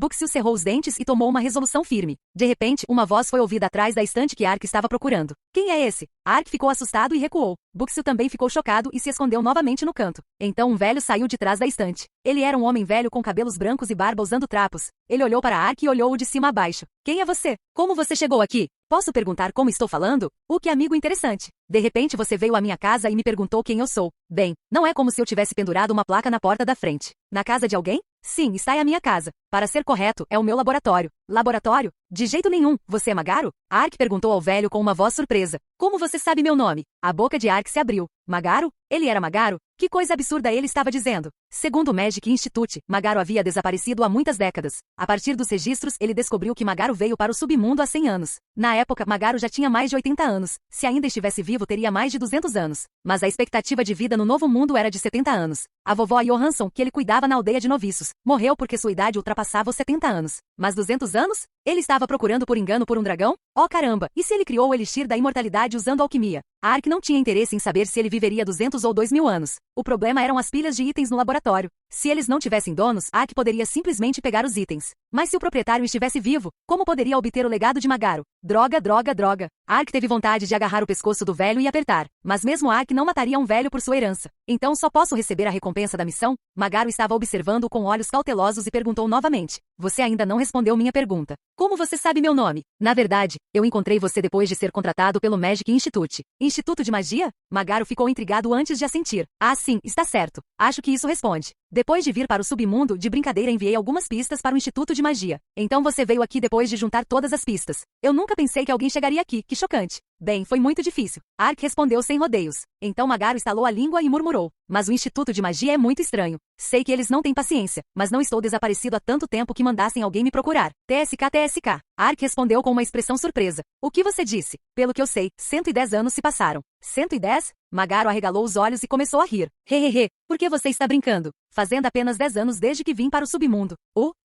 Búxio cerrou os dentes e tomou uma resolução firme. De repente, uma voz foi ouvida atrás da estante que Ark estava procurando. Quem é esse? Ark ficou assustado e recuou. Búxio também ficou chocado e se escondeu novamente no canto. Então um velho saiu de trás da estante. Ele era um homem velho com cabelos brancos e barba usando trapos. Ele olhou para Ark e olhou-o de cima a baixo. Quem é você? Como você chegou aqui? Posso perguntar como estou falando? Que amigo interessante. De repente você veio à minha casa e me perguntou quem eu sou. Bem, não é como se eu tivesse pendurado uma placa na porta da frente. Na casa de alguém? Sim, está em a minha casa. Para ser correto, é o meu laboratório. Laboratório? De jeito nenhum. Você é Magaro? Ark perguntou ao velho com uma voz surpresa. Como você sabe meu nome? A boca de Ark se abriu. Magaro? Ele era Magaro? Que coisa absurda ele estava dizendo. Segundo o Magic Institute, Magaro havia desaparecido há muitas décadas. A partir dos registros, ele descobriu que Magaro veio para o submundo há 100 anos. Na época, Magaro já tinha mais de 80 anos. Se ainda estivesse vivo, teria mais de 200 anos. Mas a expectativa de vida no novo mundo era de 70 anos. A vovó Johansson, que ele cuidava na aldeia de noviços, morreu porque sua idade ultrapassava os 70 anos. Mas 200 anos? Ele estava procurando por engano por um dragão? Oh caramba, e se ele criou o elixir da imortalidade usando alquimia? Ark não tinha interesse em saber se ele viveria 200 ou 2000 anos. O problema eram as pilhas de itens no laboratório. Se eles não tivessem donos, Ark poderia simplesmente pegar os itens. Mas se o proprietário estivesse vivo, como poderia obter o legado de Magaro? Droga, droga, droga. Ark teve vontade de agarrar o pescoço do velho e apertar. Mas mesmo Ark não mataria um velho por sua herança. Então só posso receber a recompensa da missão? Magaro estava observando-o com olhos cautelosos e perguntou novamente. Você ainda não respondeu minha pergunta. Como você sabe meu nome? Na verdade, eu encontrei você depois de ser contratado pelo Magic Institute. Instituto de Magia? Magaro ficou intrigado antes de assentir. Ah, sim, está certo. Acho que isso responde. Depois de vir para o submundo, de brincadeira enviei algumas pistas para o Instituto de Magia. Então você veio aqui depois de juntar todas as pistas. Eu nunca pensei que alguém chegaria aqui, que chocante. Bem, foi muito difícil. Ark respondeu sem rodeios. Então Magaro estalou a língua e murmurou. Mas o Instituto de Magia é muito estranho. Sei que eles não têm paciência, mas não estou desaparecido há tanto tempo que mandassem alguém me procurar. TSK, TSK. Ark respondeu com uma expressão surpresa. O que você disse? Pelo que eu sei, 110 anos se passaram. 110? Magaro arregalou os olhos e começou a rir. Hehehe, por que você está brincando? Fazendo apenas 10 anos desde que vim para o submundo.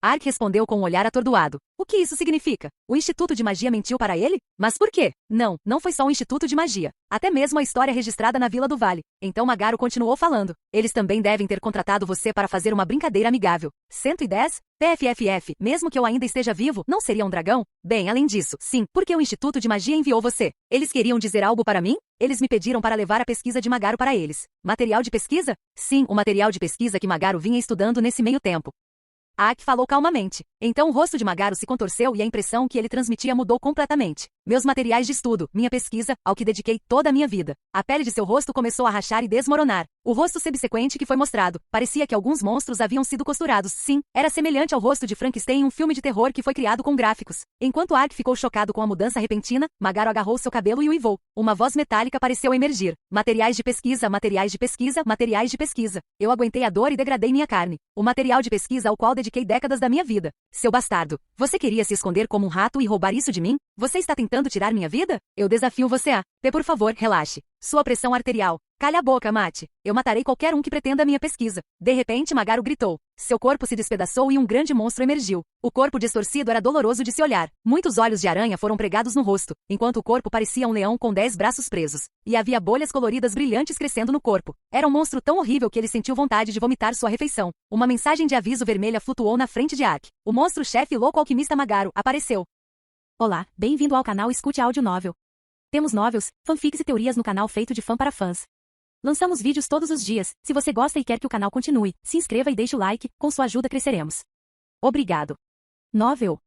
Ark respondeu com um olhar atordoado. O que isso significa? O Instituto de Magia mentiu para ele? Mas por quê? Não foi só o Instituto de Magia. Até mesmo a história registrada na Vila do Vale. Então Magaro continuou falando. Eles também devem ter contratado você para fazer uma brincadeira amigável. 110? PFFF, mesmo que eu ainda esteja vivo, não seria um dragão? Bem, além disso, sim, porque o Instituto de Magia enviou você. Eles queriam dizer algo para mim? Eles me pediram para levar a pesquisa de Magaro para eles. Material de pesquisa? Sim, o material de pesquisa que Magaro vinha estudando nesse meio tempo. Ark falou calmamente. Então o rosto de Magaro se contorceu e a impressão que ele transmitia mudou completamente. Meus materiais de estudo, minha pesquisa, ao que dediquei toda a minha vida. A pele de seu rosto começou a rachar e desmoronar. O rosto subsequente que foi mostrado, parecia que alguns monstros haviam sido costurados. Sim, era semelhante ao rosto de Frankenstein em um filme de terror que foi criado com gráficos. Enquanto Ark ficou chocado com a mudança repentina, Magaro agarrou seu cabelo e uivou. Uma voz metálica pareceu emergir. Materiais de pesquisa, materiais de pesquisa, materiais de pesquisa. Eu aguentei a dor e degradei minha carne. O material de pesquisa ao qual dediquei décadas da minha vida. Seu bastardo, você queria se esconder como um rato e roubar isso de mim? Você está tentando tirar minha vida? Eu desafio você a... Por favor, relaxe. Sua pressão arterial. Calha a boca, Mate. Eu matarei qualquer um que pretenda a minha pesquisa. De repente, Magaro gritou. Seu corpo se despedaçou e um grande monstro emergiu. O corpo distorcido era doloroso de se olhar. Muitos olhos de aranha foram pregados no rosto, enquanto o corpo parecia um leão com 10 braços presos. E havia bolhas coloridas brilhantes crescendo no corpo. Era um monstro tão horrível que ele sentiu vontade de vomitar sua refeição. Uma mensagem de aviso vermelha flutuou na frente de Ark. O monstro-chefe louco alquimista Magaro apareceu. Olá, bem-vindo ao canal Escute Áudio Novel. Temos novels, fanfics e teorias no canal feito de fã para fãs. Lançamos vídeos todos os dias. Se você gosta e quer que o canal continue, se inscreva e deixe o like, com sua ajuda cresceremos. Obrigado. Novel.